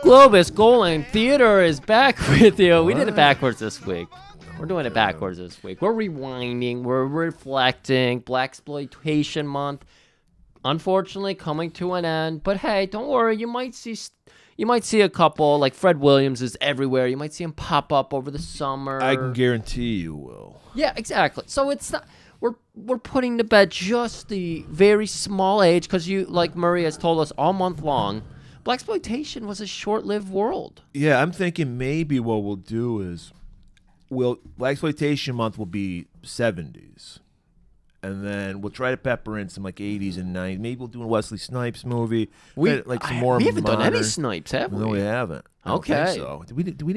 Golan-Globus, Golan Theater is back with you. We did it backwards this week. We're doing it backwards this week. We're rewinding. We're reflecting. Blaxploitation Month, unfortunately, coming to an end. But hey, don't worry. You might see a couple like Fred Williams is everywhere. You might see him pop up over the summer. I can guarantee you will. Yeah, exactly. So it's not. We're putting to bed just the very small age because you, like Murray has told us all month long, blaxploitation was a short-lived world. Yeah, I'm thinking maybe what we'll do is, blaxploitation month will be 70s, and then we'll try to pepper in some like 80s and 90s. Maybe we'll do a Wesley Snipes movie. We haven't done any Snipes, have we? No, we haven't. I don't think so. Did we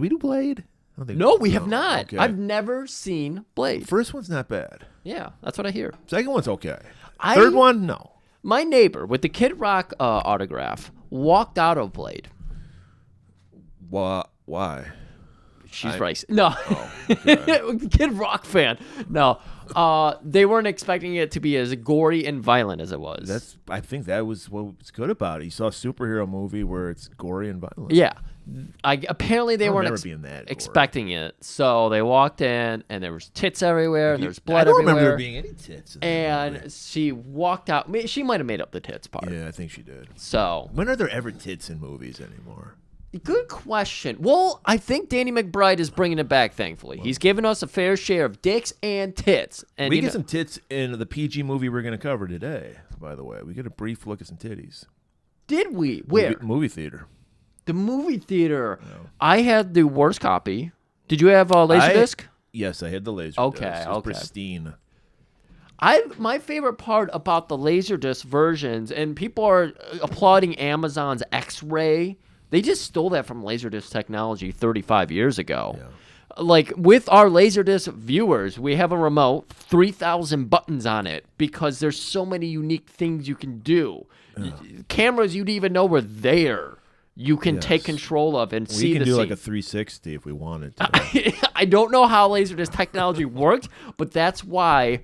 do Blade? No, we have not. Okay. I've never seen Blade. First one's not bad. Yeah, that's what I hear. Second one's okay. Third one, no. My neighbor with the Kid Rock autograph walked out of Blade. Why? She's right. No. Oh, okay. Kid Rock fan. No. They weren't expecting it to be as gory and violent as it was. I think that was what's good about it. You saw a superhero movie where it's gory and violent. Yeah. Apparently they weren't expecting it. So they walked in and there was tits everywhere and there's blood everywhere. I don't remember there being any tits in and she walked out. She might have made up the tits part. Yeah, I think she did. So when are there ever tits in movies anymore? Good question. Well, I think Danny McBride is bringing it back, thankfully. He's given us a fair share of dicks and tits. And we get some tits in the PG movie we're going to cover today, by the way. We get a brief look at some titties. Did we? Where? Movie theater. The movie theater. No. I had the worst copy. Did you have a Laserdisc? Yes, I had the Laserdisc. Okay, It was pristine. My favorite part about the Laserdisc versions, and people are applauding Amazon's X-Ray. They just stole that from Laserdisc technology 35 years ago. Yeah. Like, with our Laserdisc viewers, we have a remote, 3,000 buttons on it, because there's so many unique things you can do. Yeah. Cameras you didn't even know were there. You can take control of and see the scene. We can do like a 360 if we wanted to. I don't know how Laserdisc technology worked, but that's why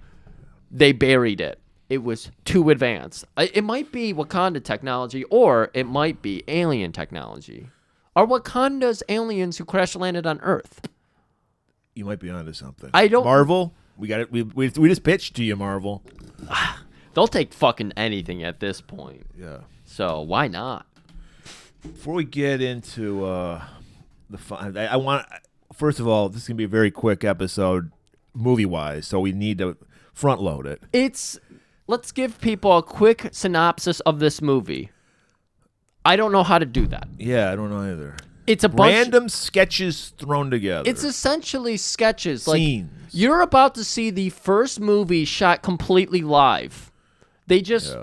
they buried it. It was too advanced. It might be Wakanda technology, or it might be alien technology. Are Wakanda's aliens who crash landed on Earth? You might be onto something. I don't. Marvel, we got it. We just pitched to you, Marvel. They'll take fucking anything at this point. Yeah. So why not? Before we get into the fun, I want. First of all, this is gonna be a very quick episode, movie-wise, so we need to front load it. Let's give people a quick synopsis of this movie. I don't know how to do that. Yeah, I don't know either. It's a bunch random sketches thrown together. It's essentially sketches. Scenes. Like, you're about to see the first movie shot completely live. They just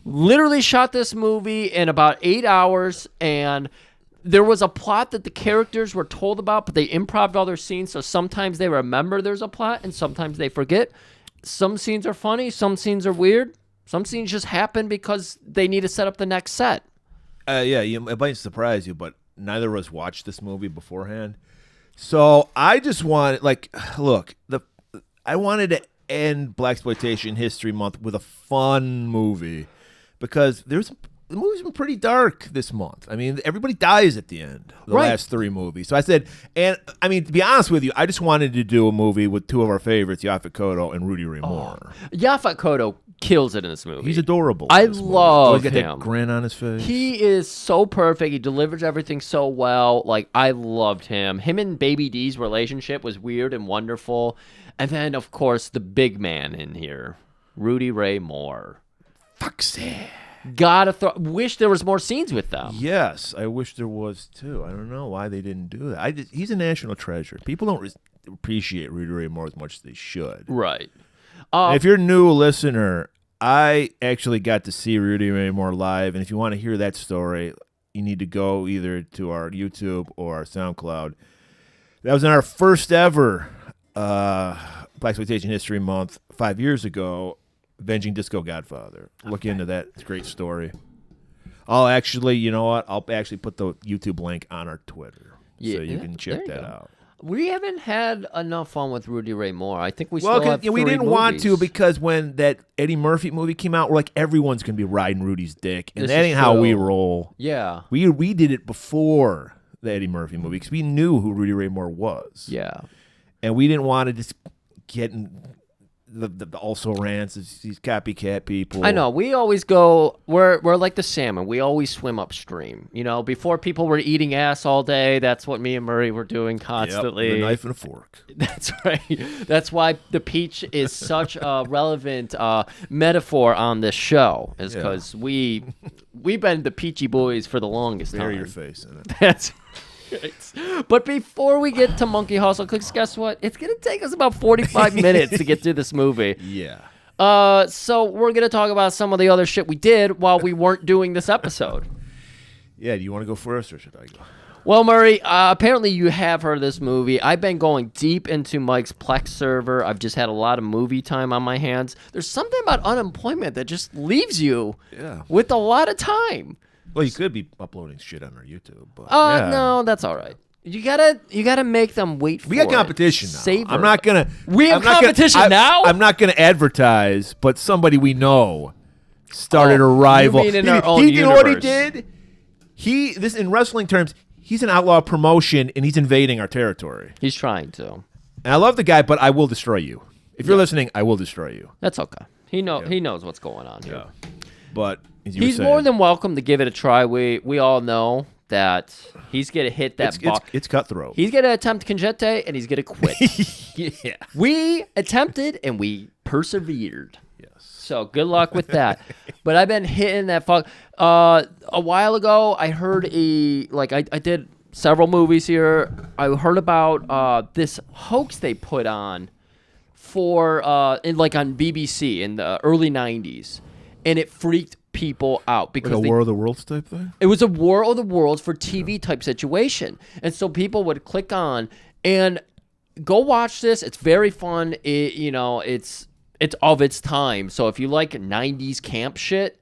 literally shot this movie in about 8 hours, and there was a plot that the characters were told about, but they improv all their scenes, so sometimes they remember there's a plot, and sometimes they forget. Some scenes are funny. Some scenes are weird. Some scenes just happen because they need to set up the next set. It might surprise you, but neither of us watched this movie beforehand. So I just wanted, I wanted to end Blaxploitation History Month with a fun movie because the movie's been pretty dark this month. I mean, everybody dies at the end, the last three movies. So I said, to be honest with you, I just wanted to do a movie with two of our favorites, Yaphet Kotto and Rudy Ray Moore. Yaphet Kotto kills it in this movie. He's adorable. I love him. He's got that grin on his face. He is so perfect. He delivers everything so well. Like, I loved him. Him and Baby D's relationship was weird and wonderful. And then, of course, the big man in here, Rudy Ray Moore. Foxy. Wish there was more scenes with them. Yes, I wish there was too. I don't know why they didn't do that. He's a national treasure. People don't appreciate Rudy Ray Moore as much as they should. Right. If you're a new listener, I actually got to see Rudy Ray Moore live, and if you want to hear that story, you need to go either to our YouTube or our SoundCloud. That was in our first ever Blaxploitation History Month 5 years ago. Avenging Disco Godfather. Look into that. It's a great story. I'll actually, you know what? I'll actually put the YouTube link on our Twitter so you can check that out. We haven't had enough fun with Rudy Ray Moore. I think we Well, still have we 3 didn't want to movies. because when that Eddie Murphy movie came out, we're like, everyone's going to be riding Rudy's dick. And This that is ain't how we true. roll. Yeah. We did it before the Eddie Murphy movie because we knew who Rudy Ray Moore was. Yeah. And we didn't want to just get in the also rants, these copycat people. I know. We always go. We're like the salmon. We always swim upstream. You know, before people were eating ass all day, that's what me and Murray were doing constantly. Yep, a knife and a fork. That's right. That's why the peach is such a relevant metaphor on this show, is because we've been the peachy boys for the longest time. Bury your face in it. That's right. But before we get to Monkey Hustle, cause guess what? It's gonna take us about 45 minutes to get through this movie. Yeah. So we're gonna talk about some of the other shit we did while we weren't doing this episode. Yeah, do you want to go first or should I go? Well, Murray, apparently you have heard of this movie. I've been going deep into Mike's Plex server. I've just had a lot of movie time on my hands. There's something about unemployment that just leaves you with a lot of time. Well, you could be uploading shit on our YouTube, but No, that's all right. You gotta make them wait for it. we got competition now. Savor. I'm not gonna. We have I'm not gonna- competition now? I'm not gonna advertise, but somebody we know started a rival. You mean in our own you know what he universe. did? This in wrestling terms, he's an outlaw promotion and he's invading our territory. He's trying to. And I love the guy, but I will destroy you. If you're listening, I will destroy you. That's okay. He knows what's going on here. But as you were He's saying, more than welcome to give it a try. We all know that he's gonna hit that bar. it's cutthroat. He's gonna attempt Conjete and he's gonna quit. Yeah. We attempted and we persevered. Yes. So good luck with that. But I've been hitting that fuck. A while ago, I heard I did several movies here. I heard about this hoax they put on for on BBC in the early '90s, and it freaked people out because Like a War of the Worlds type thing? it was a War of the Worlds for TV type situation. And so people would click on and go watch this. It's very fun. It's of its time. So if you like 90s camp shit,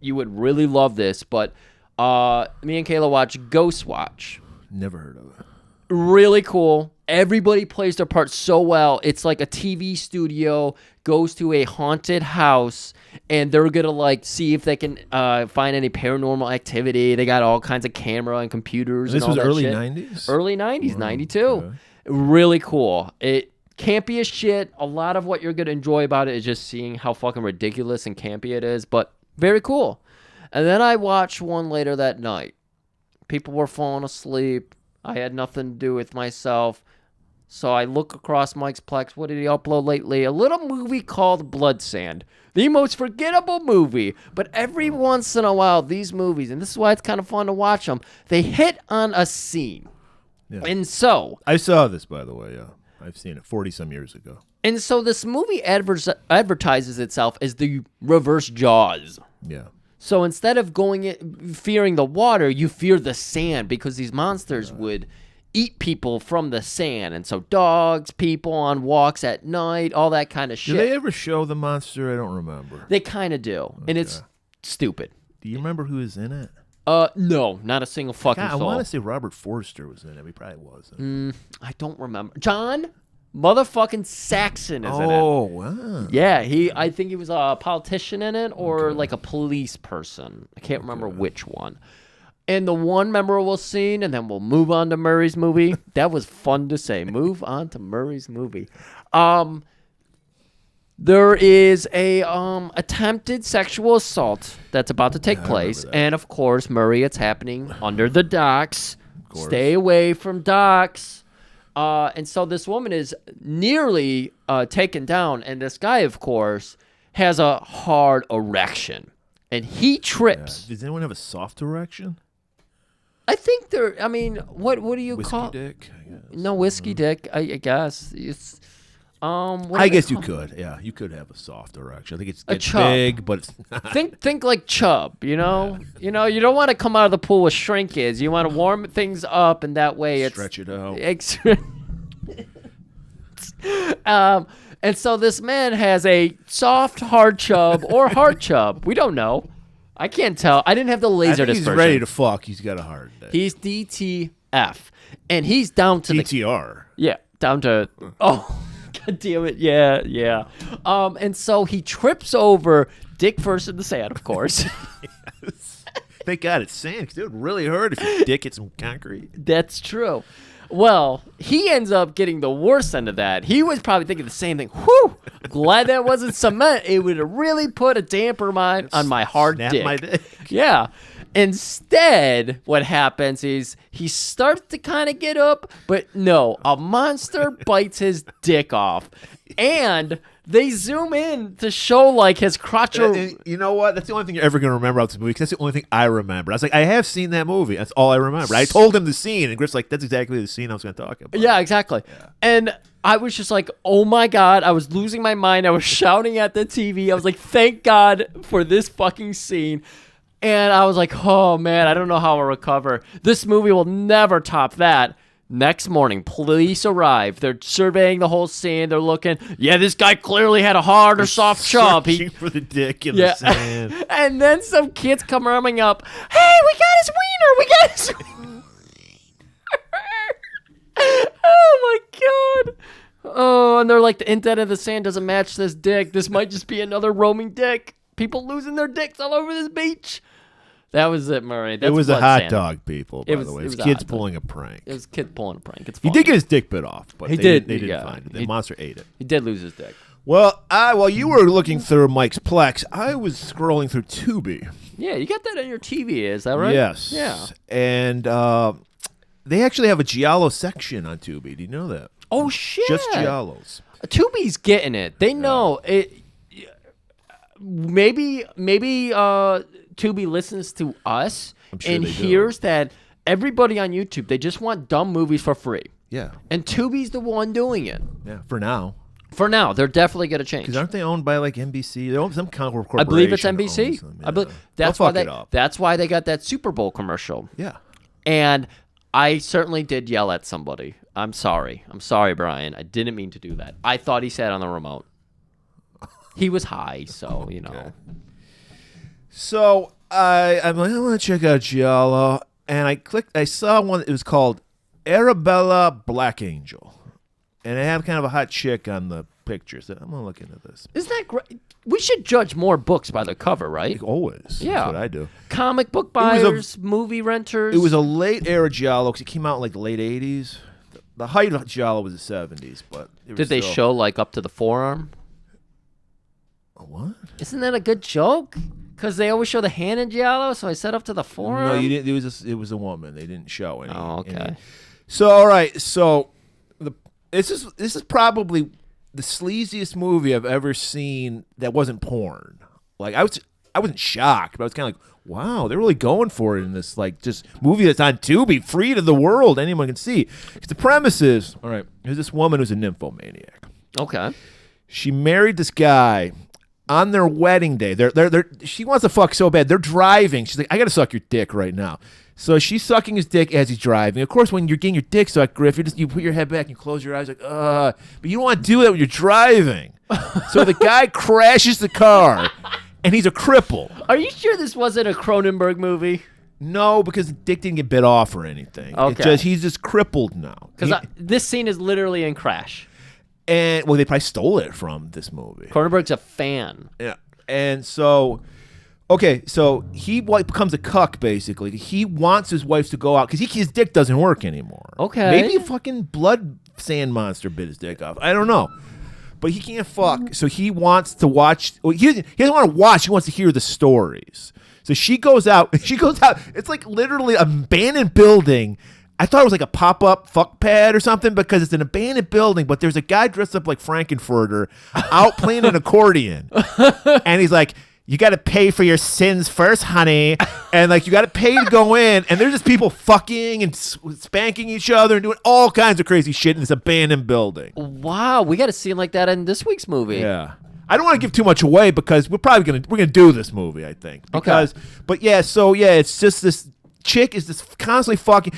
you would really love this. But me and Kayla watch Ghost Watch. Never heard of it. Really cool. Everybody plays their part so well. It's like a TV studio goes to a haunted house, and they're gonna see if they can find any paranormal activity. They got all kinds of camera and computers. This and all was that early shit. 90s? Early 90s, Wow, 92. okay. Really cool. It campy as shit. A lot of what you're gonna enjoy about it is just seeing how fucking ridiculous and campy it is, but very cool. And then I watched one later that night. People were falling asleep. I had nothing to do with myself. So I look across Mike's Plex. What did he upload lately? A little movie called Blood Sand. The most forgettable movie. But every once in a while, these movies, and this is why it's kind of fun to watch them, they hit on a scene. Yeah. And so I saw this, by the way. Yeah, I've seen it 40-some years ago. this movie advertises itself as the reverse Jaws. Yeah. So instead of fearing the water, you fear the sand because these monsters would eat people from the sand. And so dogs, people on walks at night, all that kind of shit. Did they ever show the monster? I don't remember. They kind of do. And it's stupid. Do you remember who was in it? No, not a single fucking God, I soul. want to say Robert Forster was in it. He probably wasn't. I don't remember. John motherfucking Saxon is in it. Oh, wow. Yeah, I think he was a politician in it or like a police person. I can't remember which one. And the one memorable scene, and then we'll move on to Murray's movie. That was fun to say. Move on to Murray's movie. There is a attempted sexual assault that's about to take place, and of course, Murray, it's happening under the docks. Stay away from docks. And so this woman is nearly taken down, and this guy, of course, has a hard erection, and he trips. Does anyone have a soft erection? I think they're. I mean, what do you Whiskey call? dick? I guess. No, whiskey dick. I guess it's. What do I they guess you call- could. Yeah, you could have a soft erection. I think it's chub. big, but it's not. Think like chub. You know. You don't want to come out of the pool with shrinkage. You want to warm things up, and that way it's Stretch it out. And so this man has a soft hard chub or hard chub. We don't know. I can't tell. I didn't have the I laser think he's dispersion. ready to fuck. He's got a hard dick. He's DTF, and he's down to the DTR. Yeah, down to oh, god damn it, yeah. And so he trips over dick first in the sand, of course. Thank God it's sand, because it would really hurt if your dick hit some concrete. That's true. Well, he ends up getting the worst end of that. He was probably thinking the same thing. Whew, glad that wasn't cement. It would have really put a damper on my hard Snap dick. my dick. Yeah. Instead, what happens is he starts to kind of get up, but no, a monster bites his dick off. And they zoom in to show like his crotch. And you know what? That's the only thing you're ever going to remember about this movie, because that's the only thing I remember. I was like, I have seen that movie. That's all I remember. I told him the scene, and Griff's like, that's exactly the scene I was going to talk about. Yeah, exactly. Yeah. And I was just like, oh my God, I was losing my mind. I was shouting at the TV. I was like, thank God for this fucking scene. And I was like, oh man, I don't know how I'll recover. This movie will never top that. Next morning, police arrive. They're surveying the whole scene. They're looking. Yeah, this guy clearly had a hard or soft chub. Searching for the dick in the sand. And then some kids come running up. Hey, we got his wiener. We got his wiener. Oh my God. Oh, and they're like, the indent of the sand doesn't match this dick. This might just be another roaming dick. People losing their dicks all over this beach. That was it, Murray. That's it was a blood hot sand. dog, people, by the way. It was kids pulling a prank. It was kids pulling a prank. It's he fun. did get his dick bit off, but They didn't yeah. find it. The monster ate it. He did lose his dick. Well, while you were looking through Mike's Plex, I was scrolling through Tubi. Yeah, you got that on your TV, is that right? Yes. Yeah. And they actually have a Giallo section on Tubi. Do you know that? Oh, shit. Just Giallos. Tubi's getting it. They know it. Maybe Tubi listens to us and hears that everybody on YouTube, they just want dumb movies for free. Yeah. And Tubi's the one doing it. Yeah, for now. For now, they're definitely going to change. Because aren't they owned by like NBC? They own some corporation. I believe it's NBC. Them, I believe that's why they got that Super Bowl commercial. Yeah. And I certainly did yell at somebody. I'm sorry, Brian. I didn't mean to do that. I thought he sat on the remote. He was high, so you know. So I'm like, I want to check out Giallo, and I clicked. I saw one. It was called Arabella Black Angel, and it had kind of a hot chick on the picture. So I'm gonna look into this. Isn't that great? We should judge more books by the cover, right? Like always. Yeah, that's what I do. Comic book buyers, movie renters. It was a late era Giallo because it came out in like the late '80s. The height of Giallo was the '70s, but did they show like up to the forearm? What? Isn't that a good joke? Because they always show the hand in Giallo, so I said up to the forearm. No, you didn't. It was a woman. They didn't show any. Oh, okay. So all right. So this is probably the sleaziest movie I've ever seen that wasn't porn. Like I wasn't shocked, but I was kind of like, wow, they're really going for it in this like just movie that's on Tubi, free to the world, anyone can see. Because the premise is, all right, there's this woman who's a nymphomaniac. Okay. She married this guy. On their wedding day, she wants to fuck so bad. They're driving. She's like, I got to suck your dick right now. So she's sucking his dick as he's driving. Of course, when you're getting your dick sucked, Griff, you put your head back and you close your eyes like, but you don't want to do that when you're driving. So the guy crashes the car, and he's a cripple. Are you sure this wasn't a Cronenberg movie? No, because the dick didn't get bit off or anything. Okay. He's just crippled now. Because this scene is literally in Crash. And well, they probably stole it from this movie. Cronenberg's a fan. Yeah, and so, okay, so he becomes a cuck basically. He wants his wife to go out because his dick doesn't work anymore. Okay, maybe a fucking blood sand monster bit his dick off. I don't know, but he can't fuck. So he wants to watch. Well, he doesn't want to watch. He wants to hear the stories. So she goes out. It's like literally an abandoned building. I thought it was like a pop-up fuck pad or something because it's an abandoned building, but there's a guy dressed up like Frankenfurter out playing an accordion. And he's like, you got to pay for your sins first, honey. And like, you got to pay to go in. And there's just people fucking and spanking each other and doing all kinds of crazy shit in this abandoned building. Wow, we got a scene like that in this week's movie. Yeah. I don't want to give too much away because we're gonna do this movie, I think. Because, okay. But yeah, so yeah, it's just this chick is just constantly fucking.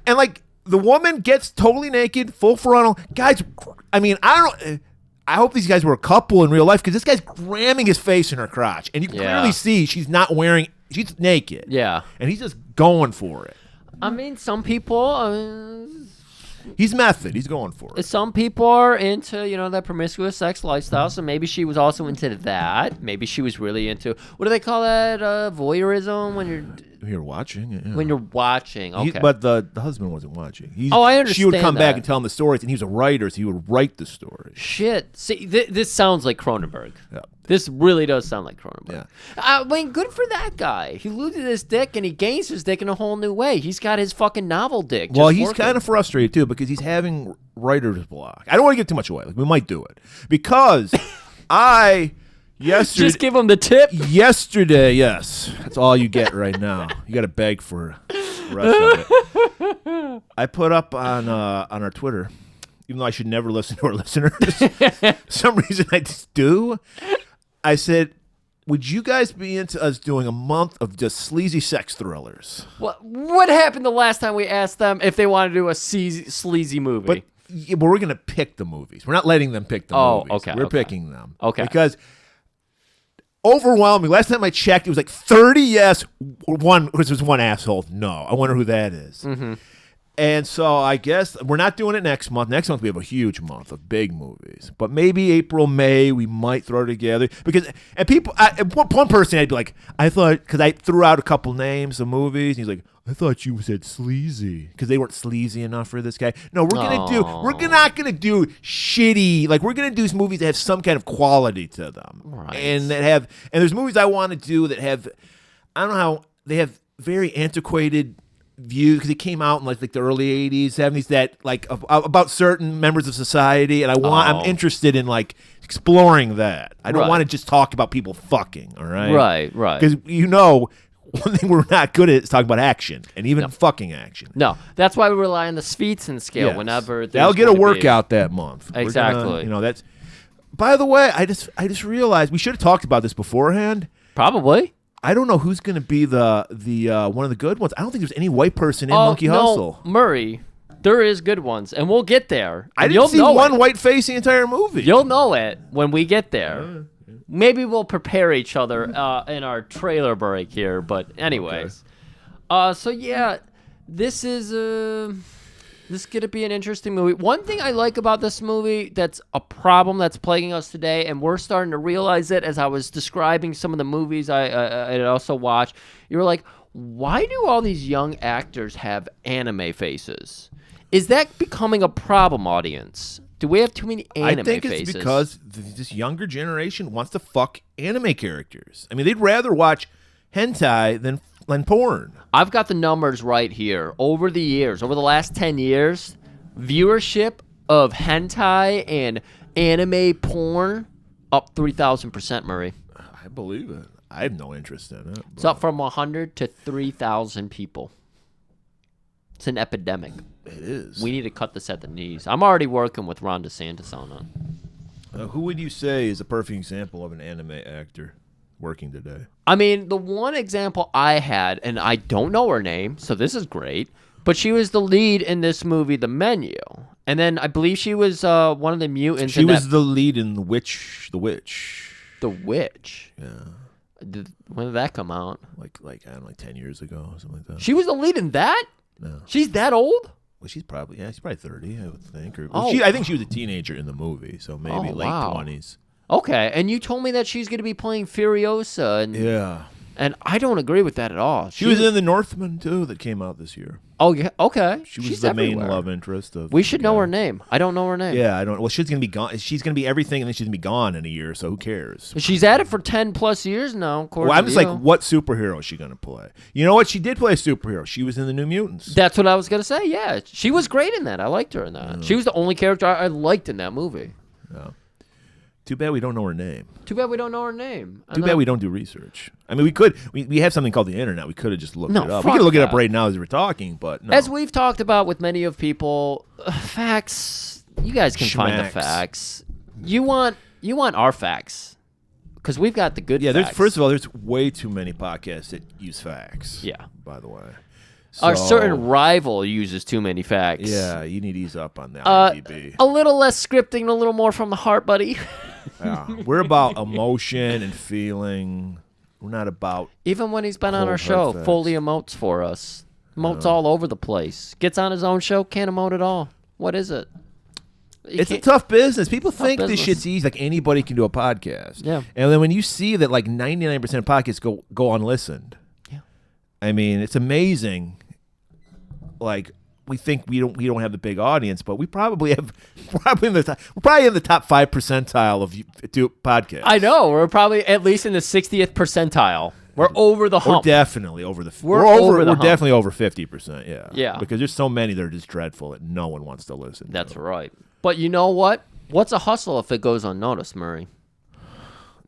And like the woman gets totally naked, full frontal. Guys, I mean, I hope these guys were a couple in real life because this guy's ramming his face in her crotch, and you can clearly see she's naked. Yeah, and he's just going for it. I mean, some people, He's method. He's going for it. Some people are into, that promiscuous sex lifestyle, so maybe she was also into that. Maybe she was really into, what do they call that, voyeurism when you're watching. Yeah. when you're watching. Okay. But the husband wasn't watching. I understand. She would come that. back and tell him the stories, and he was a writer, so he would write the stories. Shit. See, this sounds like Cronenberg. Yeah. This really does sound like Cronenberg. Yeah. I mean, good for that guy. He looted his dick and he gains his dick in a whole new way. He's got his fuking novel dick. Well, he's kind of frustrated too because he's having writer's block. I don't want to give too much away. Like, we might do it because yesterday. Just give him the tip. Yesterday, yes, that's all you get right now. You got to beg for the rest of it. I put up on our Twitter, even though I should never listen to our listeners. For some reason I just do. I said, would you guys be into us doing a month of just sleazy sex thrillers? What happened the last time we asked them if they wanted to do a sleazy movie? But we're going to pick the movies. We're not letting them pick the movies. Okay. We're picking them. Okay. Because overwhelming. Last time I checked, it was like 30 yes, which was one asshole. No. I wonder who that is. Mm-hmm. And so I guess we're not doing it next month. Next month we have a huge month of big movies. But maybe April, May, we might throw it together. And people, one person I'd be like, I thought, because I threw out a couple names of movies, and he's like, I thought you said sleazy. Because they weren't sleazy enough for this guy. No, we're not going to do shitty, like we're going to do movies that have some kind of quality to them. Right. And there's movies I want to do that have, I don't know how, they have very antiquated views because it came out in like the early 80s, 70s that like about certain members of society, and I'm interested in like exploring that. I don't want to just talk about people fucking, all right? Right. Because one thing we're not good at is talking about action and even fucking action. No, that's why we rely on the Sweetson scale whenever that'll get a workout that month. Exactly. That's. By the way, I just realized we should have talked about this beforehand. Probably. I don't know who's going to be the one of the good ones. I don't think there's any white person in Monkey Hustle. Murray, there is good ones, and we'll get there. I didn't see one white face the entire movie. You'll know it when we get there. Maybe we'll prepare each other in our trailer break here. But anyways, so yeah, this is going to be an interesting movie. One thing I like about this movie that's a problem that's plaguing us today, and we're starting to realize it as I was describing some of the movies I also watched. You were like, why do all these young actors have anime faces? Is that becoming a problem, audience? Do we have too many anime faces? I think it's because this younger generation wants to fuck anime characters. I mean, they'd rather watch hentai than porn. I've got the numbers right here. Over the last 10 years, viewership of hentai and anime porn up 3,000%, Murray. I believe it. I have no interest in it. It's up from 100 to 3,000 people. It's an epidemic. It is. We need to cut this at the knees. I'm already working with Ron DeSantis on it. Who would you say is a perfect example of an anime actor working today? I mean, the one example I had, and I don't know her name, so this is great, but she was the lead in this movie, The Menu. And then I believe she was one of the mutants. She was the lead in The Witch. The Witch? Yeah. When did that come out? Like I don't know, like 10 years ago or something like that. She was the lead in that? No. She's that old? Well, she's probably 30, I would think. I think she was a teenager in the movie, so maybe late 20s. Okay, and you told me that she's going to be playing Furiosa. Yeah. And I don't agree with that at all. She was in The Northman, too, that came out this year. Oh, yeah, okay. She's the main love interest of. We should know her name. I don't know her name. Yeah, I don't. Well, she's going to be gone. She's going to be everything, and then she's going to be gone in a year, so who cares? She's at it for 10 plus years now. Well, I'm just like, what superhero is she going to play? You know what? She did play a superhero. She was in The New Mutants. That's what I was going to say, yeah. She was great in that. I liked her in that. She was the only character I liked in that movie. Yeah. Too bad we don't know her name. Too bad we don't know her name. Too bad we don't do research. I mean, we could. We have something called the internet. We could have just looked it up. We could look it up right now as we're talking, but no. As we've talked about with many of people, facts. You guys can find the facts. You want our facts because we've got the good. Yeah. Facts. First of all, there's way too many podcasts that use facts. Yeah. By the way. Our certain rival uses too many facts. Yeah, you need to ease up on that. IMDb. A little less scripting, a little more from the heart, buddy. Yeah. We're about emotion and feeling. We're not about. Even when he's been on our show, fully emotes for us. Emotes all over the place. Gets on his own show, can't emote at all. What is it? It's a tough business. People think business. this shit's easy. Like anybody can do a podcast. Yeah. And then when you see that like 99% of podcasts go unlistened. Yeah. I mean, it's amazing. Like we think we don't have the big audience, but we probably have we're probably in the top 5 percentile of podcasts. I know. We're probably at least in the 60th percentile. We're over the hump. We're definitely over the. We're definitely over 50%. Yeah. Yeah. Because there's so many that are just dreadful that no one wants to listen. That's to. right. But you know what? What's a hustle if it goes unnoticed, Murray?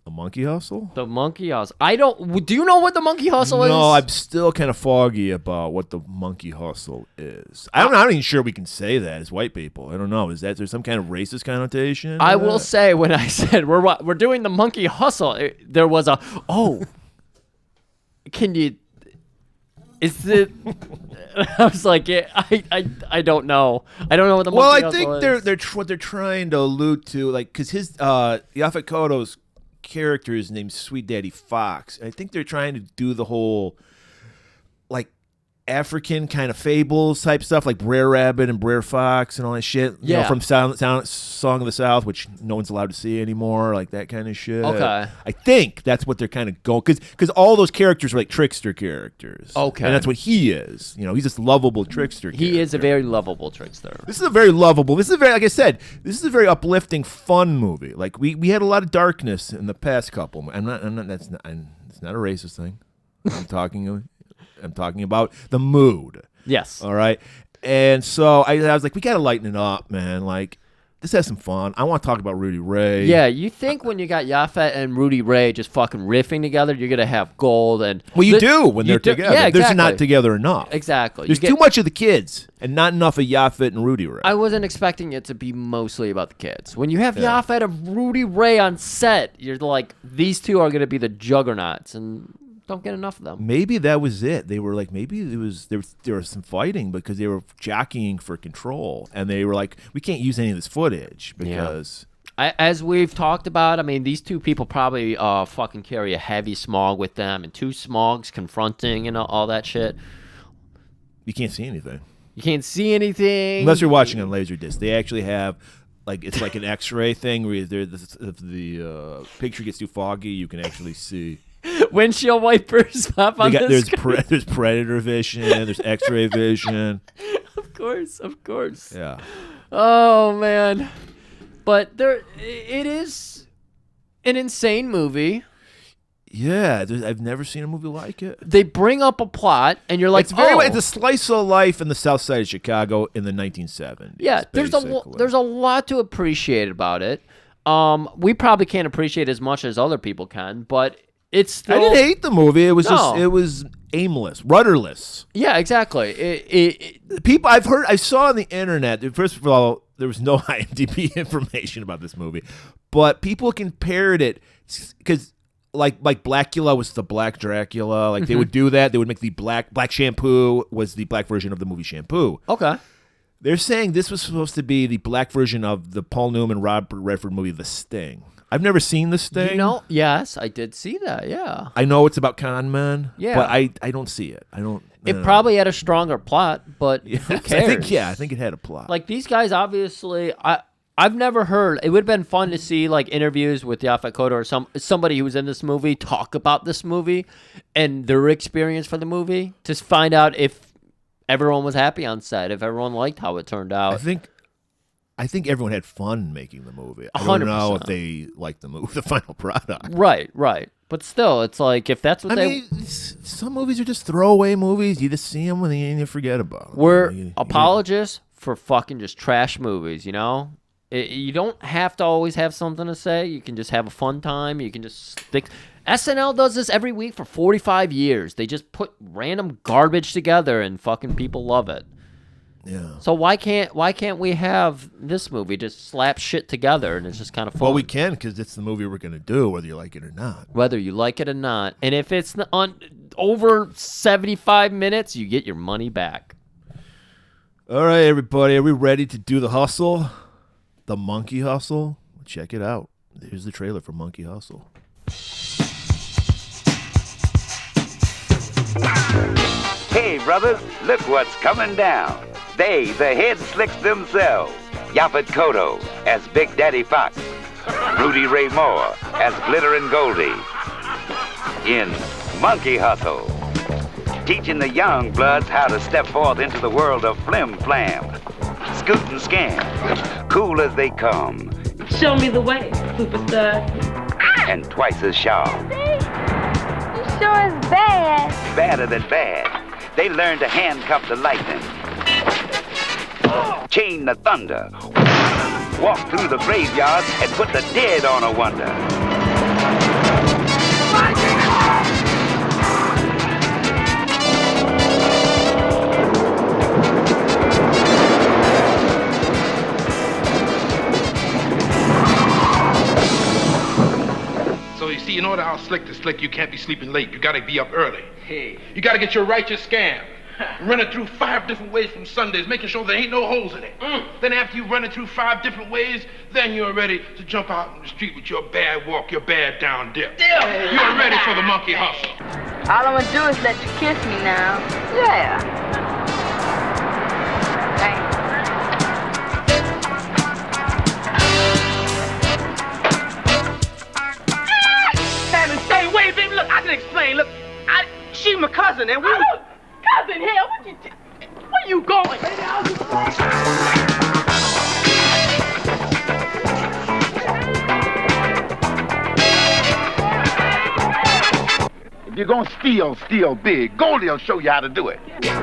A monkey hustle? The monkey hustle. I don't. Do you know what the monkey hustle is? No, I'm still kind of foggy about what the monkey hustle is. I'm not even sure we can say that as white people. I don't know. Is there some kind of racist connotation? I will say when I said we're doing the monkey hustle, there was a Can you? Is it? I was like, I don't know. I don't know what the monkey hustle is. Well, I think what they're trying to allude to, like, because his Yaphet Kotto's character is named Sweet Daddy Fox. I think they're trying to do the whole, like, African kind of fables type stuff, like Brer Rabbit and Brer Fox and all that shit. You know, from Song of the South, which no one's allowed to see anymore, like that kind of shit. Okay. I think that's what they're kind of going, because all those characters are like trickster characters. Okay. And that's what he is. You know, he's this lovable trickster character. He is a very lovable trickster. This is a very lovable. This is a very, like I said, this is a very uplifting, fun movie. Like we had a lot of darkness in the past couple. It's not a racist thing. I'm talking about the mood. Yes. All right. And so I was like, we got to lighten it up, man. Like, let's have some fun. I want to talk about Rudy Ray. Yeah, you think when you got Yaphet and Rudy Ray just fucking riffing together, you're gonna have gold and well, you do when they're together. Yeah, exactly. They're not together enough. Exactly. There's too much of the kids and not enough of Yaphet and Rudy Ray. I wasn't expecting it to be mostly about the kids. When you have Yaphet and Rudy Ray on set, you're like, these two are gonna be the juggernauts, and don't get enough of them. Maybe that was it. They were like, maybe there was some fighting because they were jockeying for control, and they were like, we can't use any of this footage because. As we've talked about, I mean, these two people probably fucking carry a heavy smog with them, and two smogs confronting and all that shit. You can't see anything. You can't see anything unless you're watching on Laserdisc. They actually have. Like it's like an X-ray thing where if the picture gets too foggy, you can actually see. Windshield wipers pop on the screen. There's Predator vision. There's X-ray vision. Of course. Yeah. Oh man, but it is an insane movie. Yeah, I've never seen a movie like it. They bring up a plot, and you're like, it's a slice of life in the South Side of Chicago in the 1970s. Yeah, there's a lot to appreciate about it. We probably can't appreciate as much as other people can, but it's still. I didn't hate the movie. It was it was aimless, rudderless. Yeah, exactly. I saw on the internet. First of all, there was no IMDb information about this movie, but people compared it because. Like Blackula was the Black Dracula. Like they would do that. They would make the Black Shampoo was the black version of the movie Shampoo. Okay. They're saying this was supposed to be the black version of the Paul Newman, Robert Redford movie The Sting. I've never seen The Sting. You know, yes, I did see that. Yeah. I know it's about con men. Yeah. But I don't see it. I don't. It probably had a stronger plot, but who cares? I think it had a plot. Like these guys, obviously, I've never heard. It would have been fun to see like interviews with Yaphet Kotto or somebody who was in this movie talk about this movie and their experience for the movie to find out if everyone was happy on set, if everyone liked how it turned out. I think everyone had fun making the movie. I 100%. don't know if they liked the movie, the final product. Right. But still, it's like if that's what I mean, some movies are just throwaway movies. You just see them and you forget about them. We're apologists for fucking just trash movies, you know? You don't have to always have something to say. You can just have a fun time. You can just stick. SNL does this every week for 45 years. They just put random garbage together and fucking people love it. Yeah. So why can't we have this movie just slap shit together and it's just kind of fun? Well, we can because it's the movie we're going to do, whether you like it or not. Whether you like it or not. And if it's on over 75 minutes, you get your money back. All right, everybody. Are we ready to do the hustle? The Monkey Hustle? Check it out. Here's the trailer for Monkey Hustle. Hey, brothers, look what's coming down. They, the head slicks themselves. Yaphet Kotto as Big Daddy Fox. Rudy Ray Moore as Glittering Goldie. In Monkey Hustle. Teaching the young bloods how to step forth into the world of flim flam. Scoot and scam. Cool as they come. Show me the way, superstar. And twice as sharp. You sure is bad. Badder than bad. They learn to handcuff the lightning. Chain the thunder. Walk through the graveyards and put the dead on a wonder. So you see, in order how slick to slick, you can't be sleeping late. You gotta be up early. Hey. You gotta get your righteous scam. Run it through 5 different ways from Sundays, making sure there ain't no holes in it. Then after you run it through 5 different ways, then you're ready to jump out in the street with your bad walk, your bad down dip. You're ready for the monkey hustle. All I'm gonna do is let you kiss me now. Yeah. Thanks. Hey, wait, baby, look, I can explain. Look, she's my cousin, and we... Cousin, hell, what you... Where you going? If you're gonna steal big. Goldie will show you how to do it. Come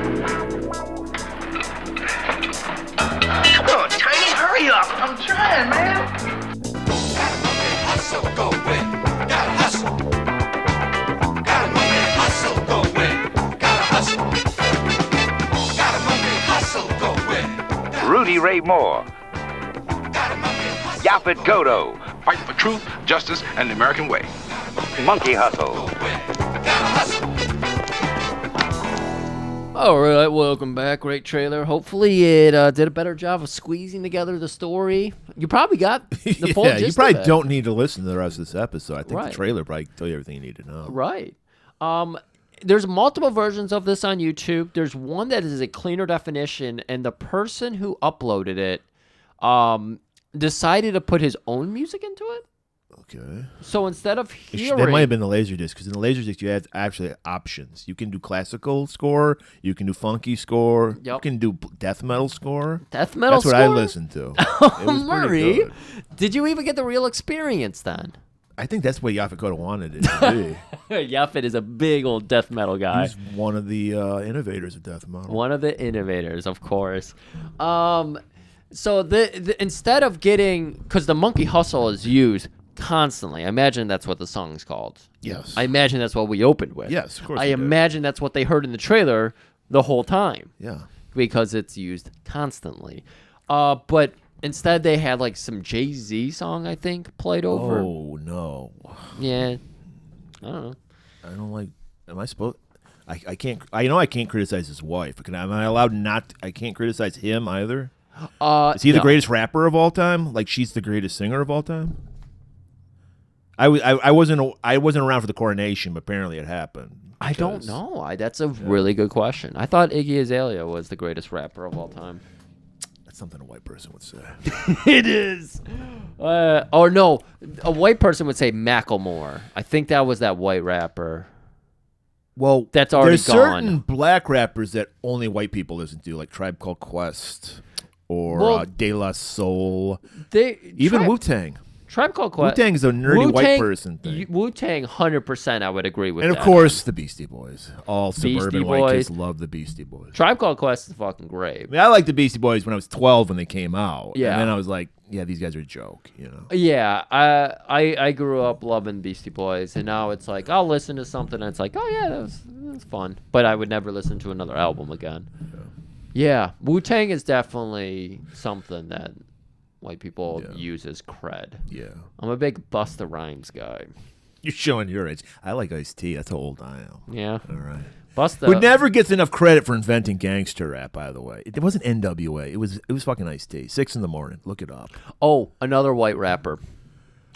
on, Tiny, hurry up. I'm trying, man. Hustle, go win. Gotta hustle. Gotta monkey hustle, go win. Gotta hustle. Gotta monkey hustle, go win. Rudy Ray Moore. Yaphet Kotto. Fight for truth, justice, and the American way. Monkey Hustle. All right, welcome back. Great trailer. Hopefully it did a better job of squeezing together the story. You probably got the full Yeah, gist you probably of it. don't need to listen to the rest of this episode. I think Right. the trailer probably tell you everything you need to know. Right. There's multiple versions of this on YouTube. There's one that is a cleaner definition, and the person who uploaded it decided to put his own music into it. Okay. So instead of hearing... That might have been the Laserdisc, because in the Laserdisc you have actually options. You can do classical score, you can do funky score, you can do death metal score. Death metal That's what I score? listened to. Oh, It was pretty Murray. good. Did you even get the real experience then? I think that's what Yaphet Kotto wanted it to be. Yaphet is a big old death metal guy. He's one of the innovators of death metal. One of the innovators, of course. So instead of getting... Because the monkey hustle is used constantly. I imagine that's what the song's called. Yes. I imagine that's what we opened with. Yes, of course I you did. imagine that's what they heard in the trailer the whole time. Yeah. Because it's used constantly. But instead they had like some Jay-Z song, I think, played over. Oh, no. Yeah. I don't know. I don't like... Am I supposed... I can't... I can't criticize his wife. Am I allowed not... I can't criticize him either? Is he the no. greatest rapper of all time? Like she's the greatest singer of all time? I wasn't around for the coronation, but apparently it happened. I don't know. That's a really good question. I thought Iggy Azalea was the greatest rapper of all time. That's something a white person would say. It is. Or no, a white person would say Macklemore. I think that was that white rapper. Well, that's already there's gone. certain black rappers that only white people listen to, like Tribe Called Quest or Well, De La Soul. Even Wu-Tang. Tribe Called Quest. Wu-Tang is a nerdy white person thing. Wu-Tang, 100%, I would agree with And that. of course, the Beastie Boys. All Beastie suburban white kids Boys. love the Beastie Boys. Tribe Called Quest is fucking great. I mean, I liked the Beastie Boys when I was 12 when they came out. Yeah. And then I was like, yeah, these guys are a joke, you know? Yeah, I grew up loving Beastie Boys, and now it's like, I'll listen to something, and it's like, oh, yeah, that was fun. But I would never listen to another album again. Yeah, Wu-Tang is definitely something that white people use as cred. Yeah. I'm a big Busta Rhymes guy. You're showing your age. I like Ice-T. That's how old I am. Yeah. All right. Busta. Who never gets enough credit for inventing gangster rap, by the way. It wasn't NWA. It was fucking Ice-T. 6 in the morning. Look it up. Oh, another white rapper.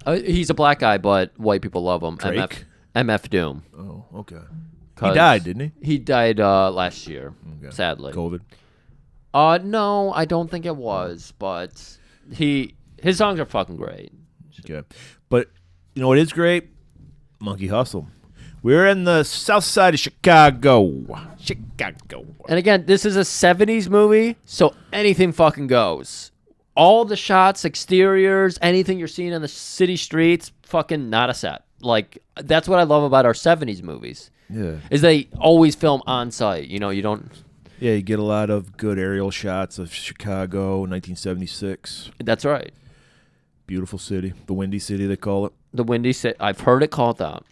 He's a black guy, but white people love him. Drake? MF Doom. Oh, okay. He 'Cause died, didn't he? He died last year, Okay. sadly. COVID? No, I don't think it was, but his songs are fucking great. Okay. But you know what is great? Monkey Hustle. We're in the south side of Chicago. And again, this is a 70s movie, so anything fucking goes. All the shots, exteriors, anything you're seeing on the city streets, fucking not a set. Like, that's what I love about our 70s movies. Yeah. Is they always film on site. You know, you don't... Yeah, you get a lot of good aerial shots of Chicago, 1976. That's right. Beautiful city. The Windy City, they call it. The Windy City. I've heard it called that.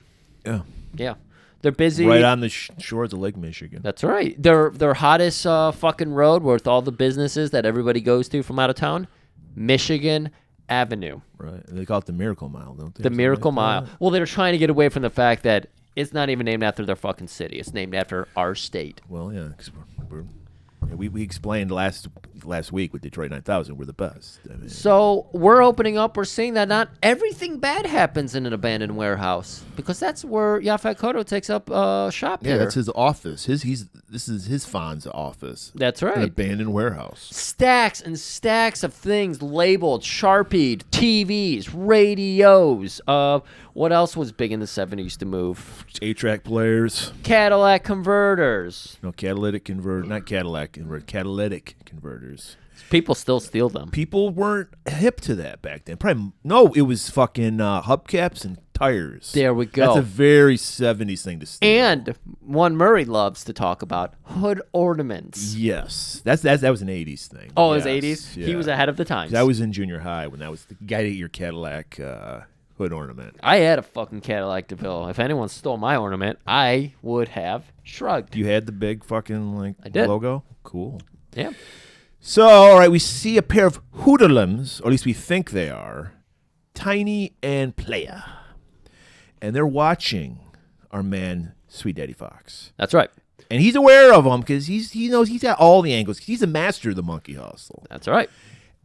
Yeah. Yeah. They're busy. Right on the shores of Lake Michigan. That's right. Their hottest fucking road with all the businesses that everybody goes to from out of town, Michigan Avenue. Right. They call it the Miracle Mile, don't they? The Miracle Mile. Well, they're trying to get away from the fact that it's not even named after their fucking city. It's named after our state. Well, yeah, 'cause we explained last week with Detroit 9000, we're the best. I mean, So we're opening up. We're seeing that not everything bad happens in an abandoned warehouse, because that's where Yaphet Kotto takes up shop yeah, here. that's his office. This is his Fon's office. That's An right. abandoned warehouse. Stacks and stacks of things labeled, Sharpied, TVs, radios. What else was big in the 70s to move? 8-track players. Cadillac converters. No, catalytic converter, not Cadillac converter, catalytic converters. People still steal them. People weren't hip to that back then. Probably no, it was fucking hubcaps and tires. There we go. That's a very 70s thing to steal. And one Murray loves to talk about, hood ornaments. Yes, that was an 80s thing. Oh, it was Yes, 80s? yeah. He was ahead of the times. I was in junior high when that was the guy to get your Cadillac hood ornament. I had a fucking Cadillac DeVille. If anyone stole my ornament, I would have shrugged. You had the big fucking I did. logo? Cool. Yeah. So, all right, we see a pair of hoodlums, or at least we think they are, Tiny and Playa. And they're watching our man, Sweet Daddy Fox. That's right. And he's aware of them because he knows he's got all the angles. He's a master of the monkey hustle. That's right.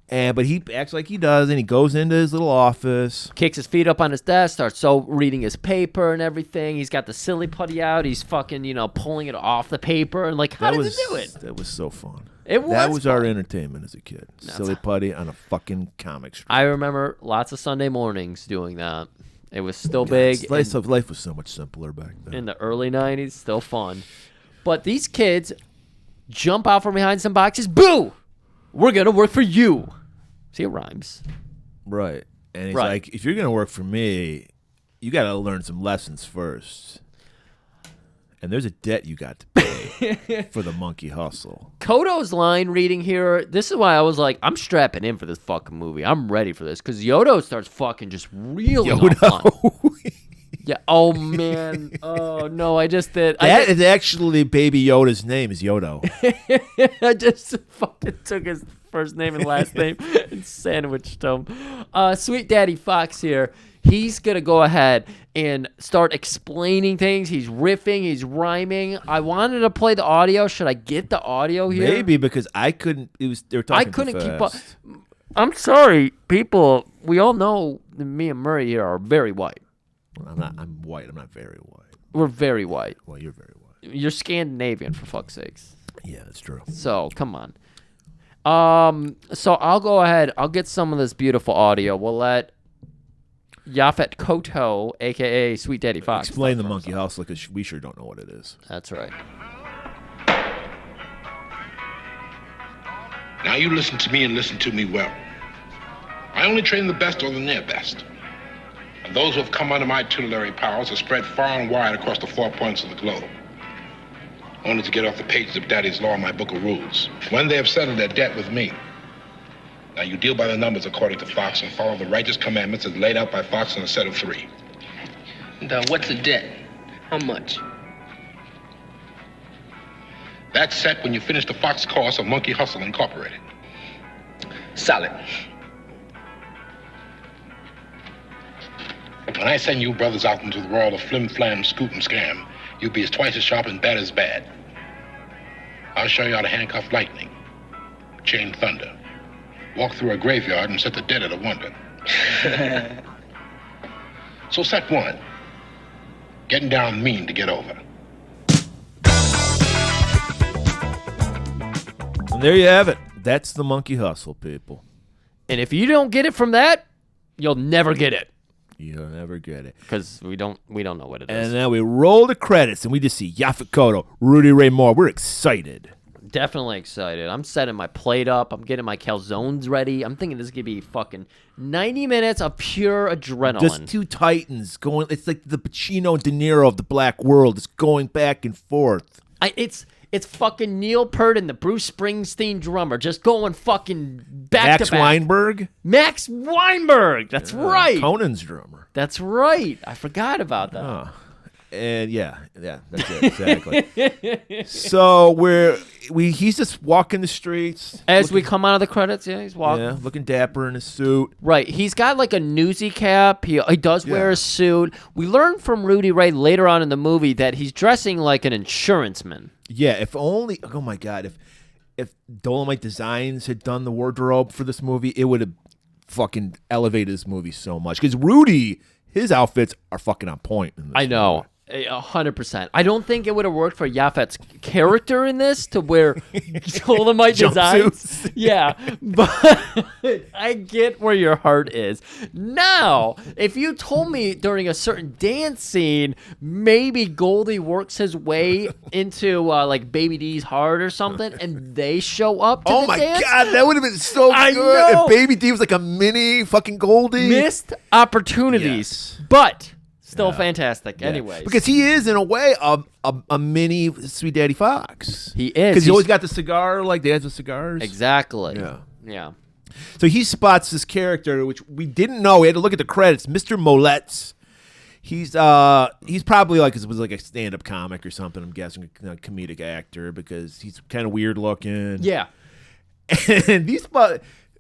But he acts like he does, and he goes into his little office. Kicks his feet up on his desk, starts reading his paper and everything. He's got the silly putty out. He's fucking, pulling it off the paper. And, like, how did he do it? That was so fun. That was fun. our entertainment as a kid. Silly putty on a fucking comic strip. I remember lots of Sunday mornings doing that. It was still big. Life was so much simpler back then. In the early 90s, still fun. But these kids jump out from behind some boxes. Boo! We're going to work for you. See, it rhymes. Right. And he's Right. like, if you're going to work for me, you got to learn some lessons first. And there's a debt you got to pay for the monkey hustle. Kotto's line reading here, this is why I was like, I'm strapping in for this fucking movie. I'm ready for this. Because Yodo starts fucking just reeling off on. Yeah. Oh, man. Oh, no, I just did. That is actually Baby Yoda's name is Yodo. I just fucking took his first name and last name and sandwiched him. Sweet Daddy Fox here. He's going to go ahead and start explaining things. He's riffing. He's rhyming. I wanted to play the audio. Should I get the audio here? Maybe because I couldn't. They were talking. I couldn't too keep up. fast. I'm sorry, people. We all know that me and Murray here are very white. Well, I'm not. I'm white. I'm not very white. We're very white. Well, you're very white. You're Scandinavian, for fuck's sakes. Yeah, that's true. So, come on. So I'll go ahead. I'll get some of this beautiful audio. We'll let Yaphet Kotto, a.k.a. Sweet Daddy Fox. Explain the monkey hustle because we sure don't know what it is. That's right. Now you listen to me and listen to me well. I only train the best or the near best. And those who have come under my tutelary powers are spread far and wide across the 4 points of the globe. Only to get off the pages of Daddy's Law, my book of rules. When they have settled their debt with me, now you deal by the numbers according to Fox and follow the righteous commandments as laid out by Fox in a set of 3. What's the debt? How much? That's set when you finish the Fox course of Monkey Hustle Incorporated. Solid. When I send you brothers out into the world of flim-flam, scoop and scam, you'll be twice as sharp and bad as bad. I'll show you how to handcuff lightning, chain thunder, walk through a graveyard and set the dead at a wonder. So set 1, getting down mean to get over. And there you have it. That's the Monkey Hustle, people. And if you don't get it from that, you'll never get it. You'll never get it. Because we don't know what it is. And now we roll the credits, and we just see Yaphet Kotto, Rudy Ray Moore. We're excited. Definitely excited. I'm setting my plate up. I'm getting my calzones ready. I'm thinking this is going to be fucking 90 minutes of pure adrenaline. Just two titans going. It's like the Pacino and De Niro of the black world. It's going back and forth. It's fucking Neil Peart and the Bruce Springsteen drummer just going fucking back to back. Max Weinberg? Max Weinberg. That's right. Conan's drummer. That's right. I forgot about that. Oh. And yeah, that's it, exactly. So he's just walking the streets. As we come out of the credits, yeah, he's walking. Yeah, looking dapper in his suit. Right. He's got like a newsy cap. He does wear a suit. We learn from Rudy Ray later on in the movie that he's dressing like an insuranceman. Yeah, if only, oh my God, if Dolomite Designs had done the wardrobe for this movie, it would have fucking elevated this movie so much. Because Rudy, his outfits are fucking on point in this I know. movie. 100%. I don't think it would have worked for Yaphet's character in this to wear Dolomite Designs. Yeah, but I get where your heart is. Now, if you told me during a certain dance scene, maybe Goldie works his way into like Baby D's heart or something, and they show up to the dance. God, that would have been so I good know. if Baby D was like a mini fucking Goldie. Missed opportunities, but still fantastic. Yeah. Anyways, Because he is, in a way, a mini Sweet Daddy Fox. he is. Because he always got the cigar, like they had the cigars. Exactly. Yeah. So he spots this character, which we didn't know. We had to look at the credits. Mr. Moletz. He's probably was like a stand-up comic or something. I'm guessing a comedic actor because he's kind of weird looking. Yeah. And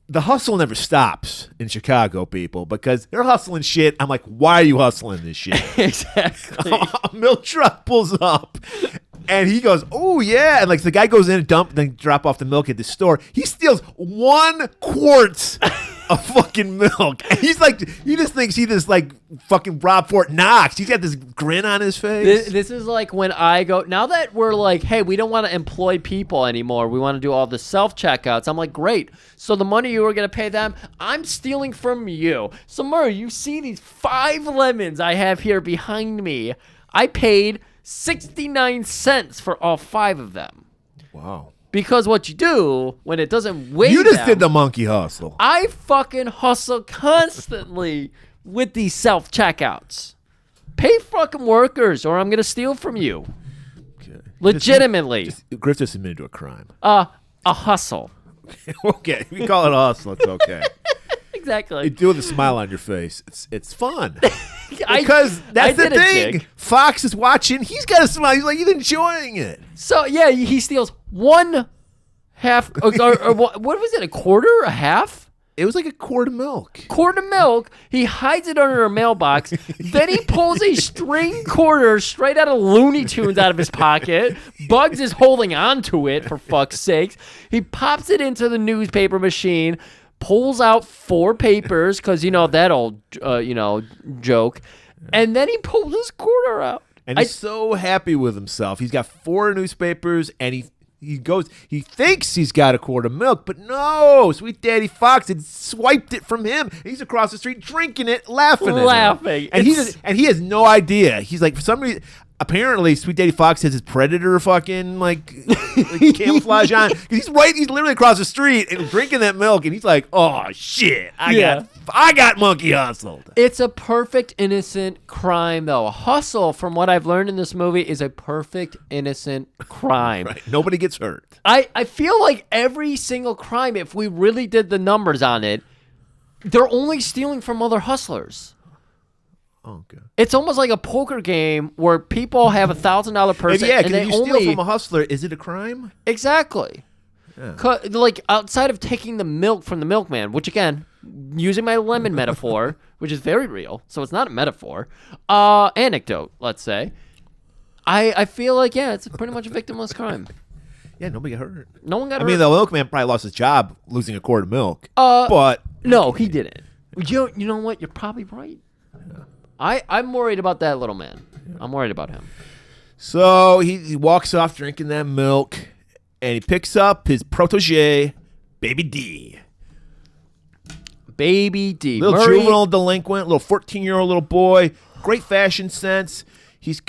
the hustle never stops in Chicago, people, because they're hustling shit. I'm like, why are you hustling this shit? Exactly. A milk truck pulls up, and he goes, "Oh yeah!" And like the guy goes in and then drop off the milk at the store. He steals 1 quart of fucking milk, and he just thinks he just like fucking Rob Fort Knox. He's got this grin on his face. This is like when I go, now that we're like, hey, we don't want to employ people anymore. We want to do all the self-checkouts. I'm like, great. So the money you were going to pay them, I'm stealing from you. So Murray, you see these 5 lemons I have here behind me. I paid 69 cents for all 5 of them. Wow. Because what you do when it doesn't weigh You just them, did the monkey hustle. I fucking hustle constantly with these self-checkouts. Pay fucking workers or I'm going to steal from you. Okay. Legitimately. Griff just admitted to a crime. A hustle. Okay, we call it a hustle. It's okay. Exactly. You do it with a smile on your face. It's fun. I Because that's the did a thing. dig. Fox is watching. He's got a smile. He's like, he's enjoying it. So, yeah, he steals 1/2, or what was it, a quarter, a half? It was like a quart of milk. Quart of milk. He hides it under a mailbox. Then he pulls a string quarter straight out of Looney Tunes out of his pocket. Bugs is holding on to it, for fuck's sakes. He pops it into the newspaper machine, pulls out 4 papers, because, that old, joke. And then he pulls his quarter out. And he's so happy with himself. He's got 4 newspapers, and he thinks he's got a quart of milk, but no, Sweet Daddy Fox had swiped it from him. He's across the street drinking it, laughing at him. And he has no idea. He's like, for some reason, apparently Sweet Daddy Fox has his Predator fucking like camouflage on. He's literally across the street and drinking that milk, and he's like, oh shit, I got monkey hustled. It's a perfect innocent crime, though. A hustle, from what I've learned in this movie, is a perfect innocent crime. Right. Nobody gets hurt. I feel like every single crime, if we really did the numbers on it, they're only stealing from other hustlers. Oh, okay. It's almost like a poker game where people have $1,000 person. And and they if you steal from a hustler, is it a crime? Exactly. Yeah. Like, outside of taking the milk from the milkman, which, again, using my lemon metaphor, which is very real, so it's not a metaphor, anecdote, let's say, I feel like, it's pretty much a victimless crime. Yeah, nobody got hurt. No one got hurt. I mean, the milkman probably lost his job losing a quart of milk. But no, he didn't. You know what? You're probably right. Yeah. I'm worried about that little man. Yeah. I'm worried about him. So he walks off drinking that milk, and he picks up his protege, Baby D. Baby D. Little Murray. juvenile delinquent, little 14-year-old little boy, great fashion sense. He's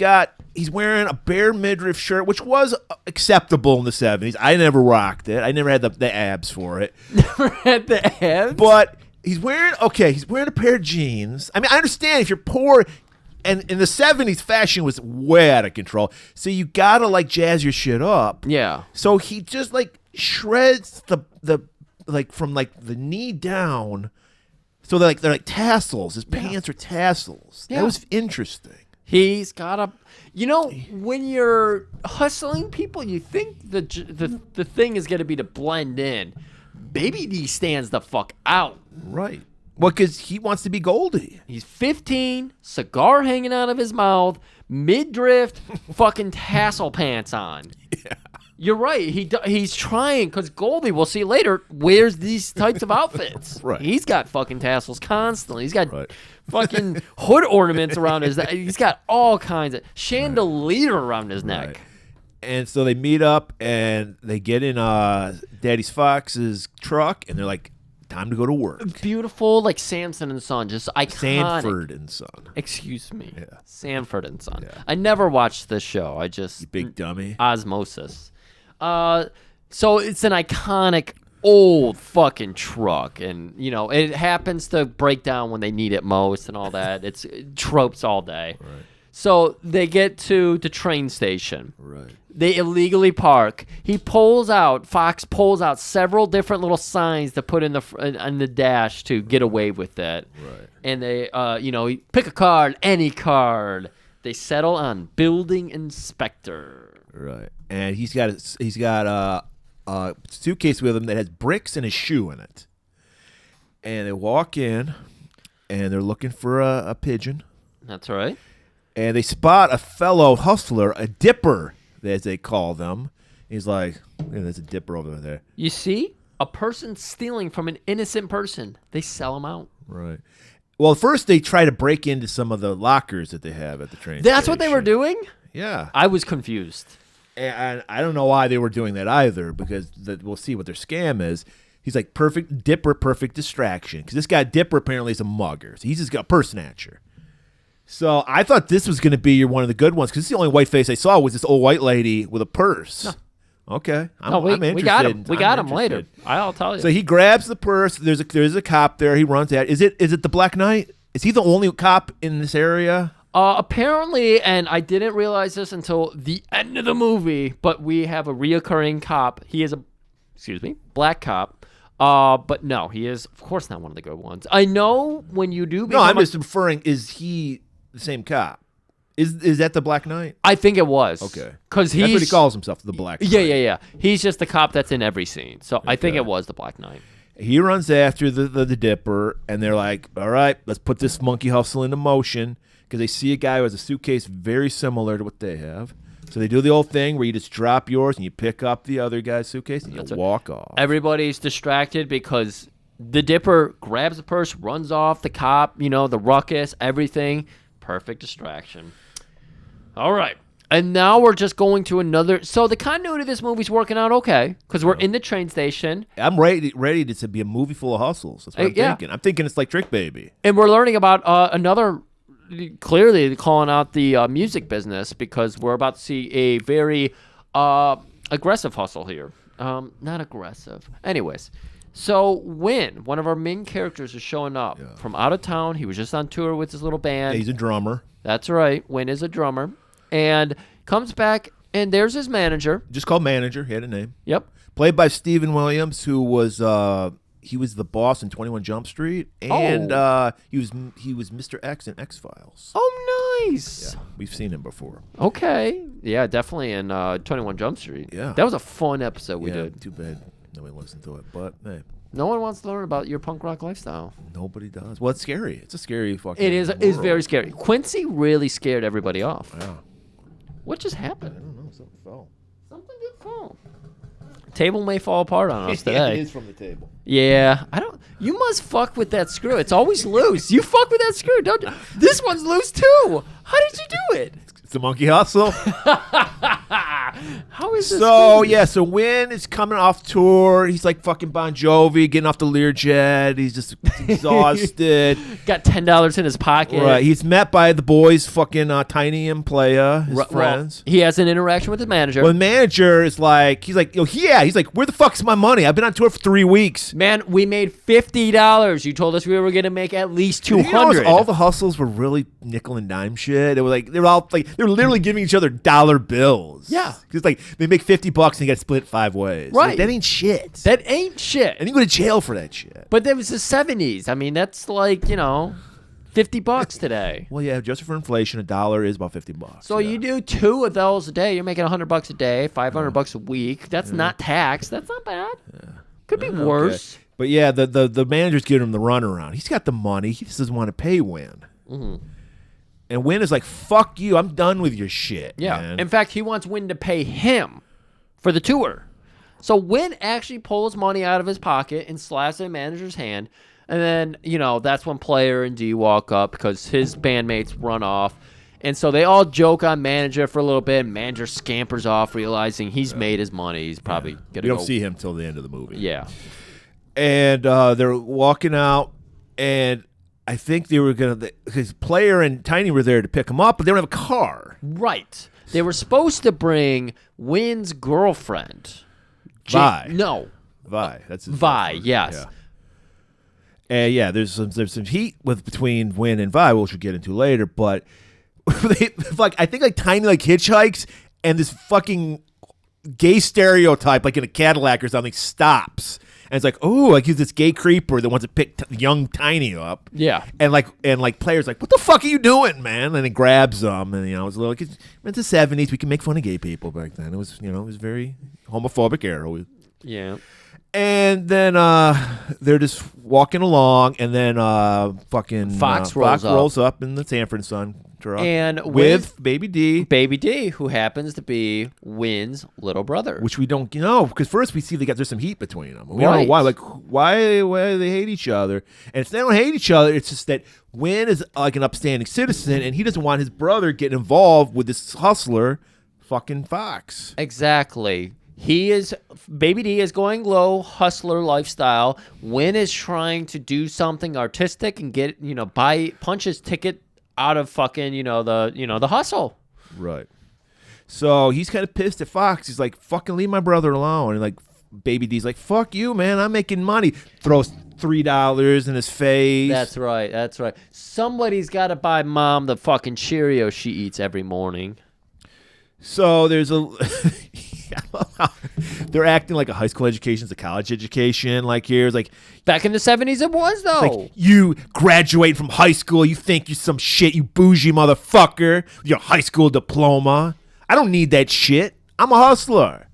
wearing a bare midriff shirt, which was acceptable in the 70s. I never rocked it. I never had the abs for it. Never had the abs? But he's wearing a pair of jeans. I mean, I understand if you're poor, and in the 70s, fashion was way out of control. So you gotta like jazz your shit up. Yeah. So he just like shreds the like from like the knee down. So they're like tassels. His pants are tassels. Yeah. That was interesting. He's got a, when you're hustling people, you think the thing is going to be to blend in. Baby D stands the fuck out. Right. Well, because he wants to be Goldie. He's 15, cigar hanging out of his mouth, midriff, fucking tassel pants on. Yeah. You're right. He's trying, because Goldie, we'll see later, wears these types of outfits. Right. He's got fucking tassels constantly. He's got fucking hood ornaments around his neck. He's got all kinds of chandelier around his neck. Right. And so they meet up, and they get in Daddy's Fox's truck, and they're like, time to go to work. Beautiful, like Samson and Son, just iconic. Sanford and Son. Excuse me. Yeah. Sanford and Son. Yeah. I never watched this show. I just... You big dummy. Osmosis. So it's an iconic old fucking truck, and it happens to break down when they need it most and all that. It's tropes all day. Right. So they get to the train station. Right. They illegally park. Fox pulls out several different little signs to put in the dash to get away with it. Right. And they, pick a card, any card. They settle on building inspector. Right. And he's got a suitcase with him that has bricks and a shoe in it. And they walk in, and they're looking for a pigeon. That's right. And they spot a fellow hustler, a dipper, as they call them. He's like, there's a dipper over there. You see? A person stealing from an innocent person. They sell them out. Right. Well, first they try to break into some of the lockers that they have at the train That's station. what they were doing? Yeah. I was confused. And I don't know why they were doing that either, because we'll see what their scam is. He's like, perfect dipper, perfect distraction. Because this guy Dipper apparently is a mugger. So he's just got a purse snatcher. So I thought this was going to be one of the good ones, because the only white face I saw was this old white lady with a purse. No. Okay. I'm interested. We got him. We got him later. I'll tell you. So he grabs the purse. There's a cop there. He runs at. Is it the Black Knight? Is he the only cop in this area? Apparently, and I didn't realize this until the end of the movie, but we have a reoccurring cop. He is black cop. But no, he is, of course, not one of the good ones. I know when you do. No, I'm just inferring. Is he the same cop? Is that the Black Knight? I think it was. Okay, because that's what he calls himself, the Black Knight. Yeah. He's just the cop that's in every scene. So I think it was the Black Knight. He runs after the Dipper, and they're like, "All right, let's put this monkey hustle into motion." Because they see a guy who has a suitcase very similar to what they have. So they do the old thing where you just drop yours and you pick up the other guy's suitcase and you walk off. Everybody's distracted because the Dipper grabs the purse, runs off, the cop, the ruckus, everything. Perfect distraction. All right. And now we're just going to another. So the continuity of this movie's working out okay because we're in the train station. I'm ready to be a movie full of hustles. That's what I'm thinking. I'm thinking it's like Trick Baby. And we're learning about another. Clearly calling out the music business because we're about to see a very aggressive hustle here. Not aggressive. Anyways, so Win, one of our main characters, is showing up from out of town. He was just on tour with his little band. Yeah, he's a drummer. That's right. Win is a drummer. And comes back, and there's his manager. Just called manager. He had a name. Yep. Played by Stephen Williams, who was... he was the boss in 21 Jump Street, and he was Mr. X in X-Files. Oh, nice. Yeah, we've seen him before. Okay. Yeah, definitely in 21 Jump Street. Yeah. That was a fun episode we did. Too bad nobody listened to it, but hey. No one wants to learn about your punk rock lifestyle. Nobody does. Well, it's scary. It's a scary fucking It is. world. It's very scary. Quincy really scared everybody off. Yeah. What just happened? I don't know. Something fell. Something did fall. Table may fall apart on us today. It is from the table. Yeah, I don't. You must fuck with that screw. It's always loose. You fuck with that screw, don't you? This one's loose too. How did you do it? It's a monkey hustle. How is this? So so Win is coming off tour. He's like fucking Bon Jovi, getting off the Learjet. He's just exhausted. Got $10 in his pocket. Right. He's met by the boys, fucking Tiny and Playa, his friends. Well, he has an interaction with his manager. Well, the manager is like, he's like, he's like, where the fuck's my money? I've been on tour for 3 weeks. Man, we made $50. You told us we were gonna make at least $200. You know, all the hustles were really nickel and dime shit. It was like they were literally giving each other dollar bills. Yeah, because like they make $50 and you got to split 5 ways. Right, like, that ain't shit. That ain't shit. And you go to jail for that shit. But that was the '70s. I mean, that's like $50 today. Well, yeah, just for inflation, $1 is about $50. So you do 2 of those a day. You're making $100 a day, $500 a week. That's not taxed. That's not bad. Could be worse. Okay. But yeah, the manager's giving him the runaround. He's got the money. He just doesn't want to pay Win. Mm-hmm. And Win is like, fuck you. I'm done with your shit. Yeah. Man. In fact, he wants Win to pay him for the tour. So Win actually pulls money out of his pocket and slaps the manager's hand. And then, that's when Player and D walk up because his bandmates run off. And so they all joke on manager for a little bit. And manager scampers off, realizing he's made his money. He's probably going to go. You don't see him till the end of the movie. Yeah. And they're walking out, and I think they were going to, because Player and Tiny were there to pick him up, but they don't have a car. Right. They were supposed to bring Win's girlfriend. Vi. No. Vi. That's his Vi, girlfriend. yes. Yeah. And yeah, there's some heat between Win and Vi, which we'll get into later, but I think Tiny hitchhikes, and this fucking gay stereotype, like in a Cadillac or something, stops. And it's like, oh, he's this gay creeper that wants to pick young Tiny up. Yeah. And Player's like, what the fuck are you doing, man? And he grabs him, and it's a little like, it's the 70s. We can make fun of gay people back then. It was, it was very homophobic era. Yeah. And then they're just walking along, and then Fox rolls up in the Sanford and Son truck, and with Baby D, who happens to be Win's little brother. which we don't know because first we see there's some heat between them. We don't know why. Like why do they hate each other? And they don't hate each other. It's just that Win is like an upstanding citizen, and he doesn't want his brother getting involved with this hustler, fucking Fox. Exactly. Baby D is going low, hustler lifestyle. Win is trying to do something artistic and get, punch his ticket out of fucking, the hustle. Right. So he's kind of pissed at Fox. He's like, fucking leave my brother alone. And Baby D's like, fuck you, man. I'm making money. Throws $3 in his face. That's right. Somebody's got to buy Mom the fucking Cheerios she eats every morning. So there's they're acting like a high school education is a college education. Like here, it's like back in the 70s, it was though. Like, you graduate from high school, you think you're some shit, you bougie motherfucker, your high school diploma. I don't need that shit. I'm a hustler.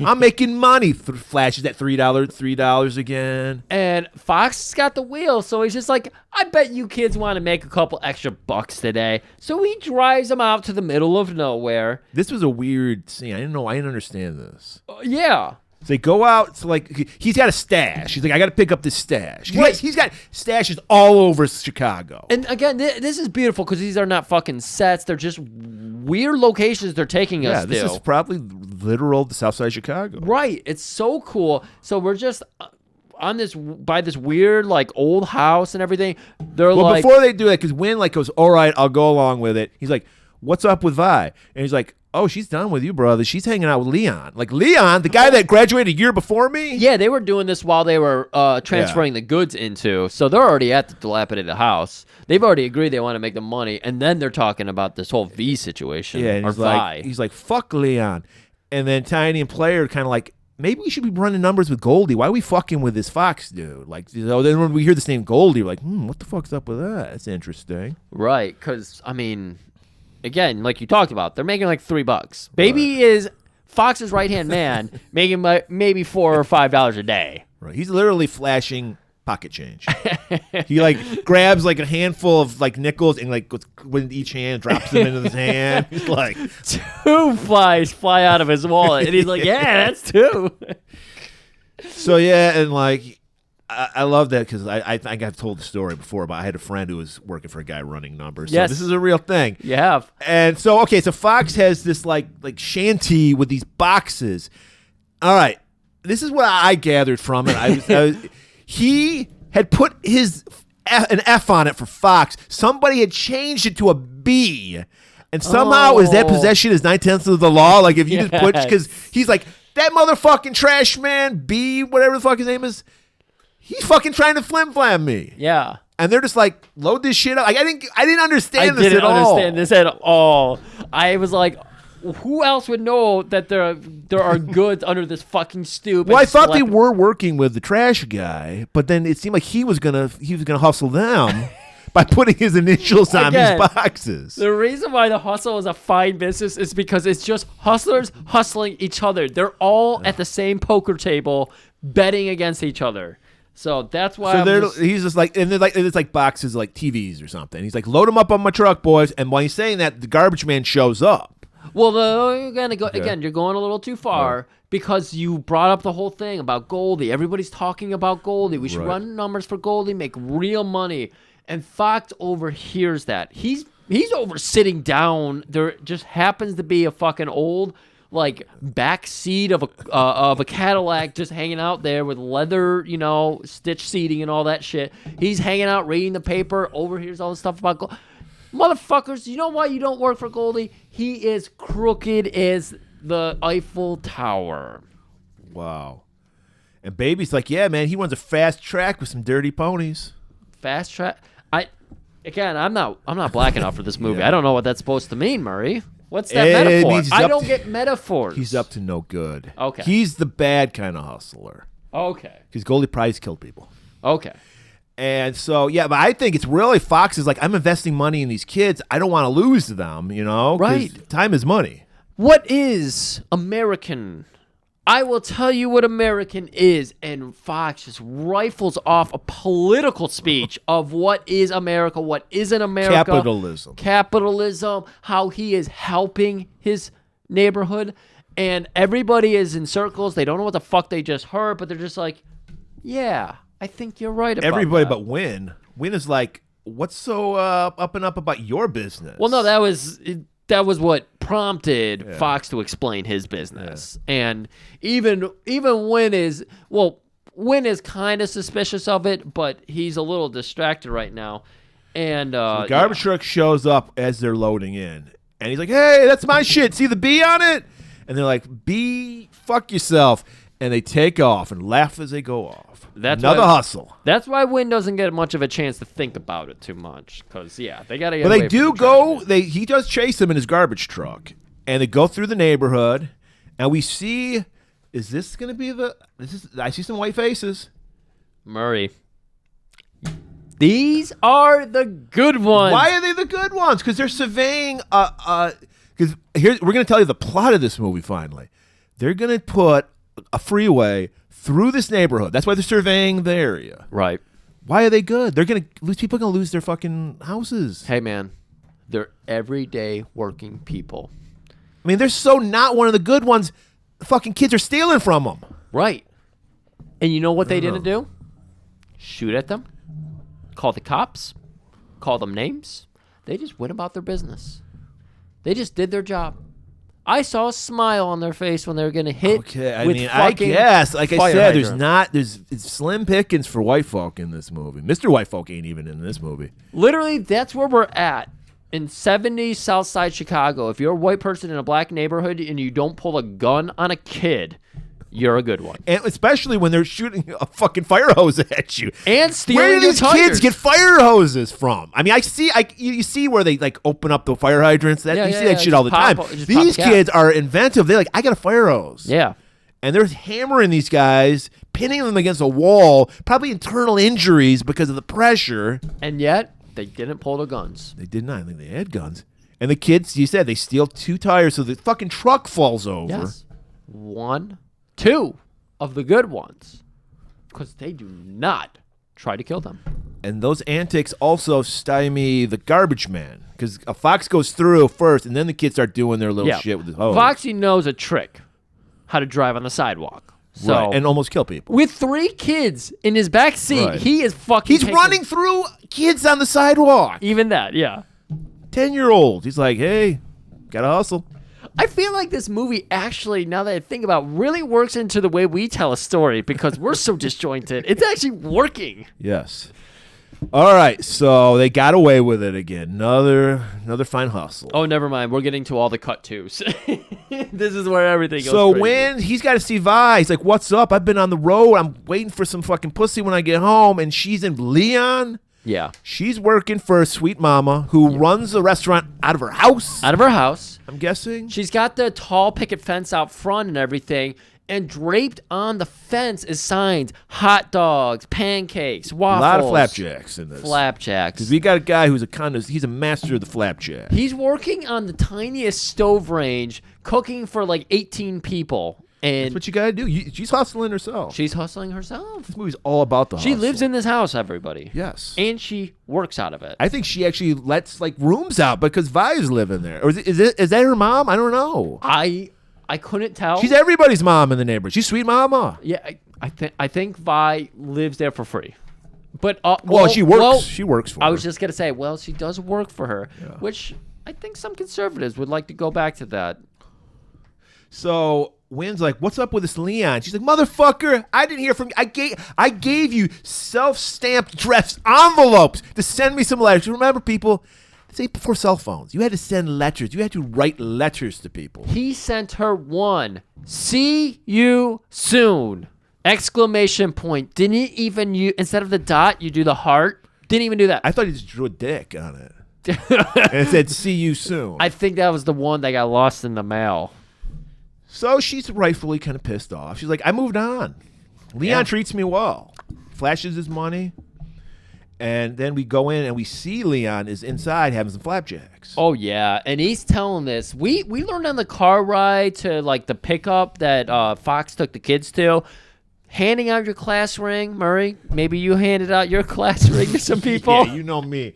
I'm making money. Flashes that $3 again. And Fox got the wheel, so he's just like, I bet you kids want to make a couple extra bucks today. So he drives them out to the middle of nowhere. This was a weird scene. I didn't understand this. Yeah. So they go out. So he's got a stash. He's like, I got to pick up this stash. Right. He's got stashes all over Chicago. And again, this is beautiful because these are not fucking sets. They're just weird locations they're taking us to. Yeah, this is probably literal the South Side of Chicago. Right. It's so cool. So we're just on this weird old house and everything. Before they do that, because Win goes, all right, I'll go along with it. He's like, what's up with Vi? And he's like, oh, she's done with you, brother. She's hanging out with Leon. Like Leon, the guy that graduated a year before me? Yeah, they were doing this while they were transferring the goods into. So they're already at the dilapidated house. They've already agreed they want to make the money. And then they're talking about this whole V situation. Yeah, and he's like, fuck Leon. And then Tiny and Player are kind of like, maybe we should be running numbers with Goldie. Why are we fucking with this Fox dude? Then when we hear this name Goldie, we're like, what the fuck's up with that? That's interesting. Right, because, again, like you talked about, they're making $3. Baby is Fox's right-hand man, making maybe $4 or $5 a day. Right. He's literally flashing pocket change. He grabs a handful of nickels and with each hand drops them into his hand. He's like 2 flies fly out of his wallet, and he's like, yeah, that's 2. So yeah, and I love that because I think I've told the story before, but I had a friend who was working for a guy running numbers. Yes. So this is a real thing. You have. And so, okay, so Fox has this like shanty with these boxes. All right, this is what I gathered from it. He had put an F on it for Fox. Somebody had changed it to a B. And somehow is that possession is 9/10 of the law? Like if you just put, because he's like, that motherfucking trash man, B, whatever the fuck his name is, he's fucking trying to flim-flam me. Yeah. And they're just like, load this shit up. Like I didn't understand this at all. I didn't understand this this at all. I was like, who else would know that there are goods under this fucking stoop? Well, I thought they were working with the trash guy, but then it seemed like he was gonna hustle them by putting his initials on these boxes. The reason why the hustle is a fine business is because it's just hustlers hustling each other. They're all at the same poker table betting against each other. So that's why he's just like, and they're like, it's like boxes like TVs or something. He's like, load them up on my truck, boys. And while he's saying that, the garbage man shows up. Well, you're gonna go again. You're going a little too far because you brought up the whole thing about Goldie. Everybody's talking about Goldie. We should run numbers for Goldie, make real money. And Fox overhears that. He's over sitting down. There just happens to be a fucking old like back seat of a Cadillac just hanging out there with leather, stitch seating and all that shit. He's hanging out reading the paper. Overhears all this stuff about Goldie. Motherfuckers, you know why you don't work for Goldie? He is crooked as the Eiffel Tower. Wow. And Baby's like, yeah, man, he runs a fast track with some dirty ponies. Fast track? I'm not black enough for this movie. I don't know what that's supposed to mean, Murray. What's that metaphor? I don't get metaphors. He's up to no good. Okay. He's the bad kind of hustler. Okay. Because Goldie Price killed people. Okay. And so, but I think it's really Fox is like, I'm investing money in these kids. I don't want to lose them, 'cause Right. time is money. What is American? I will tell you what American is. And Fox just rifles off a political speech of what is America, what isn't America. Capitalism, how he is helping his neighborhood. And everybody is in circles. They don't know what the fuck they just heard, but they're just like, yeah, I think you're right about Everybody that. but Win. Win is like, what's so up and up about your business? Well, no, that was what prompted Fox to explain his business. And even Win is kind of suspicious of it, but he's a little distracted right now. And the garbage truck shows up as they're loading in. And he's like, hey, that's my shit. See the B on it? And they're like, B, fuck yourself. And they take off and laugh as they go off. Another hustle. That's why Win doesn't get much of a chance to think about it too much. Because, they got to get But away they do go, he does chase them in his garbage truck. And they go through the neighborhood. And we see, is this going to be I see some white faces. Murray. These are the good ones. Why are they the good ones? Because they're surveying, because we're going to tell you the plot of this movie finally. They're going to put a freeway through this neighborhood. That's why they're surveying the area. Right. Why are they good? People are gonna lose their fucking houses. Hey man, they're everyday working people. I mean, they're so not one of the good ones. The fucking kids are stealing from them. Right. And you know what they didn't do? Shoot at them. Call the cops. Call them names. They just went about their business. They just did their job. I saw a smile on their face when they were going to hit. Okay, I guess, like I said, hydrant. there's slim pickings for white folk in this movie. Mr. White Folk ain't even in this movie. Literally, that's where we're at. In 70s South Side Chicago, if you're a white person in a black neighborhood and you don't pull a gun on a kid, you're a good one. And especially when they're shooting a fucking fire hose at you. And stealing Where do these tires. kids get fire hoses from? I mean, you see where they like open up the fire hydrants. You see that shit all the time. These kids are inventive. They're like, I got a fire hose. Yeah. And they're hammering these guys, pinning them against a wall, probably internal injuries because of the pressure. And yet, they didn't pull the guns. They did not. I think they had guns. And the kids, you said, they steal 2 tires so the fucking truck falls over. Yes. 2 of the good ones, because they do not try to kill them. And those antics also stymie the garbage man, because a fox goes through first, and then the kids start doing their little shit with the hose. Foxy knows a trick, how to drive on the sidewalk. So Right, and almost kill people. with 3 kids in his back seat, Right. he is fucking. He's taking- running through kids on the sidewalk. Even that, yeah. 10-year-old. He's like, hey, gotta hustle. I feel like this movie actually, now that I think about, really works into the way we tell a story because we're so disjointed. It's actually working. Yes. All right, so they got away with it again. Another fine hustle. Oh, never mind. We're getting to all the cut twos. This is where everything goes So crazy. when he's got to see Vi, he's like, what's up? I've been on the road. I'm waiting for some fucking pussy when I get home. And she's in Leon. Yeah. She's working for a sweet mama who runs the restaurant out of her house, Out of her house. I'm guessing. She's got the tall picket fence out front and everything. And draped on the fence is signs, hot dogs, pancakes, A waffles. lot of flapjacks in this. Flapjacks. Because we got a guy who's he's a master of the flapjack. He's working on the tiniest stove range, cooking for like 18 people. That's And what you got to do. She's hustling herself. she's hustling herself. This movie's all about the hustle. She lives in this house, everybody. Yes. And she works out of it. I think she actually lets like rooms out because Vi's living there. Or is that her mom? I don't know. I couldn't tell. She's everybody's mom in the neighborhood. She's sweet mama. Yeah, I think Vi lives there for free. But She works. She works for I her. was just gonna say, well, she does work for her, which I think some conservatives would like to go back to that. So Wynn's like, "What's up with this Leon?" She's like, "Motherfucker, I didn't hear from you. I gave you self-stamped dress envelopes to send me some letters. You remember, people? Say before cell phones, you had to send letters. You had to write letters to people. He sent her one. See you soon! Exclamation point. Didn't even you instead of the dot, you do the heart? Didn't even do that. I thought he just drew a dick on it, and it said, "See you soon." I think that was the one that got lost in the mail. So she's rightfully kind of pissed off. She's like, I moved on. Leon treats me well. Flashes his money. And then we go in and we see Leon is inside having some flapjacks. Oh yeah, and he's telling this. We learned on the car ride to like the pickup that Fox took the kids to. Handing out your class ring, Murray. Maybe you handed out your class ring to some people. Yeah, you know me.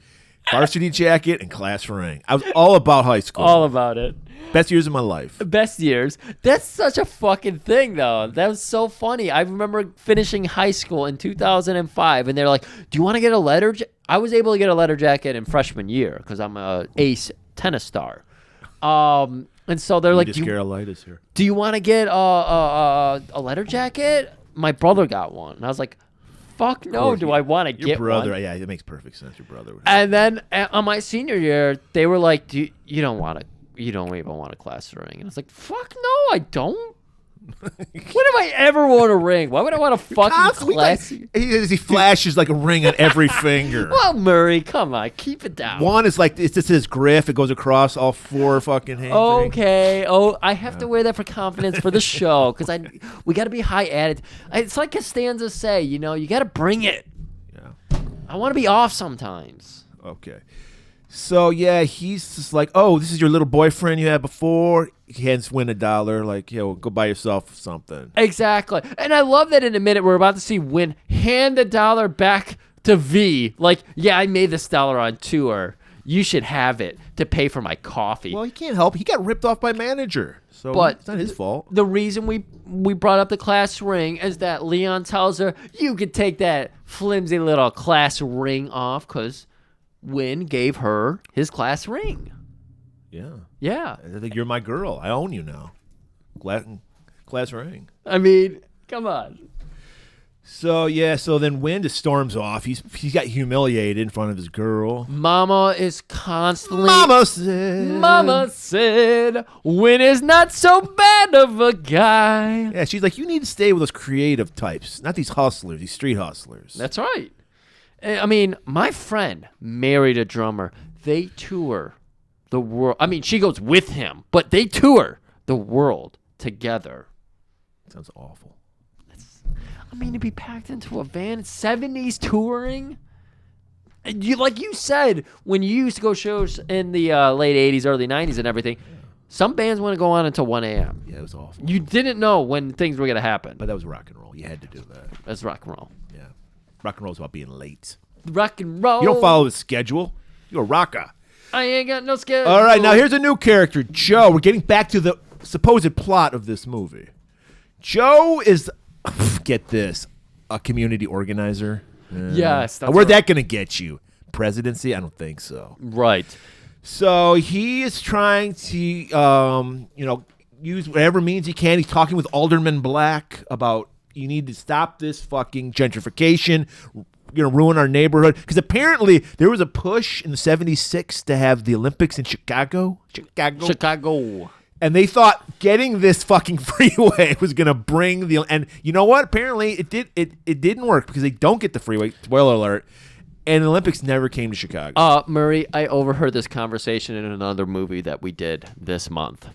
Varsity jacket and class ring. I was all about high school. All about it. Best years of my life. Best years. That's such a fucking thing, though. That was so funny. I remember finishing high school in 2005, and they're like, "Do you want to get a letter?" I was able to get a letter jacket in freshman year because I'm a ace tennis star. And so they're like, Carolitis here. "Do you want to get a letter jacket?" My brother got one, and I was like, "Fuck no! Do I want to Your get brother? one?" Yeah, it makes perfect sense. Your brother. And then on my senior year, they were like, you don't even want a class ring." And I was like, "Fuck no, I don't." When have I ever worn a ring? Why would I want a fucking class? He flashes like a ring on every finger. Well, Murray, come on, keep it down. One is like it's just his griff. It goes across all 4 fucking hands. Okay. Oh, I have to wear that for confidence for the show because we got to be high attitude. It's like Costanza say, you got to bring it. Yeah. I want to be off sometimes. Okay. So yeah, he's just like, "Oh, this is your little boyfriend you had before." He hands Win $1, like, go buy yourself something. Exactly. And I love that in a minute we're about to see Win hand $1 back to V. Like, yeah, I made this dollar on tour. You should have it to pay for my coffee. Well, he can't help. He got ripped off by manager, so But it's not his fault. The reason we brought up the class ring is that Leon tells her, you could take that flimsy little class ring off because Win gave her his class ring. Yeah. Yeah. I think you're my girl. I own you now. Class ring. I mean, come on. So then Win just storms off. He's got humiliated in front of his girl. Mama is constantly... Mama said, Win is not so bad of a guy. Yeah, she's like, you need to stay with those creative types, not these hustlers, these street hustlers. That's right. I mean, my friend married a drummer. They tour the world. I mean, she goes with him, but they tour the world together. Sounds awful. I mean, to be packed into a van, 70s touring. And like you said, when you used to go shows in the late 80s, early 90s and everything, some bands want to go on until 1 a.m. Yeah, it was awful. You didn't know when things were going to happen. But that was rock and roll. You had to do that. That's rock and roll. Yeah. Rock and roll's about being late. Rock and roll. You don't follow the schedule. You're a rocker. I ain't got no schedule. All right, now here's a new character, Joe. We're getting back to the supposed plot of this movie. Joe is get this, a community organizer. Yes. That's Where's that going to get you? Presidency? I don't think so. Right. So he is trying to, use whatever means he can. He's talking with Alderman Black about you need to stop this fucking gentrification. Ruin our neighborhood. Because apparently there was a push in the 76 to have the Olympics in Chicago. And they thought getting this fucking freeway was going to bring the... And you know what? Apparently it didn't work because they don't get the freeway. Spoiler alert. And the Olympics never came to Chicago. Murray, I overheard this conversation in another movie that we did this month.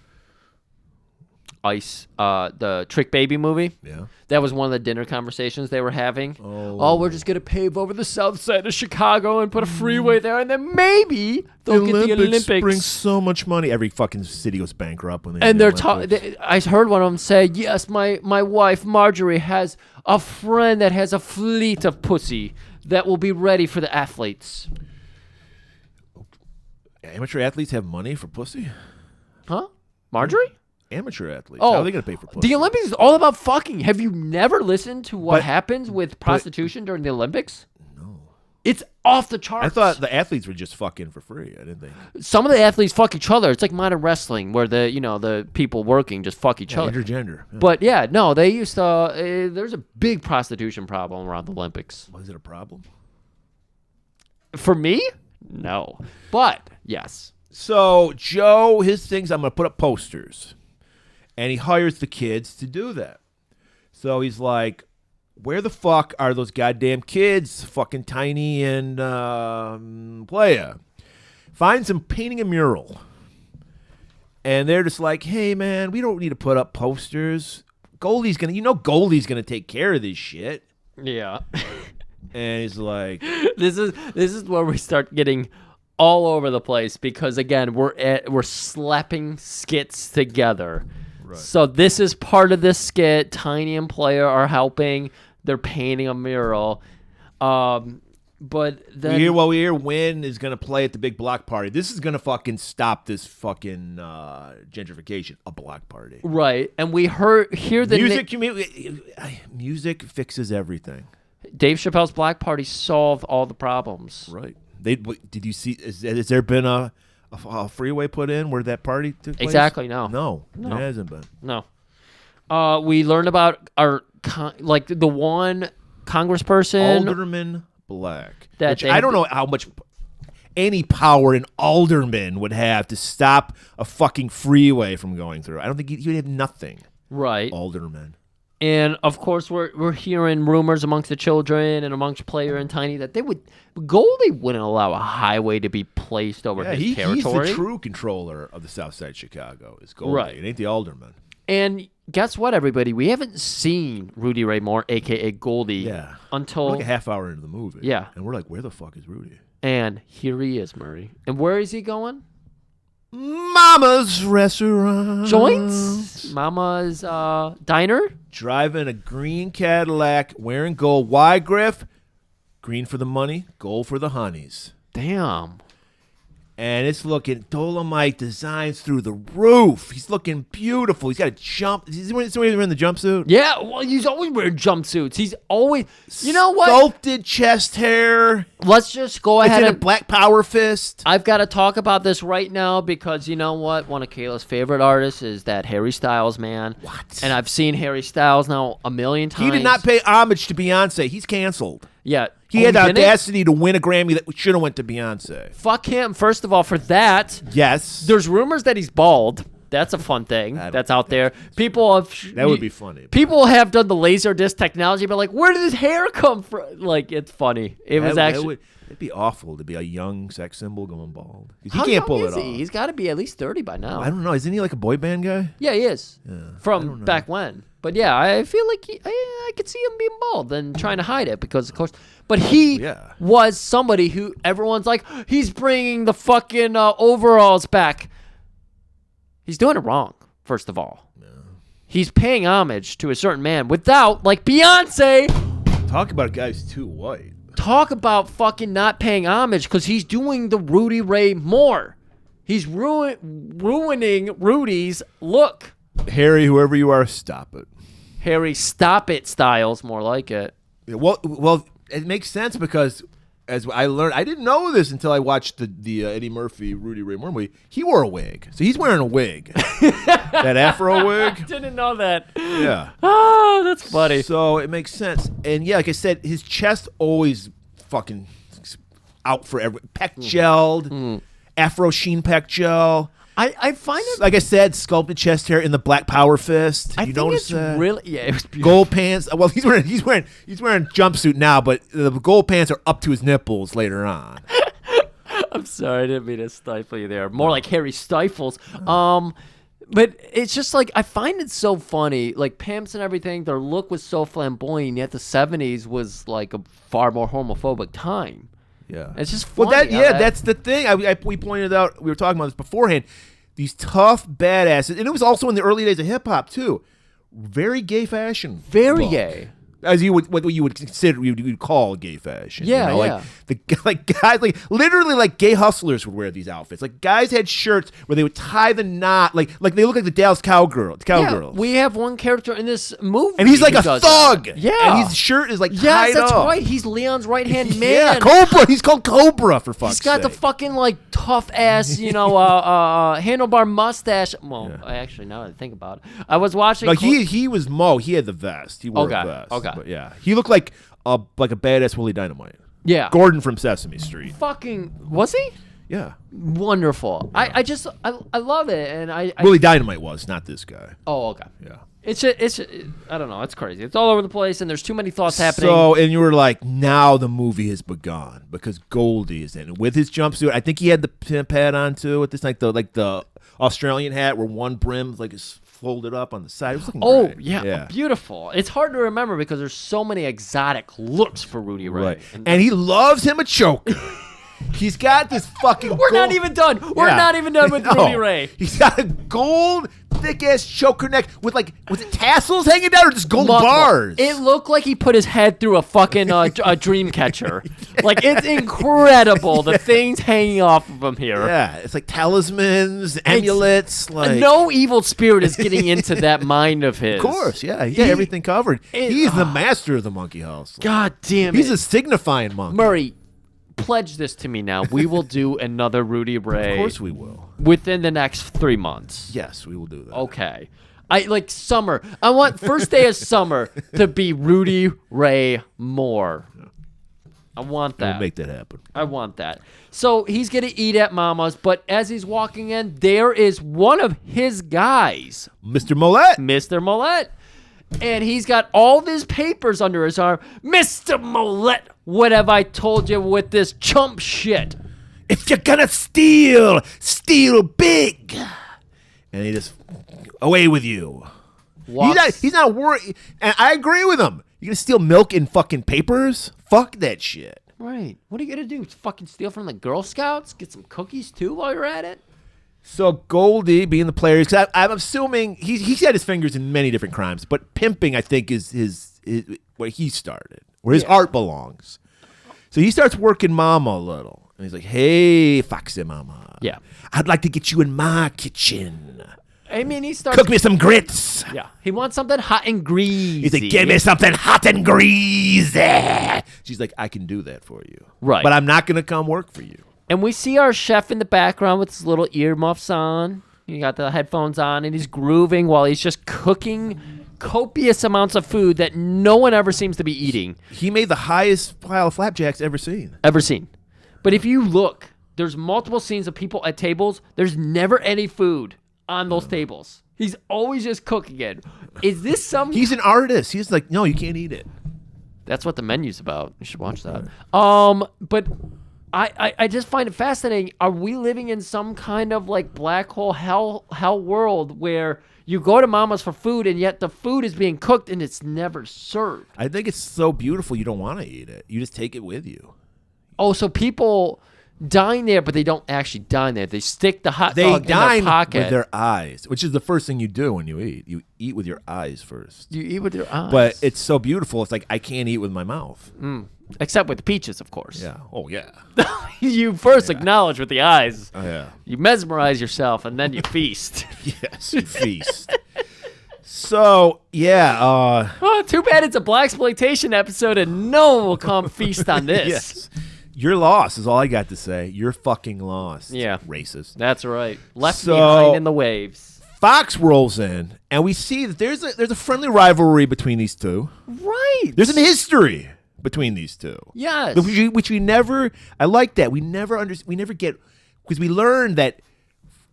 Ice, the Trick Baby movie. Yeah. That was one of the dinner conversations they were having. Oh, we're just going to pave over the south side of Chicago and put a freeway there, and then maybe they'll get the Olympics. Brings so much money. Every fucking city goes bankrupt when they and do they're I heard one of them say, yes, my wife, Marjorie, has a friend that has a fleet of pussy that will be ready for the athletes. Amateur athletes have money for pussy? Huh? Marjorie? Amateur athletes. Oh, how are they going to pay for pussy? The Olympics is all about fucking. Have you never listened to what happens with prostitution during the Olympics? No. It's off the charts. I thought the athletes were just fucking for free. I didn't think. Some of the athletes fuck each other. It's like modern wrestling where the people working just fuck each other. Intergender. Yeah. But yeah, no, they used to. There's a big prostitution problem around the Olympics. Was it a problem? For me? No. But yes. So Joe, his things, I'm going to put up posters. And he hires the kids to do that. So he's like, where the fuck are those goddamn kids? Fucking Tiny and Playa. Finds them painting a mural. And they're just like, hey, man, we don't need to put up posters. Goldie's going to take care of this shit. Yeah. And he's like, this is where we start getting all over the place because, again, we're slapping skits together. Right. So this is part of this skit. Tiny and Player are helping. They're painting a mural. But then we hear Wynn is going to play at the big block party. This is going to fucking stop this fucking gentrification. A block party. Right. And we hear the music fixes everything. Dave Chappelle's Black Party solved all the problems. Right. Did you see? Has there been a freeway put in where that party took place? Exactly. No, it hasn't been. No. We learned about the one congressperson, Alderman Black. Which I don't know how much any power an alderman would have to stop a fucking freeway from going through. I don't think he'd have nothing. Right. Alderman. And of course, we're hearing rumors amongst the children and amongst Player and Tiny that Goldie wouldn't allow a highway to be placed over his territory. He's the true controller of the South Side Chicago. Is Goldie? Right. It ain't the alderman. And guess what, everybody? We haven't seen Rudy Ray Moore, aka Goldie, until we're like a half hour into the movie. Yeah, and we're like, where the fuck is Rudy? And here he is, Murray. And where is he going? Mama's restaurant. Joints? Mama's diner? Driving a green Cadillac, wearing gold. Why, Griff? Green for the money, gold for the honeys. Damn. And it's looking Dolomite designs through the roof. He's looking beautiful. He's got a jump. Is he wearing the jumpsuit? Yeah, well, he's always wearing jumpsuits. He's always, you know what? Sculpted chest hair. Let's just go ahead and a black power fist. I've got to talk about this right now because you know what? One of Kayla's favorite artists is that Harry Styles man. What? And I've seen Harry Styles now a million times. He did not pay homage to Beyonce. He's canceled. Yeah. He had the audacity to win a Grammy that should have went to Beyonce. Fuck him, first of all, for that. Yes. There's rumors that he's bald. That's a fun thing that's out there. People have... That would be funny. People have done the laser disc technology, but like, where did his hair come from? Like, it's funny. It'd be awful to be a young sex symbol going bald. He can't pull it off. He's got to be at least 30 by now. I don't know. Isn't he like a boy band guy? Yeah, he is. Yeah, from back when. But yeah, I feel like I could see him being bald and trying to hide it because, of course. But he was somebody who everyone's like, he's bringing the fucking overalls back. He's doing it wrong, first of all. Yeah. He's paying homage to a certain man without, like Beyonce. Talk about a guy who's too white. Talk about fucking not paying homage because he's doing the Rudy Ray Moore. He's ruining Rudy's look. Harry, whoever you are, stop it. Harry Stop It styles, more like it. Yeah, well, it makes sense because as I learned, I didn't know this until I watched the Eddie Murphy, Rudy Ray Moore movie. He wore a wig, so he's wearing a wig, that Afro wig. Didn't know that. Yeah. Oh, that's funny. So it makes sense, and yeah, like I said, his chest always fucking out for every pec gelled, Afro sheen pec gel. I find it Like I said, sculpted chest hair in the black power fist. I You think notice it's that? really it was beautiful. Gold pants. Well, he's wearing jumpsuit now, but the gold pants are up to his nipples later on. I'm sorry, I didn't mean to stifle you there. More like Harry Stifles. But it's just like I find it so funny. Like pimps and everything, their look was so flamboyant. Yet the '70s was like a far more homophobic time. Yeah, It's just funny. well, how that's the thing. We pointed out. We were talking about this beforehand. These tough badasses, and it was also in the early days of hip hop too. Very gay fashion. very look. gay. As you would, what you would consider, you would call gay fashion. Yeah, Like yeah. like guys, like literally, like gay hustlers would wear these outfits. Like guys had shirts where they would tie the knot, like they look like the Dallas Cowgirls. Yeah, we have one character in this movie, and he's like who a does thug. that. Yeah, and his shirt is like yes, tied that's up. right. He's Leon's right hand man. Yeah, Cobra. He's called Cobra for fuck's He's got the sake. fucking like tough ass, handlebar mustache. Well, actually, now that I think about it, I was watching. Like he was Mo. He had the vest. He wore Okay, a vest. okay. But yeah, he looked like a badass Willie Dynamite. Yeah, Gordon from Sesame Street. fucking was he? Yeah, Wonderful. I just I love it, and I Willie Dynamite was not this guy. oh okay. Yeah. It's I don't know. It's crazy. It's all over the place, and there's too many thoughts happening. So, and you were like, now the movie has begun because Goldie is in it with his jumpsuit. I think he had the pimp hat on too. With this, like the Australian hat where one brim like is folded up on the side. It was looking Oh great. yeah, beautiful. It's hard to remember because there's so many exotic looks for Rudy Ray. Right. And he loves him a choker. He's got this fucking. We're not even done. We're Yeah. not even done with No. Rudy Ray. He's got a gold, thick ass choker neck with like, was it tassels hanging down or just gold Multiple. bars? It looked like he put his head through a fucking a dream catcher. Like it's incredible the things hanging off of him here. Yeah, it's like talismans, amulets. Like No evil spirit is getting into that mind of his. Of course, yeah, he got everything covered. He's the master of the monkey house. God damn it. He's a signifying monkey. Murray, pledge this to me now. We will do another Rudy Ray. Of course we will. Within the next 3 months. Yes, we will do that. Okay. I like summer. I want first day of summer to be Rudy Ray Moore. I want that. We'll make that happen. I want that. So he's going to eat at Mama's, but as he's walking in, there is one of his guys, Mr. Mollett. Mr. Mollett. And he's got all these papers under his arm. Mr. Mollett, what have I told you with this chump shit? If you're gonna steal, steal big. And he just away with you. He's not worried. And I agree with him. You gonna steal milk in fucking papers? Fuck that shit. Right. What are you going to do? Fucking steal from the Girl Scouts? Get some cookies too while you're at it? So Goldie being the player, because I'm assuming he's had his fingers in many different crimes, but pimping I think is his where he started, where his heart belongs. So he starts working Mama a little, and he's like, "Hey, Foxy Mama, Yeah. I'd like to get you in my kitchen. I mean, he starts... Cook me some grits." Yeah. He wants something hot and greasy. He's like, "Give me something hot and greasy." She's like, "I can do that for you, Right. But I'm not gonna come work for you." And we see our chef in the background with his little earmuffs on. He got the headphones on, and he's grooving while he's just cooking copious amounts of food that no one ever seems to be eating. He made the highest pile of flapjacks ever seen. But if you look, there's multiple scenes of people at tables. There's never any food on those tables. He's always just cooking it. Is this some... He's an artist. He's like, no, you can't eat it. That's what the menu's about. You should watch that. But... I just find it fascinating. Are we living in some kind of like black hole hell world where you go to Mama's for food and yet the food is being cooked and it's never served? I think it's so beautiful you don't want to eat it. You just take it with you. Oh, so people dine there, but they don't actually dine there. They stick the hot dog in their dine pocket. with their eyes, which is the first thing you do when you eat. You eat with your eyes first. You eat with your eyes. But it's so beautiful. It's like I can't eat with my mouth. Except with peaches, of course. Yeah. Oh, yeah. You first acknowledge with the eyes. Oh, yeah. You mesmerize yourself and then you feast. Yes, you feast. So yeah, Oh, too bad it's a blaxploitation episode and no one will come feast on this. yes, your loss is all I got to say. You're fucking lost. Yeah. Racist. That's right. Left So- behind in the waves. Fox rolls in, and we see that there's a friendly rivalry between these two. Right. There's an history between these two. Yes. Which we never. I like that. We never get, because we learned that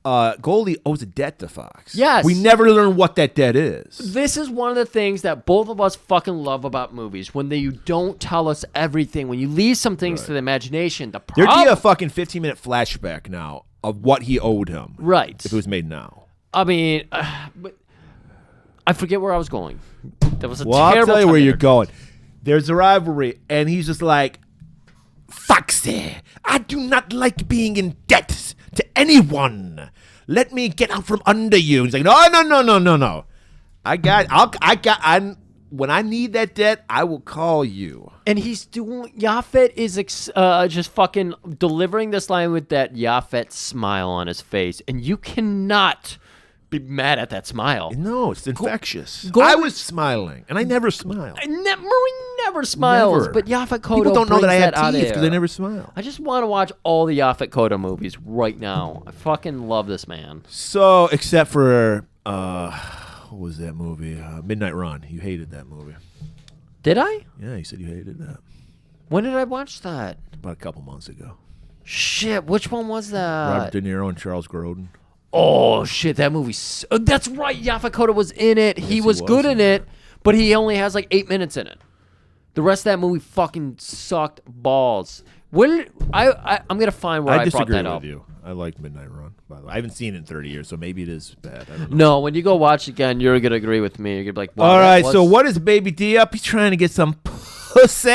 Goldie owes a debt to Fox. Yes. We never learn what that debt is. This is one of the things that both of us fucking love about movies. When you don't tell us everything, when you leave some things to the imagination. There'd be a fucking 15-minute flashback now of what he owed him. Right. If it was made now. I mean, but I forget where I was going. That was a Well, I'll terrible tell you time where to you're introduce. going. There's a rivalry, and he's just like, Foxy, I do not like being in debt to anyone. Let me get out from under you. He's like, no. When I need that debt, I will call you. And he's doing. Yaphet is just fucking delivering this line with that Yaphet smile on his face, and you cannot be mad at that smile. No, it's infectious. Go- I was smiling, and I never smile. Murray never smiles, Never. but Yaphet Kotto People don't know that I have out teeth of because there. I never smile. I just want to watch all the Yaphet Kotto movies right now. I fucking love this man. So, except for, what was that movie? Midnight Run. You hated that movie. Did I? Yeah, you said you hated that. When did I watch that? About a couple months ago. Shit, which one was that? Robert De Niro and Charles Grodin. Oh shit, that movie. That's right. Yaphet Kotto was in it. He Yes, was he was. good in it, but he only has like 8 minutes in it. The rest of that movie fucking sucked balls. I'm gonna find where I brought disagree that with up. you. I like Midnight Run, by the way. I haven't seen it in 30 years, so maybe it is bad. I don't know. No, when you go watch it again, you're gonna agree with me. You're gonna be like, wow, All that right, was- so what is Baby D up? He's trying to get some pussy,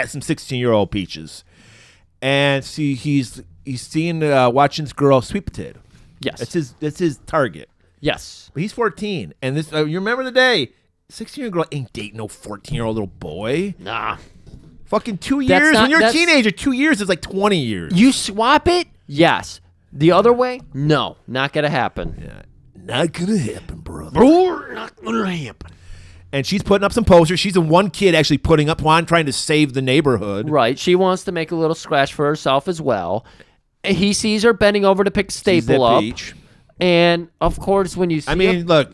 some 16-year-old peaches, and see he's seeing watching this girl Sweet Potato. Yes. That's his target. Yes. But he's 14, and this you remember the day 16-year-old girl ain't dating no 14-year-old little boy. Nah. Fucking 2 That's years. not- When you're a that's- teenager, 2 years is like 20 years. You swap it? Yes. The other way? No. Not gonna happen. Yeah, not gonna happen, brother. Bro, not gonna happen. And she's putting up some posters. She's the one kid actually putting up one, trying to save the neighborhood. Right. She wants to make a little scratch for herself as well. He sees her bending over to pick a Sees that staple up. peach. And of course, when you see I mean, look,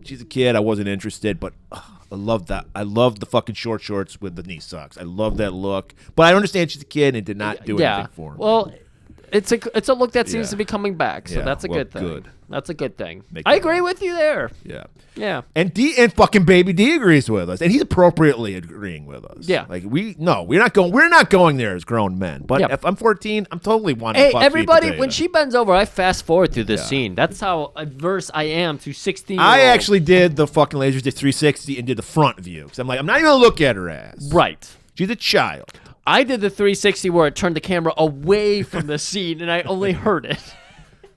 she's a kid. I wasn't interested, but I love that. I love the fucking short shorts with the knee socks. I love that look. But I understand she's a kid and did not do anything for him. Well, it's a look that seems Yeah. to be coming back, so Yeah, that's a well, good thing. good. That's a good thing. Make I it agree right. with you there. Yeah. Yeah. And fucking Baby D agrees with us, and he's appropriately agreeing with us. Yeah. like we're not going there as grown men. But Yeah. if I'm 14, I'm totally wanting. Hey, to fuck Sweet everybody, Potato. when she bends over, I fast forward through this Yeah. scene. That's how averse I am to 16. I actually did the fucking Laserdisc 360 and did the front view because I'm like, I'm not even gonna look at her ass. Right. She's a child. I did the 360 where it turned the camera away from the scene, and I only heard it.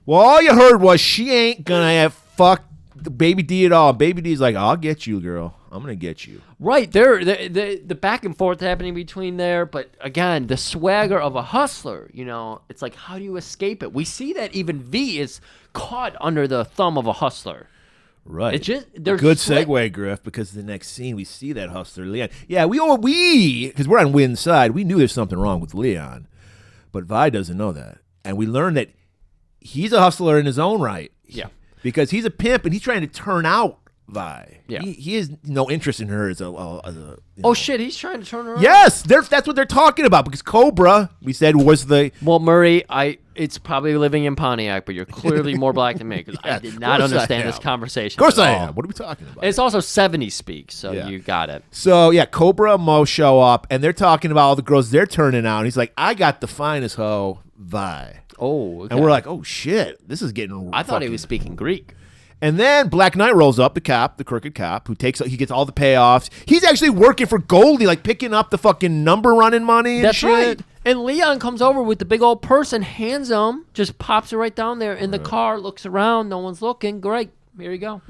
Well, all you heard was she ain't gonna have fuck the Baby D at all. Baby D's like, I'll get you, girl. I'm gonna get you. Right, the back and forth happening between there, but again, the swagger of a hustler, it's like, how do you escape it? We see that even V is caught under the thumb of a hustler. Right. It's just there's Good segue, Griff, because the next scene we see that hustler Leon. Yeah, we because we're on Wynn's side, we knew there's something wrong with Leon, but Vi doesn't know that, and we learned that he's a hustler in his own right. Yeah. Because he's a pimp and he's trying to turn out Vi. Yeah. He has no interest in her as a. Oh shit, he's trying to turn her around. Yes, that's what they're talking about because Cobra, we said, was the. Well, Murray, it's probably living in Pontiac, but you're clearly more black than me because Yeah, I did of not course I understand am. this conversation. Of course at I all. am. What are we talking about? It's also 70s speak, so Yeah. you got it. So, yeah, Cobra and Mo show up, and they're talking about all the girls they're turning out. And he's like, I got the finest hoe, Vi. Oh, okay. And we're like, oh, shit, this is getting I thought he fucking- was speaking Greek. And then Black Knight rolls up, the crooked cop, he gets all the payoffs. He's actually working for Goldie, like picking up the fucking number running money and That's shit. right. And Leon comes over with the big old purse and hands him, just pops it right down there in the car, looks around, no one's looking. Great. Here you go.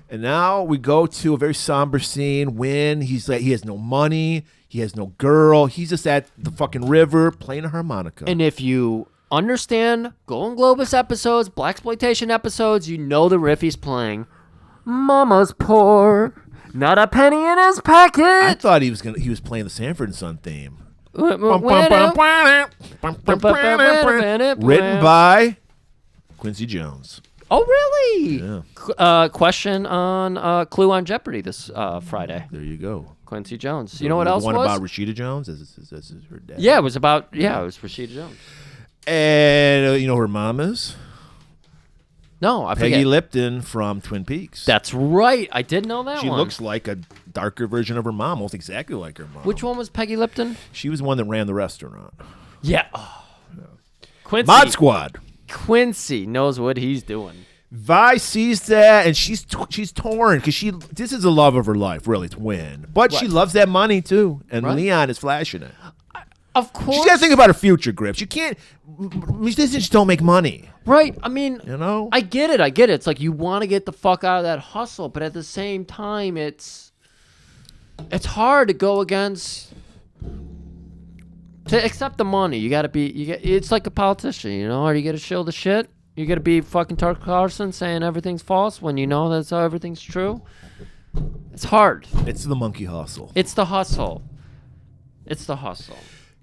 And now we go to a very somber scene when he's like, he has no money, he has no girl, he's just at the fucking river playing a harmonica. And if you understand Golan-Globus episodes, blaxploitation episodes, you know the riff he's playing. Mama's poor, not a penny in his I pocket. thought he was playing the Sanford and Son theme. Written Written by Quincy Jones. Oh, really? Yeah. Question on Clue on Jeopardy this Friday. There you go. Quincy Jones. You know what else the one was? about Rashida Jones? That's her dad. Yeah, it was about, it was Rashida Jones. And you know who her mom is? No, I Peggy forget. Lipton from Twin Peaks. That's right. I did know that She one. looks like a darker version of her mom, almost exactly like her mom. Which one was Peggy Lipton? She was the one that ran the restaurant. Yeah. Oh. Quincy. Mod Squad. Quincy knows what he's doing. Vi sees that, and she's torn because this is the love of her life, really, to win. But she Right. loves that money too, and Right. Leon is flashing it. Of course. She's got to think about her future, Grips. You can't. Musicians don't make money. Right. I mean, You know. I get it. It's like you want to get the fuck out of that hustle, but at the same time, it's hard to go against. To accept the money, you gotta be. It's like a politician, or you gotta show the shit. You gotta be fucking Tucker Carlson saying everything's false when you know that's how everything's true. It's hard. It's the monkey hustle. It's the hustle. It's the hustle.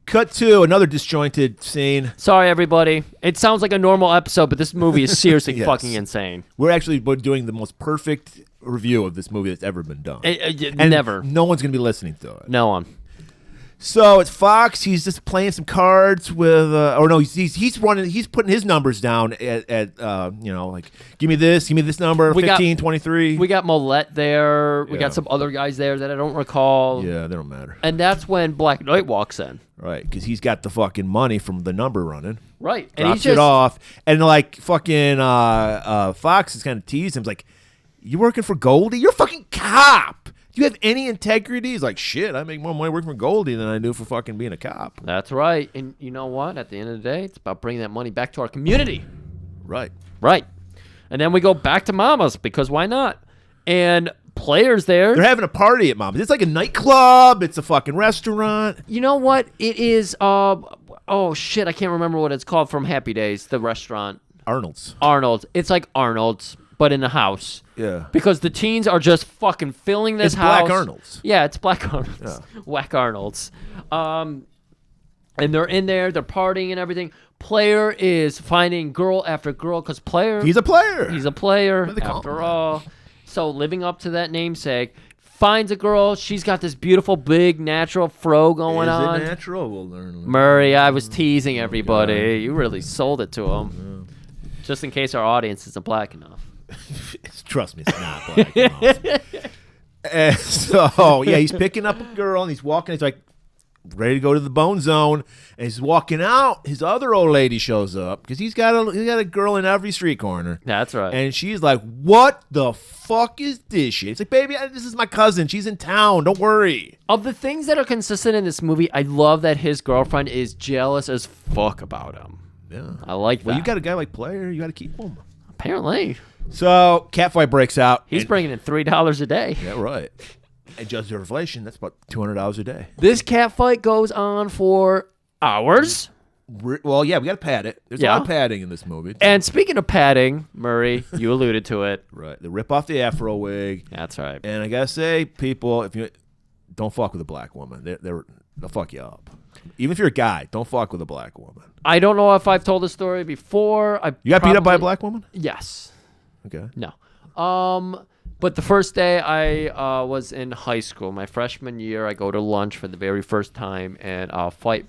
Cut to another disjointed scene. Sorry, everybody. It sounds like a normal episode, but this movie is seriously Yes. fucking insane. We're doing the most perfect review of this movie that's ever been done. And Never. No one's gonna be listening to it. No one. So it's Fox. He's just playing some cards with, he's running. He's putting his numbers down at like give me this number, We 15, 23. We got Molette there. We Yeah. got some other guys there that I don't recall. Yeah, they don't matter. And that's when Black Knight walks in. Right, because he's got the fucking money from the number running. Right. And Drops it off, and like fucking Fox is kind of teasing him. He's like, "You working for Goldie? You're a fucking cop. Do you have any integrity?" He's like, "Shit, I make more money working for Goldie than I do for fucking being a cop." That's right. And you know what? At the end of the day, it's about bringing that money back to our community. Right. Right. And then we go back to Mama's because why not? And players there. They're having a party at Mama's. It's like a nightclub. It's a fucking restaurant. You know what? It is, oh shit, I can't remember what it's called from Happy Days, the restaurant. Arnold's. It's like Arnold's, but in a house. Yeah. Because the teens are just fucking filling this It's house. Black Arnold's. Yeah, it's Black Arnold's. Whack Arnold's. And they're in there, they're partying and everything. Player is finding girl after girl because He's a player. He's a player What do they call after him? all. So living up to that namesake, finds a girl. She's got this beautiful, big, natural fro going Is on. it natural? We'll learn. Murray, I was teasing everybody. You really sold it to him. Just in case our audience isn't black enough. Trust me, it's not black enough. And so, yeah, he's picking up a girl, and he's walking. He's like, ready to go to the bone zone. And he's walking out. His other old lady shows up because he's got a girl in every street corner. That's right. And she's like, "What the fuck is this shit?" It's like, "Baby, this is my cousin. She's in town. Don't worry." Of the things that are consistent in this movie, I love that his girlfriend is jealous as fuck about him. Yeah, I like that. Well, you got a guy like Player. You got to keep him. Apparently. So catfight breaks out. He's bringing in $3 a day. Yeah, right. And just for inflation, that's about $200 a day. This catfight goes on for hours. Well, yeah, we got to pad it. There's a lot of padding in this movie. And speaking of padding, Murray, you alluded to it. Right. They rip off the afro wig. That's right. And I got to say, people, if you don't fuck with a black woman. They'll fuck you up. Even if you're a guy, don't fuck with a black woman. I don't know if I've told this story before. You got beat up by a black woman? Yes. Okay. No. But the first day I was in high school, my freshman year, I go to lunch for the very first time, and a fight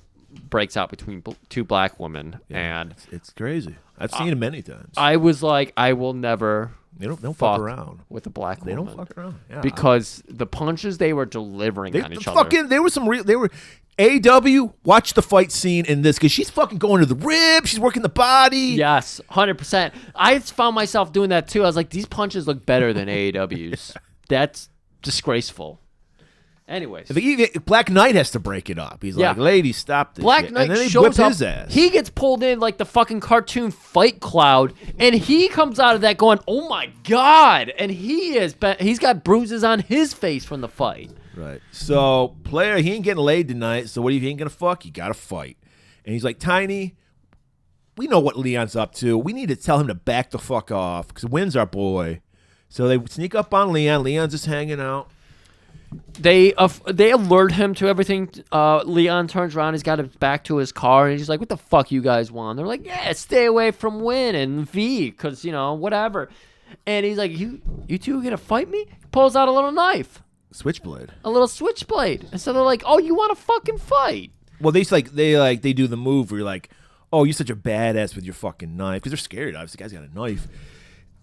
breaks out between two black women. Yeah, and it's crazy. I've seen it many times. I was like, I will never They don't fuck around with a black woman. They don't fuck around. Yeah. Because the punches they were delivering on each other. Fucking, there was some real. They were. AW, watch the fight scene in this because she's fucking going to the rib. She's working the body. Yes, 100%. I found myself doing that too. I was like, these punches look better than AEW's. That's disgraceful. Anyways, Black Knight has to break it up. He's like, "Ladies, stop this." Black shit. Knight and then they shows whip up. his ass. He gets pulled in like the fucking cartoon Fight Cloud, and he comes out of that going, "Oh my god!" And he's got bruises on his face from the fight. Right. So, Player, he ain't getting laid tonight. So, what if he ain't gonna fuck? You gotta fight. And he's like, Tiny, we know what Leon's up to. We need to tell him to back the fuck off because Wynn's our boy. So they sneak up on Leon. Leon's just hanging out. They alert him to everything. Leon turns around. He's got his back to his car, and he's like, "What the fuck you guys want?" They're like, "Yeah, stay away from Win and V, because whatever." And he's like, "You two gonna fight me?" He pulls out a little knife, Switchblade. a little switchblade, and so they're like, "Oh, you want to fucking fight?" Well, they do the move where you're like, "Oh, you're such a badass with your fucking knife," because they're scared. Obviously, the guy's got a knife,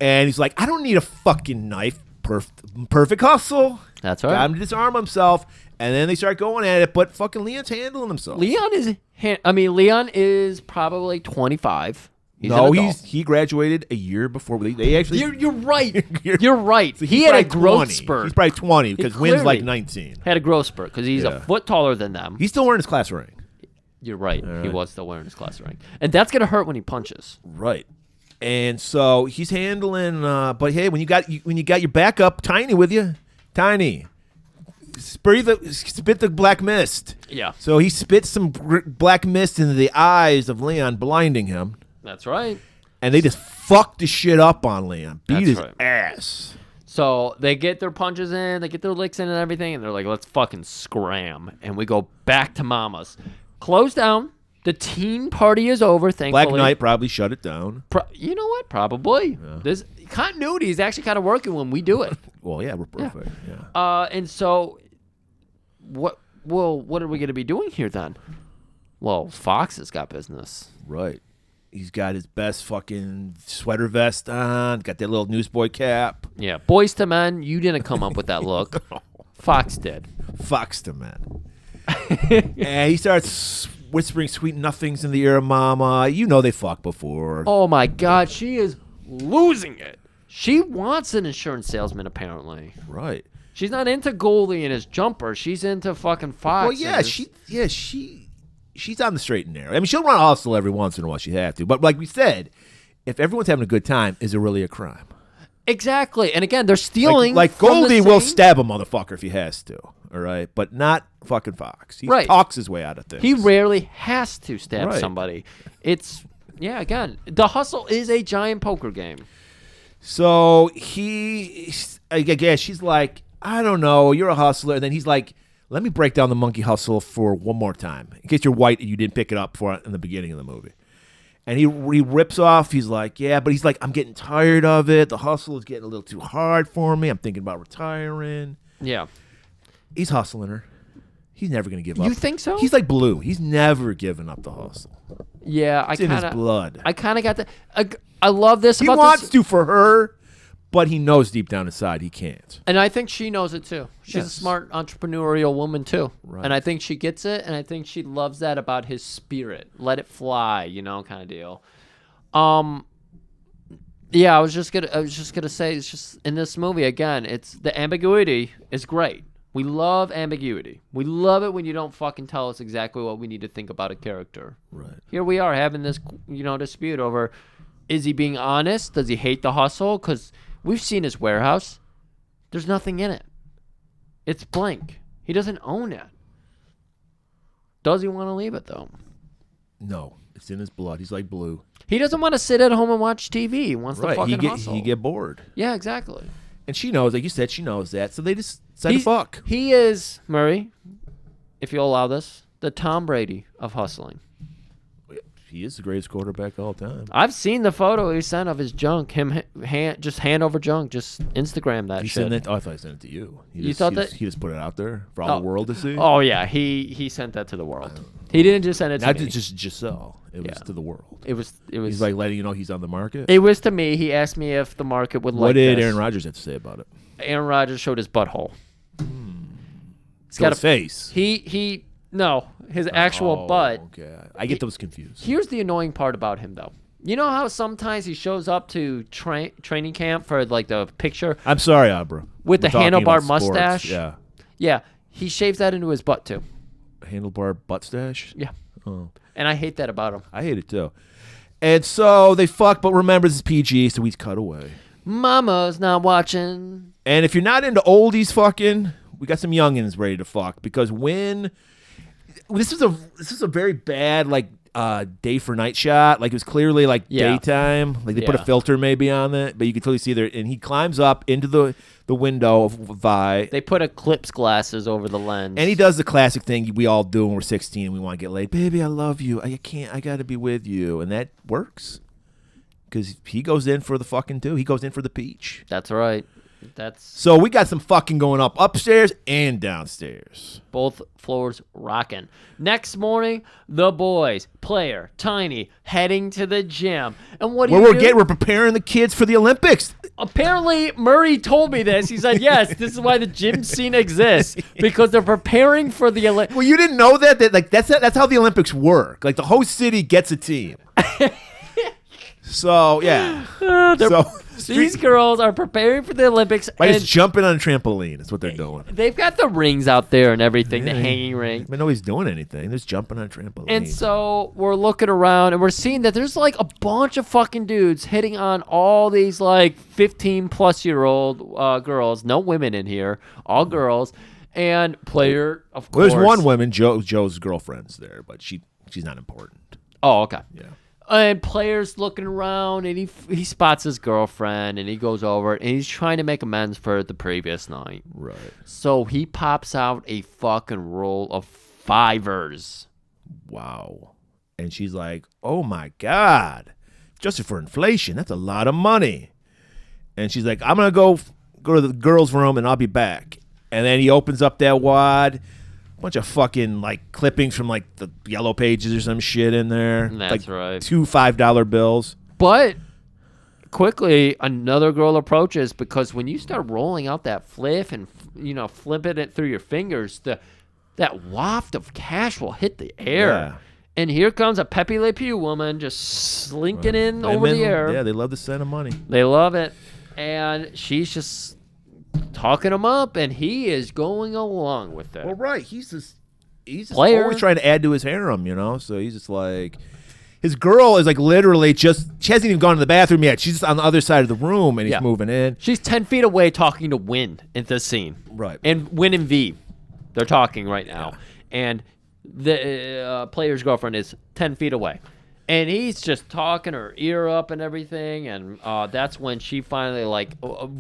and he's like, "I don't need a fucking knife. Perfect hustle." That's right. Got him to disarm himself, and then they start going at it. But fucking Leon's handling himself. Leon is probably 25. He graduated a year before they actually. You're right. You're right. So he had a probably growth 20. spurt. He's probably 20 because Wynn's clearly like 19. Had a growth spurt because he's a foot taller than them. He's still wearing his class ring. You're right. All He right. was still wearing his class rank, and that's gonna hurt when he punches. Right. And so he's handling. But hey, when you got your backup Tiny with you, Tiny, spit the black mist. Yeah. So he spits some black mist into the eyes of Leon, blinding him. That's right. And they just fucked the shit up on Leon. Beat That's his right. ass. So they get their punches in, they get their licks in and everything, and they're like, let's fucking scram. And we go back to Mama's. Close down. The teen party is over, thankfully. Black Knight probably shut it down. You know what? Probably. Yeah. This continuity is actually kind of working when we do it. Well, yeah, we're perfect. Yeah. And so, what are we going to be doing here then? Well, Fox has got business. Right. He's got his best fucking sweater vest on, got that little newsboy cap. Yeah, Boys to Men, you didn't come up with that look. Fox did. Fox to men. And he starts whispering sweet nothings in the ear of Mama. You know they fucked before. Oh my God, she is losing it. She wants an insurance salesman, apparently. Right. She's not into Goldie and his jumper. She's into fucking Fox. Well, yeah, she's on the straight and narrow. I mean, she'll run a hustle every once in a while. She have to, but like we said, if everyone's having a good time, is it really a crime? Exactly. And again, they're stealing. Like from Goldie the will same- stab a motherfucker if he has to. All right, but not fucking Fox. He Right. talks his way out of things. He rarely has to stab Right. somebody. It's again, the hustle is a giant poker game. So I guess she's like, I don't know, you're a hustler. And then he's like, let me break down the monkey hustle for one more time, in case you're white and you didn't pick it up for in the beginning of the movie. And he rips off. He's like, yeah, but he's like, I'm getting tired of it. The hustle is getting a little too hard for me. I'm thinking about retiring. Yeah. He's hustling her. He's never going to give up. You think so? He's like Blue. He's never given up the hustle. Yeah, It's in his blood. I kind of got that. I love this He about wants this. to for her, but he knows deep down inside he can't. And I think she knows it too. She's a Yes. smart entrepreneurial woman too. Right. And I think she gets it, and I think she loves that about his spirit. Let it fly, kind of deal. Yeah, I was just gonna say, it's just in this movie again, it's the ambiguity is great. We love ambiguity. We love it when you don't fucking tell us exactly what we need to think about a character. Right. Here we are having this, dispute over, is he being honest? Does he hate the hustle? Because we've seen his warehouse. There's nothing in it. It's blank. He doesn't own it. Does he want to leave it, though? No, it's in his blood. He's like Blue. He doesn't want to sit at home and watch TV. He wants to fucking hustle. He get bored. Yeah, exactly. And she knows, like you said, she knows that. So they just said fuck. He is, Murray, if you'll allow this, the Tom Brady of hustling. He is the greatest quarterback of all time. I've seen the photo he sent of his junk. Him just hand over junk. Just Instagram that He shit. sent that. Oh, I thought he sent it to you. You thought that? He just put it out there for all the world to see. Oh yeah, he sent that to the world. He didn't just send it to Not me. to just Giselle. It was to the world. It was. He's like letting you know he's on the market. It was to me. He asked me if the market would like What did this. Aaron Rodgers have to say about it? Aaron Rodgers showed his butthole. He's So his face. No, his actual butt. Okay, I get those confused. Here's the annoying part about him, though. You know how sometimes he shows up to training camp for like the picture I'm sorry, Abra. with the We're talking handlebar about sports. mustache? Yeah, Yeah, he shaves that into his butt too. handlebar butt stash. Yeah, Oh, and I hate that about him. I hate it too. And so they fuck, but remember this is PG, so we cut away. Mama's not watching. And if you're not into oldies fucking, we got some youngins ready to fuck because this is a very bad, like, day for night shot. Like it was clearly like Yeah. daytime. Like they put a Yeah. filter maybe on it, but you could totally see there. And he climbs up into the window of Vi. They put eclipse glasses over the lens. And he does the classic thing we all do when we're 16 and we want to get laid. Baby, I love you. I can't. I got to be with you. And that works. Because he goes in for the fucking two. He goes in for the peach. That's right. That's So we got some fucking going up upstairs and downstairs. both floors rocking. Next morning, the boys, Player, Tiny, heading to the gym. And what do you do? We're preparing the kids for the Olympics. Apparently, Murray told me this. He said, yes, this is why the gym scene exists, because they're preparing for the Olympics. Well, you didn't know that? That's how the Olympics work. Like the host city gets a team. So yeah. These girls are preparing for the Olympics. By And just jumping on a trampoline is what they're doing. they've got the rings out there and everything, the hanging ring. I mean, nobody's doing anything. They're just jumping on a trampoline. And so we're looking around and we're seeing that there's like a bunch of fucking dudes hitting on all these like 15-plus-year-old girls. No women in here, all girls. And Player, of Well, course. there's one woman, Joe's girlfriend's there, but she's not important. Oh, okay. Yeah. And Player's looking around, and he spots his girlfriend, and he goes over, and he's trying to make amends for the previous night. Right. So he pops out a fucking roll of $5. Wow. And she's like, oh my God. Adjusted for inflation, that's a lot of money. And she's like, I'm going to go to the girls' room, and I'll be back. And then he opens up that wad. Bunch of fucking like clippings from like the Yellow Pages or some shit in there. That's like right. 2 $5 bills. But quickly, another girl approaches, because when you start rolling out that flip and flipping it through your fingers, that waft of cash will hit the air. Yeah. And here comes a Pepe Le Pew woman just slinking in over Women, the air. Yeah, they love the scent of money. They love it. And she's just talking him up, and he is going along with it. Well, right. He's just Player. always trying to add to his harem, So he's just like, his girl is like literally she hasn't even gone to the bathroom yet. She's just on the other side of the room, and he's moving in. She's 10 feet away talking to Win in this scene. Right. And Win and V, they're talking right now. Yeah. And the Player's girlfriend is 10 feet away. And he's just talking her ear up and everything, and that's when she finally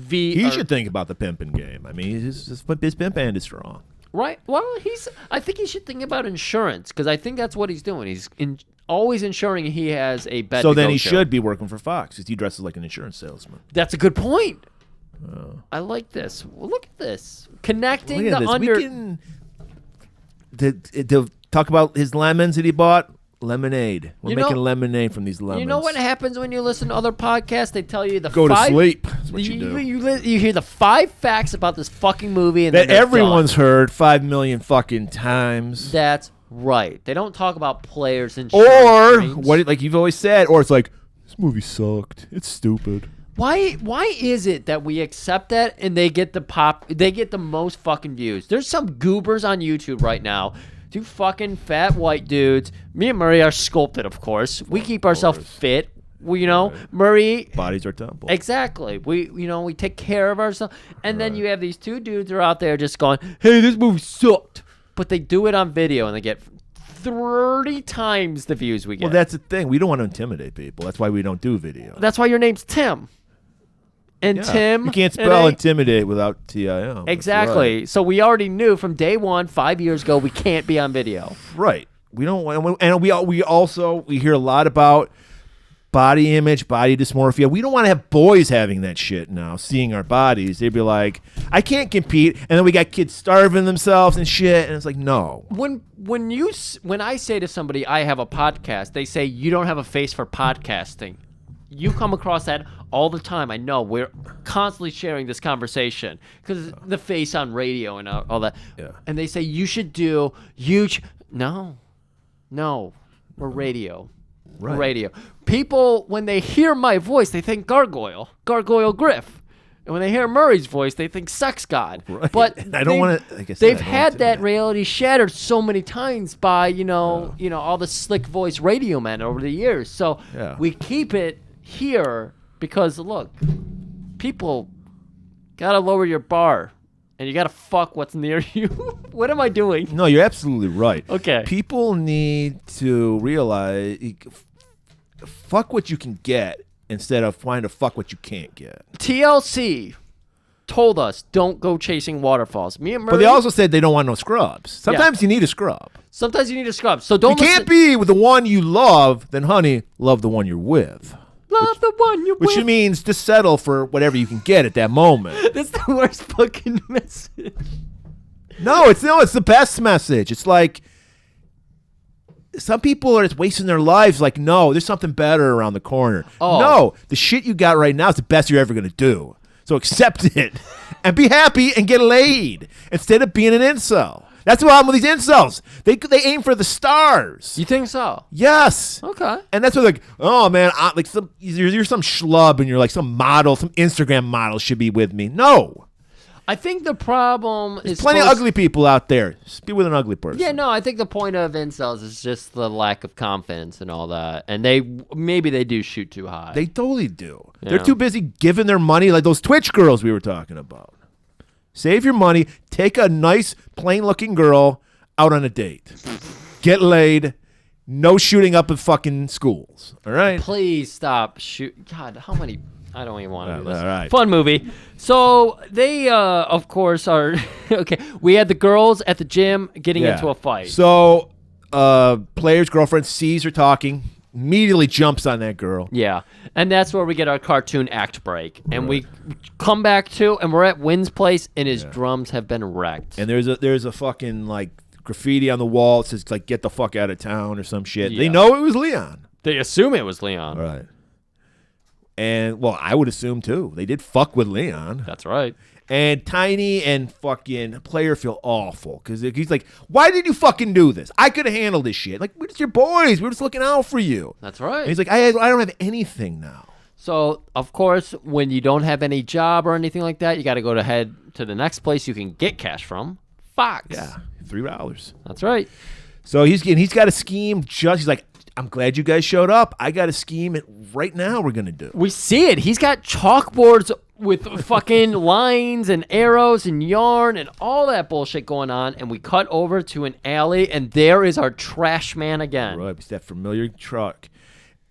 He should think about the pimping game. I mean, his pimp hand is strong. Right. Well, I think he should think about insurance, because I think that's what he's doing. He's always ensuring he has a bed. So then he should be working for Fox, because he dresses like an insurance salesman. That's a good point. I like this. Well, look at this. Connecting Look at the this. under. We can to talk about his lemons that he bought. Lemonade. We're making lemonade from these lemons. You know what happens when you listen to other podcasts? They tell you the Go five, to sleep. That's what you do. You hear the 5 facts about this fucking movie, and That then they're everyone's done. heard 5 million fucking times. That's right. They don't talk about players and streams. Like you've always said, or it's like, this movie sucked. It's stupid. Why is it that we accept that and they get the most fucking views? There's some goobers on YouTube right now. 2 fucking fat white dudes. Me and Murray are sculpted, of course. We keep ourselves fit. Murray. Bodies are temple. Exactly. We take care of ourselves. And then you have these 2 dudes who are out there just going, hey, this movie sucked. But they do it on video and they get 30 times the views we get. Well, that's the thing. We don't want to intimidate people. That's why we don't do video. That's why your name's Tim. And Tim. You can't spell intimidate without T-I-M. Exactly. Right. So we already knew from day one, 5 years ago, we can't be on video. Right. We don't. And we also hear a lot about body image, body dysmorphia. We don't want to have boys having that shit now, seeing our bodies. They'd be like, I can't compete. And then we got kids starving themselves and shit. And it's like, no. When I say to somebody, I have a podcast, they say, you don't have a face for podcasting. You come across that all the time. I know. We're constantly sharing this conversation because the face on radio and all that. Yeah. And they say, you should do huge. No. We're radio. Right. Radio. People, when they hear my voice, they think Gargoyle Griff. And when they hear Murray's voice, they think Sex God. Right. But I don't want to. Like I said, they've had that reality shattered so many times by all the slick voice radio men over the years. So we keep it here because look, people gotta lower your bar and you gotta fuck what's near you. What am I doing? No, you're absolutely right. Okay. People need to realize, fuck what you can get instead of trying to fuck what you can't get. TLC told us don't go chasing waterfalls. Me and Murray. But they also said they don't want no scrubs. Sometimes you need a scrub. Sometimes you need a scrub. So don't. You can't be with the one you love. Then, honey, love the one you're with. Love the one you're Which with. means to settle for whatever you can get at that moment. That's the worst fucking message. No, it's the best message. It's like some people are just wasting their lives. Like, no, there's something better around the corner. Oh. No, the shit you got right now is the best you're ever gonna do. So accept it and be happy and get laid instead of being an incel. That's the problem with these incels. They aim for the stars. You think so? Yes. Okay. And that's what like, oh man, you're some schlub and you're like some model, some Instagram model should be with me. No. I think the problem is Plenty of ugly people out there. Just be with an ugly person. Yeah, no, I think the point of incels is just the lack of confidence and all that. And maybe they do shoot too high. They totally do. Yeah. They're too busy giving their money like those Twitch girls we were talking about. Save your money. Take a nice, plain-looking girl out on a date. Get laid. No shooting up at fucking schools. All right? Please stop shoot. God, how many? I don't even want to do this. All right. Fun movie. So they, of course, are okay. We had the girls at the gym getting into a fight. So, player's girlfriend sees her talking, immediately jumps on that girl. Yeah, and that's where we get our cartoon act break, and we come back to, and we're at Wynn's place, and his drums have been wrecked. And there's a fucking like graffiti on the wall. It says like "Get the fuck out of town" or some shit. Yeah. They know it was Leon. They assume it was Leon. Right. And well, I would assume too. They did fuck with Leon. That's right. And Tiny and fucking Player feel awful because he's like, "Why did you fucking do this? I could have handled this shit. Like, we're just your boys. We're just looking out for you." That's right. And he's like, I don't have anything now. So, of course, when you don't have any job or anything like that, you got to go to head to the next place you can get cash from, Fox. Yeah, $3. That's right. So he's got a scheme. He's like, "I'm glad you guys showed up. I got a scheme right now we're going to do." We see it. He's got chalkboards with fucking lines and arrows and yarn and all that bullshit going on. And we cut over to an alley, and there is our trash man again. Right, it's that familiar truck.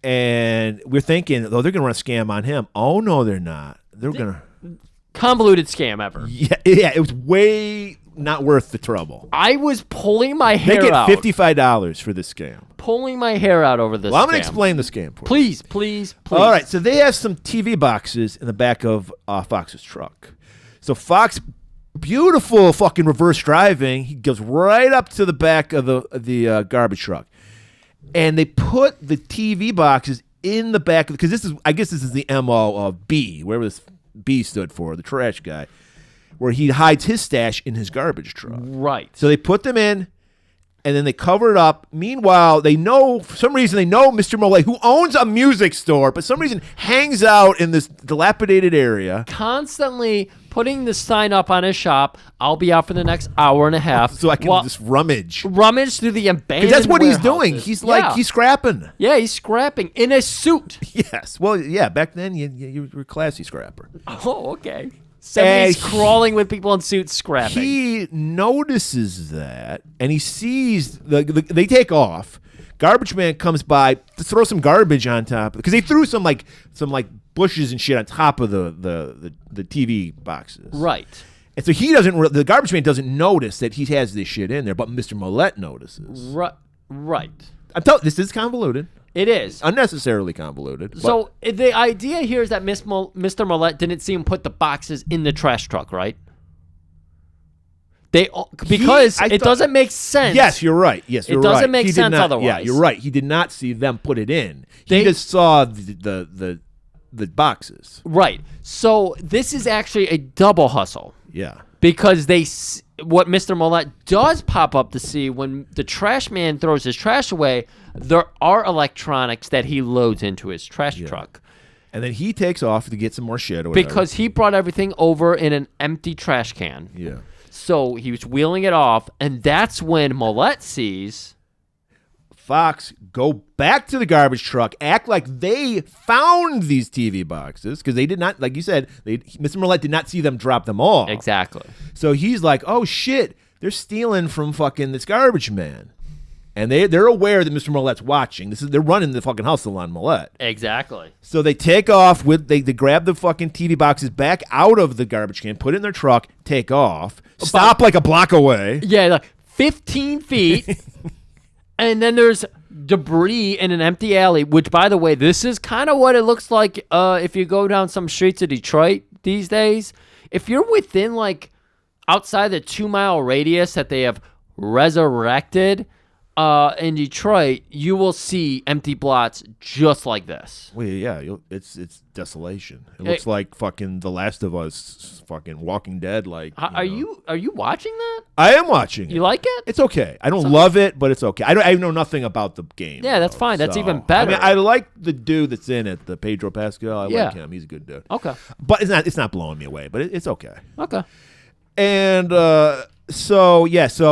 And we're thinking, oh, they're going to run a scam on him. Oh, no, they're not. They're going to... Convoluted scam ever. Yeah, it was way not worth the trouble. I was pulling my They hair get out. $55 for this scam. Pulling my hair out over this Well, I'm going scam. to explain the scam for you. Please, please, please. All right, so they have some TV boxes in the back of Fox's truck. So Fox, beautiful fucking reverse driving, he goes right up to the back of the garbage truck. And they put the TV boxes in the back of, because I guess this is the MO of B, wherever this B stood for, the trash guy, where he hides his stash in his garbage truck. Right. So they put them in, and then they cover it up. Meanwhile, for some reason they know Mr. Mollet, who owns a music store, but for some reason hangs out in this dilapidated area. Constantly putting the sign up on his shop, "I'll be out for the next hour and a half." So I can just rummage. Rummage through the abandoned Because that's what he's warehouses. doing. He's scrapping. Yeah, he's scrapping in a suit. Yes. Well, yeah, back then you were a classy scrapper. Oh, okay. 70s crawling with people in suits scrapping. He notices that, and he sees they take off. Garbage man comes by to throw some garbage on top, because they threw some bushes and shit on top of the TV boxes. Right. And so the garbage man doesn't notice that he has this shit in there, but Mr. Mollet notices. Right. This is convoluted. It is. Unnecessarily convoluted. So the idea here is that Mr. Mollet didn't see him put the boxes in the trash truck, right? It doesn't make sense. Yes, you're right. Yes, you're right. It doesn't make sense otherwise. Yeah, you're right. He did not see them put it in. He just saw the boxes. Right. So this is actually a double hustle. Yeah. Because what Mr. Mollet does pop up to see when the trash man throws his trash away, there are electronics that he loads into his trash truck. And then he takes off to get some more shit or whatever. Because he brought everything over in an empty trash can. Yeah. So he was wheeling it off, and that's when Mollet sees Fox go back to the garbage truck, act like they found these TV boxes because they did not, like you said, Mr. Millette did not see them drop them off. Exactly. So he's like, oh shit, they're stealing from fucking this garbage man. And they're aware that Mr. Millette's watching. They're running the fucking hustle on Millette. Exactly. So they take off they grab the fucking TV boxes back out of the garbage can, put it in their truck, take off, stop like a block away. Yeah, like 15 feet. And then there's debris in an empty alley, which, by the way, this is kind of what it looks like if you go down some streets of Detroit these days. If you're within, like, outside the 2-mile radius that they have resurrected in Detroit, you will see empty plots just like this. Well, yeah, it's desolation. It looks like fucking The Last of Us, fucking Walking Dead. Like, Are you watching that? I am watching it. You like it? It's okay. I don't love it, but it's okay. I know nothing about the game. Yeah, that's fine. That's even better. I mean, I like the dude that's in it, the Pedro Pascal. I like him. He's a good dude. Okay. But it's not blowing me away. But it's okay. Okay. And so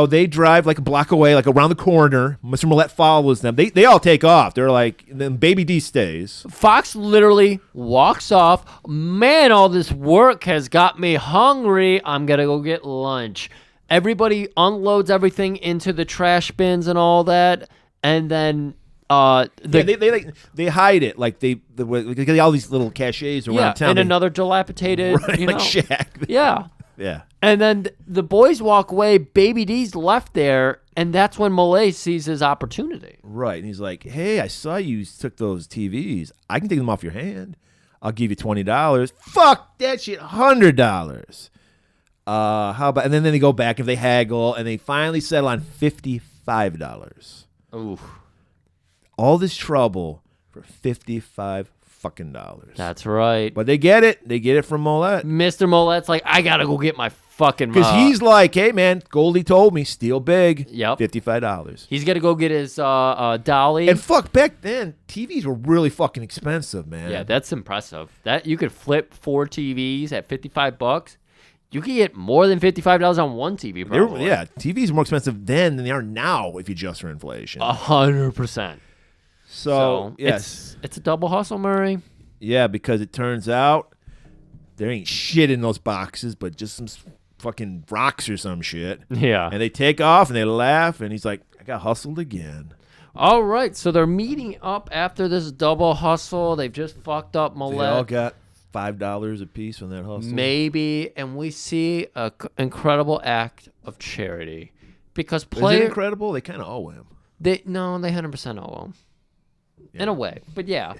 they drive like a block away, like around the corner. Mr. Millette follows them. They all take off. They're like, then Baby D stays. Fox literally walks off. Man, all this work has got me hungry. I'm going to go get lunch. Everybody unloads everything into the trash bins and all that. And then they hide it. Like they got all these little caches around town. In another dilapidated, like shack. Yeah. Yeah. And then the boys walk away. Baby D's left there, and that's when Millette sees his opportunity. Right. And he's like, hey, I saw you took those TVs. I can take them off your hand. I'll give you $20. Fuck that shit. $100. How about? And then they go back and they haggle, and they finally settle on $55. Ooh. All this trouble for $55 fucking dollars. That's right. But they get it. They get it from Millette. Mr. Millette's like, I gotta go get my fucking. Because he's like, hey man, Goldie told me steal big. Yep. $55. He's gonna go get his dolly. And fuck, back then TVs were really fucking expensive, man. Yeah, that's impressive. That you could flip 4 TVs at $55. You could get more than $55 on one TV. Probably. Yeah, TVs are more expensive then than they are now if you adjust for inflation. 100%. So yes, it's a double hustle, Murray. Yeah, because it turns out there ain't shit in those boxes, but just some fucking rocks or some shit. Yeah. And they take off and they laugh, and he's like, I got hustled again. All right, so they're meeting up after this double hustle. They've just fucked up Millette. They all got $5 a piece from that hustle. Maybe, and we see an incredible act of charity because Is players. it incredible? They kind of owe him. They 100% owe him. In a way, but yeah,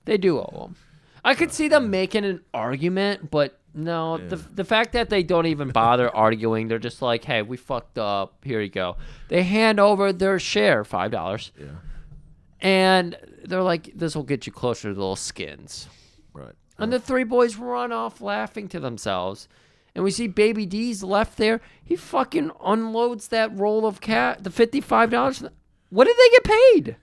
they do owe him. I could see them making an argument, but no, the fact that they don't even bother arguing, they're just like, hey, we fucked up. Here you go. They hand over their share, $5. Yeah. And they're like, this will get you closer to the little skins. Right. And the 3 boys run off laughing to themselves. And we see Baby D's left there. He fucking unloads that roll of the $55. What did they get paid?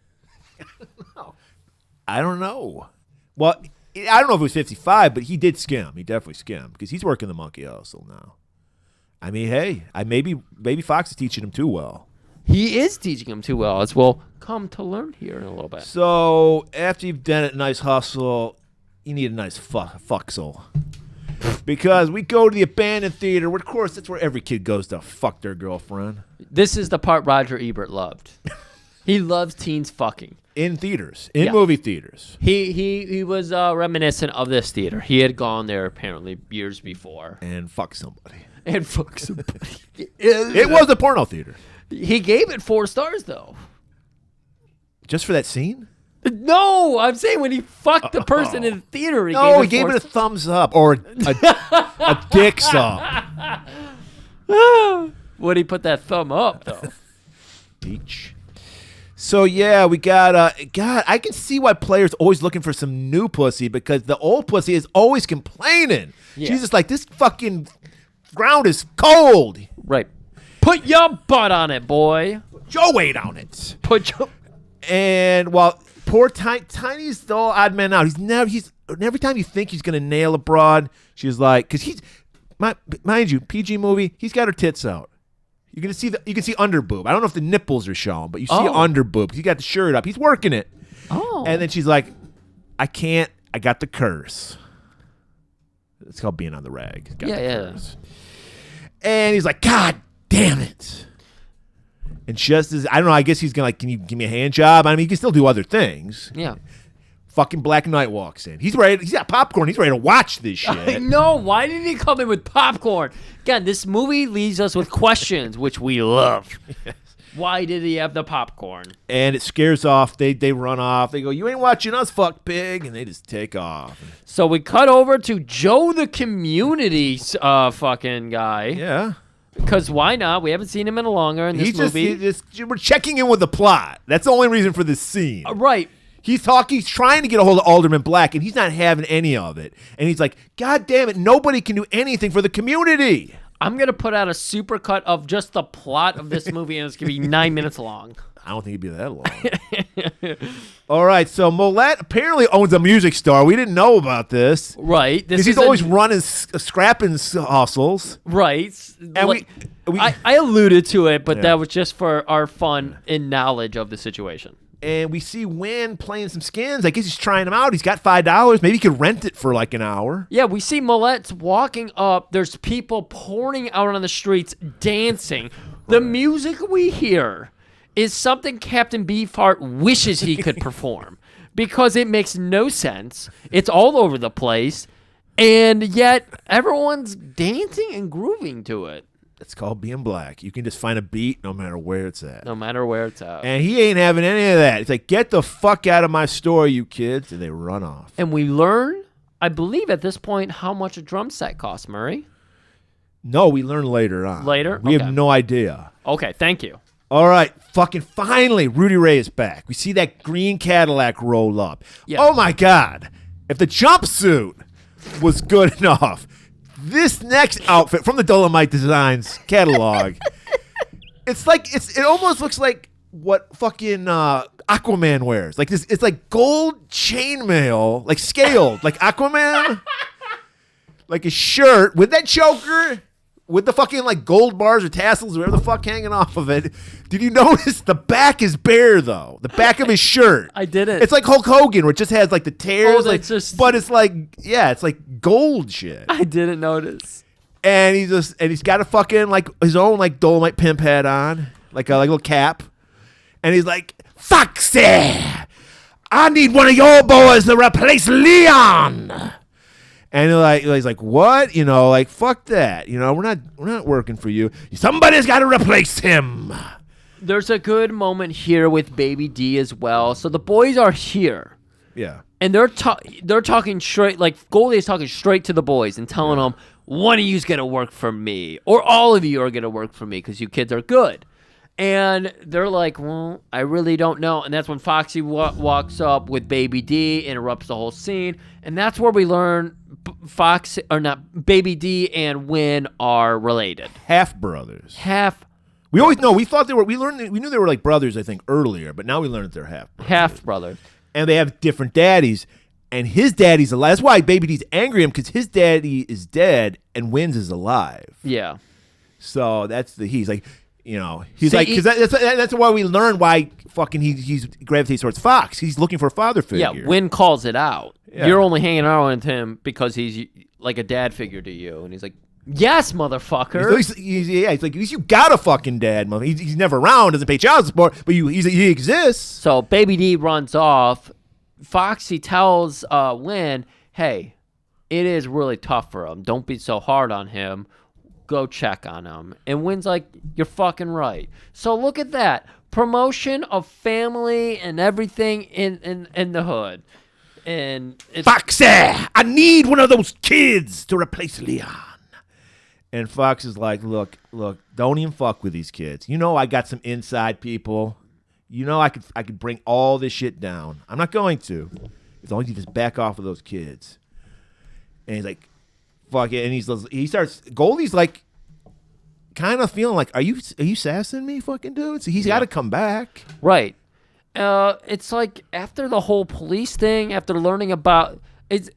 I don't know. Well, I don't know if it was 55, but he did skim. He definitely skimmed because he's working the monkey hustle now. I mean, hey, maybe Fox is teaching him too well. He is teaching him too well, as we'll come to learn here in a little bit. So after you've done a nice hustle, you need a nice fucksel. Because we go to the abandoned theater, where, of course, that's where every kid goes to fuck their girlfriend. This is the part Roger Ebert loved. He loves teens fucking. In theaters. In movie theaters. He was reminiscent of this theater. He had gone there apparently years before. And fuck somebody. It was a porno theater. He gave it 4 stars, though. Just for that scene? No, I'm saying when he fucked the person in the theater, he gave it a thumbs up or a dick up. Would he put that thumb up, though? Beach. So, yeah, we got, God, I can see why players always looking for some new pussy because the old pussy is always complaining. Yeah. She's just like, this fucking ground is cold. Right. Put your butt on it, boy. Put your weight on it. And while poor Tiny's the odd man out, every time you think he's going to nail a broad, she's like, because mind you, PG movie, he's got her tits out. You can see under boob. I don't know if the nipples are shown, but you see Oh. under boob. He got the shirt up. He's working it. Oh. And then she's like, I can't. I got the curse. It's called being on the rag. Got the curse. And he's like, God damn it. And just as, I don't know, I guess he's going to like, can you give me a hand job? I mean, he can still do other things. Yeah. Fucking Black Knight walks in. He's ready. He's got popcorn. He's ready to watch this shit. No, why did he come in with popcorn? Again, this movie leaves us with questions, which we love. Yes. Why did he have the popcorn? And it scares off. They run off. They go, you ain't watching us, fuck pig. And they just take off. So we cut over to Joe the community fucking guy. Yeah. Because why not? We haven't seen him in a longer in this movie. We're checking in with the plot. That's the only reason for this scene. Right. He's trying to get a hold of Alderman Black, and he's not having any of it. And he's like, God damn it, nobody can do anything for the community. I'm going to put out a super cut of just the plot of this movie, and it's going to be 9 minutes long. I don't think it'd be that long. All right, so Mollett apparently owns a music store. We didn't know about this. Right. Because he's always running scrapping hustles. Right. And I alluded to it, but Yeah. that was just for our fun and knowledge of the situation. And we see Wynn playing some skins. I guess he's trying them out. He's got $5. Maybe he could rent it for like an hour. Yeah, we see Mollett's walking up. There's people pouring out on the streets, dancing. The music we hear is something Captain Beefheart wishes he could perform because it makes no sense. It's all over the place, and yet everyone's dancing and grooving to it. It's called being black. You can just find a beat no matter where it's at. No matter where it's at. And he ain't having any of that. It's like, get the fuck out of my store, you kids. And they run off. And we learn, I believe at this point, how much a drum set costs, Murray. No, we learn later on. Later? We Okay. have no idea. Okay, thank you. All right, fucking finally, Rudy Ray is back. We see that green Cadillac roll up. Yeah. Oh my God. If the jumpsuit was good enough, this next outfit from the Dolomite Designs catalog, it almost looks like what fucking Aquaman wears. Like this, it's like gold chainmail, like scaled, like Aquaman. Like a shirt with that choker, with the fucking like gold bars or tassels, whatever the fuck hanging off of it. Did you notice the back is bare though? The back of his shirt. I didn't. It's like Hulk Hogan, where it just has like the tears, like, but it's like it's like gold shit. I didn't notice. And he's got a fucking like his own like Dolomite pimp hat on, like a little cap, and he's like, Foxy, I need one of your boys to replace Leon. And he's like, what? You know, like, fuck that. You know, we're not working for you. Somebody's got to replace him. There's a good moment here with Baby D as well. So the boys are here. Yeah. And they're talking straight, like Goldie is talking straight to the boys and telling them, one of you's going to work for me. Or all of you are going to work for me because you kids are good. And they're like, well, I really don't know. And that's when Foxy walks up with Baby D, interrupts the whole scene. And that's where we learn Baby D and Wynn are related. Half brothers. We always know. We thought we knew they were like brothers, I think, earlier. But now we learned that they're half brothers. And they have different daddies. And his daddy's alive. That's why Baby D's angry at him, because his daddy is dead and Wynn's is alive. Yeah. So he's like, you know, because that's why we learn why fucking he's gravitates towards Fox. He's looking for a father figure. Yeah, Wynn calls it out. Yeah. You're only hanging out with him because he's like a dad figure to you. And he's like, yes, motherfucker. He's like, at least you got a fucking dad, mother. He's never around, doesn't pay child support, but he exists. So Baby D runs off. Foxy tells Wynn, hey, it is really tough for him. Don't be so hard on him. Go check on him. And Wynn's like, you're fucking right. So look at that. Promotion of family and everything in the hood. And it's Foxy, I need one of those kids to replace Leon. And Fox is like, look, don't even fuck with these kids. You know I got some inside people. You know I could bring all this shit down. I'm not going to. As long as you just back off of those kids. And he's like, fuck it. And he starts, Goldie's like, kind of feeling like, are you sassing me, fucking dude? So he's got to come back. Right. It's like after the whole police thing, after learning about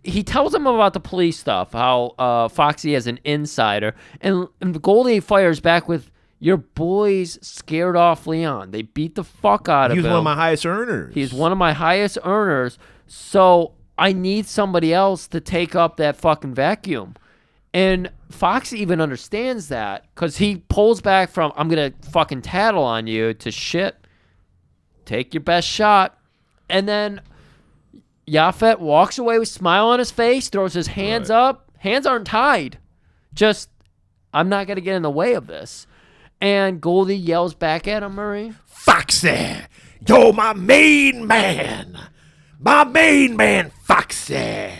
he tells him about the police stuff, how Foxy has an insider, and Goldie fires back with, Your boys scared off Leon. They beat the fuck out of him. He was one of my highest earners. He's one of my highest earners. So I need somebody else to take up that fucking vacuum. And Fox even understands that because he pulls back from, I'm going to fucking tattle on you, to shit. Take your best shot. And then Yaphet walks away with a smile on his face, throws his hands up. Hands aren't tied. Just, I'm not going to get in the way of this. And Goldie yells back at him, Murray. Foxy, you're my main man. My main man, Foxy.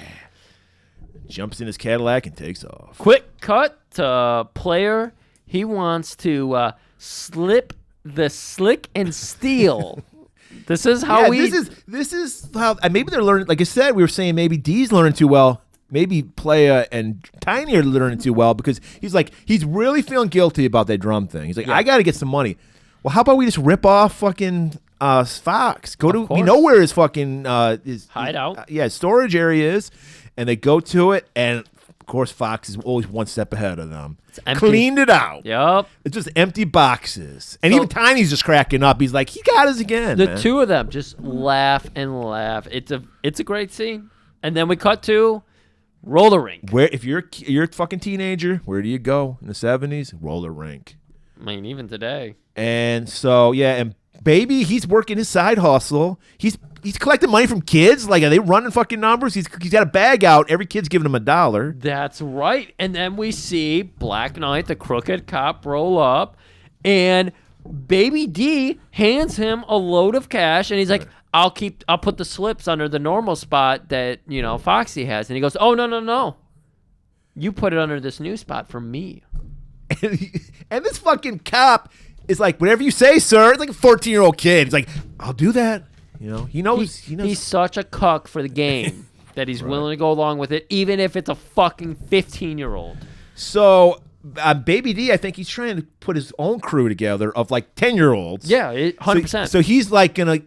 Jumps in his Cadillac and takes off. Quick cut to player. He wants to slip the slick and steal. This is how This is how maybe they're learning. Like I said, we were saying maybe D's learning too well. Maybe Playa and Tiny are learning too well because he's really feeling guilty about that drum thing. He's like, I got to get some money. Well, how about we just rip off fucking Fox? We know where his fucking his hideout. Storage area is, and they go to it, and of course Fox is always one step ahead of them. Cleaned it out. Yep. It's just empty boxes, and even Tiny's just cracking up. He's like, he got us again. The two of them just laugh and laugh. It's a great scene, and then we cut to roller rink. Where if you're a fucking teenager, where do you go in the 70s? Roller rink. I mean, even today. And so and baby, he's working his side hustle. He's collecting money from kids. Like, are they running fucking numbers? He's got a bag out. Every kid's giving him $1. That's right. And then we see Black Knight, the crooked cop, roll up, and Baby D hands him a load of cash, and he's like, I'll put the slips under the normal spot that, Foxy has. And he goes, oh, no. You put it under this new spot for me. And this fucking cop is like, whatever you say, sir. It's like a 14-year-old kid. He's like, I'll do that. He knows. He's such a cuck for the game that he's willing to go along with it, even if it's a fucking 15-year-old. So, Baby D, I think he's trying to put his own crew together of like 10-year-olds. Yeah, 100%. So he's like, I'm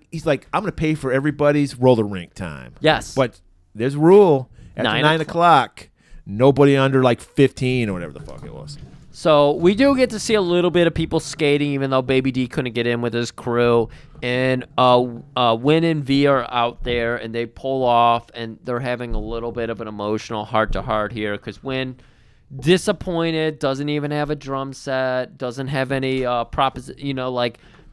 gonna pay for everybody's roller rink time. Yes. But there's a rule. After 9 o'clock, nobody under like 15 or whatever the fuck it was. So we do get to see a little bit of people skating, even though Baby D couldn't get in with his crew. And Win and V are out there, and they pull off, and they're having a little bit of an emotional heart-to-heart here because Win, disappointed, doesn't even have a drum set, doesn't have any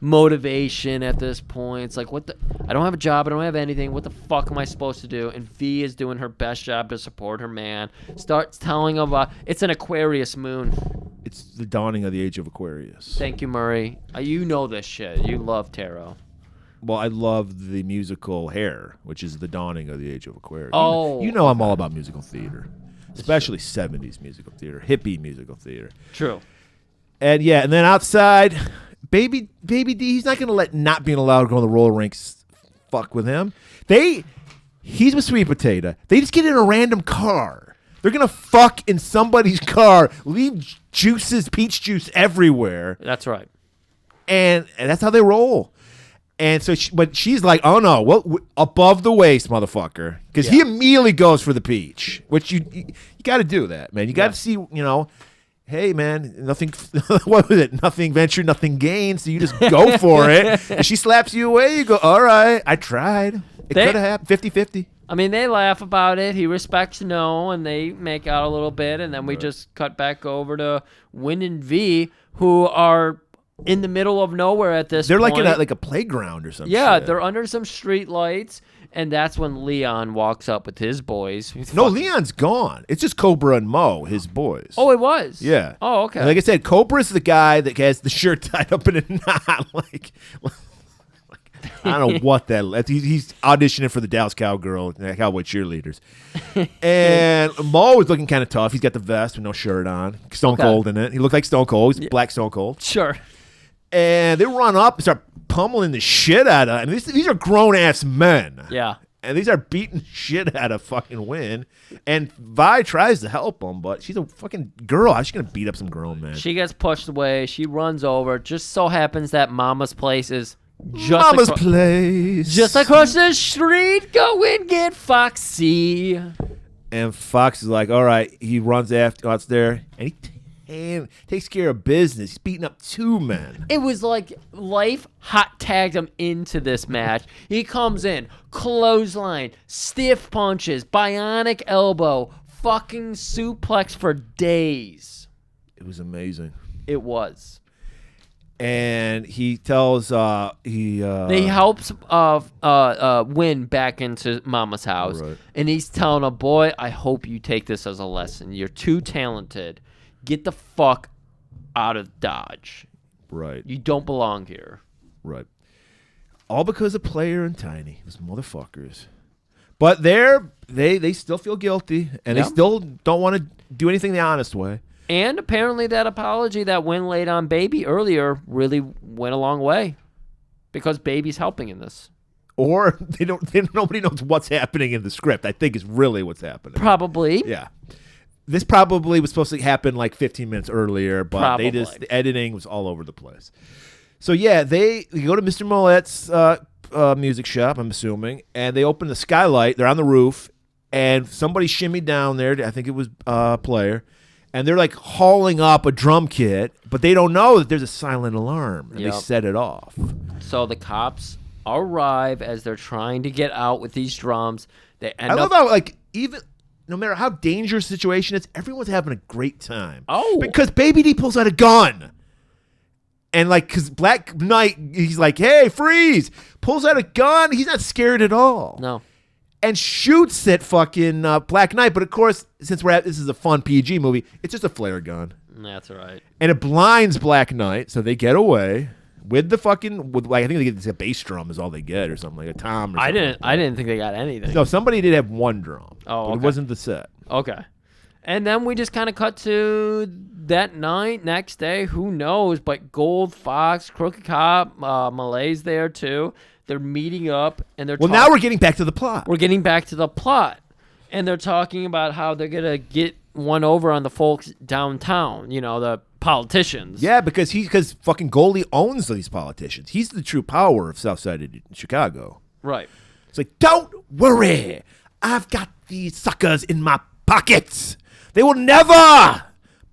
motivation at this point. It's like, I don't have a job, I don't have anything. What the fuck am I supposed to do? And V is doing her best job to support her man. Starts telling him it's an Aquarius moon. It's the dawning of the age of Aquarius. Thank you, Murray. You know this shit. You love tarot. Well, I love the musical Hair, which is the dawning of the age of Aquarius. Oh, you know I'm all about musical theater, especially 70s musical theater, hippie musical theater. True. And and then outside, Baby D, he's not going to let not being allowed to go on the roller rinks fuck with him. He's with Sweet Potato. They just get in a random car. They're going to fuck in somebody's car, leave peach juice everywhere. That's right. And that's how they roll. And so, she's like, oh no, well, above the waist, motherfucker. Because he immediately goes for the peach, which you got to do that, man. You got to see, hey, man, nothing, what was it? Nothing venture, nothing gain. So you just go for it. And she slaps you away. You go, all right, I tried. It could have happened 50-50. I mean, they laugh about it. He respects no, and they make out a little bit. And then we just cut back over to Win and V, who are in the middle of nowhere at this point. They're like a playground or something. Yeah, they're under some street lights. And that's when Leon walks up with his boys. Leon's gone. It's just Cobra and Mo, his boys. Oh, it was? Yeah. Oh, okay. And like I said, Cobra's the guy that has the shirt tied up in a knot. I don't know what that is. He's auditioning for the Dallas Cowboy cheerleaders. And Mo is looking kind of tough. He's got the vest with no shirt on. Stone Cold in it. He looked like Stone Cold. He's Black Stone Cold. Sure. And they run up and start pummeling the shit out of him. These are grown-ass men. Yeah. And these are beating shit out of fucking Win. And Vi tries to help him, but she's a fucking girl. How's she going to beat up some grown man? She gets pushed away. She runs over. Just so happens that Mama's place is Mama's place. Just across the street. Go and get Foxy. And Fox is like, all right. He runs out there, and takes care of business. He's beating up 2 men. It was like life hot tagged him into this match. He comes in, clothesline, stiff punches, bionic elbow, fucking suplex for days. It was amazing. It was. And he tells he helps Win back into Mama's house, Right. and he's telling him, boy, I hope you take this as a lesson. You're too talented. Get the fuck out of Dodge. Right. You don't belong here. Right. All because of Player and Tiny, those motherfuckers. But they still feel guilty, and Yeah. they still don't want to do anything the honest way. And apparently that apology that Win laid on Baby earlier really went a long way, because Baby's helping in this. Or nobody knows what's happening in the script. I think is really what's happening. Probably. Yeah. This probably was supposed to happen like 15 minutes earlier, but Probably. the editing was all over the place. So yeah, they go to Mr. Millett's music shop, I'm assuming, and they open the skylight. They're on the roof, and somebody shimmied down there. I think it was Player. And they're like hauling up a drum kit, but they don't know that there's a silent alarm, and Yep. they set it off. So the cops arrive as they're trying to get out with these drums. They end I up love how, like, even no matter how dangerous the situation is, everyone's having a great time. Oh. Because Baby D pulls out a gun. And, like, because Black Knight, he's like, hey, freeze. Pulls out a gun. He's not scared at all. No. And shoots at fucking Black Knight. But, of course, since this is a fun PG movie, it's just a flare gun. That's right. And it blinds Black Knight, so they get away. With the fucking, I think they get a bass drum is all they get, or something like a tom. Or something. I didn't think they got anything. No, somebody did have one drum. Oh, but okay. it wasn't the set. Okay. And then we just kind of cut to that night, next day, who knows? But Gold, Fox, Crooked Cop, Malay's there too. They're meeting up, and they're Now we're getting back to the plot. We're getting back to the plot, and they're talking about how they're gonna get one over on the folks downtown. You know, the politicians. Yeah, because fucking Goldie owns these politicians. He's the true power of Southside Chicago. Right. It's like, don't worry, I've got these suckers in my pockets. They will never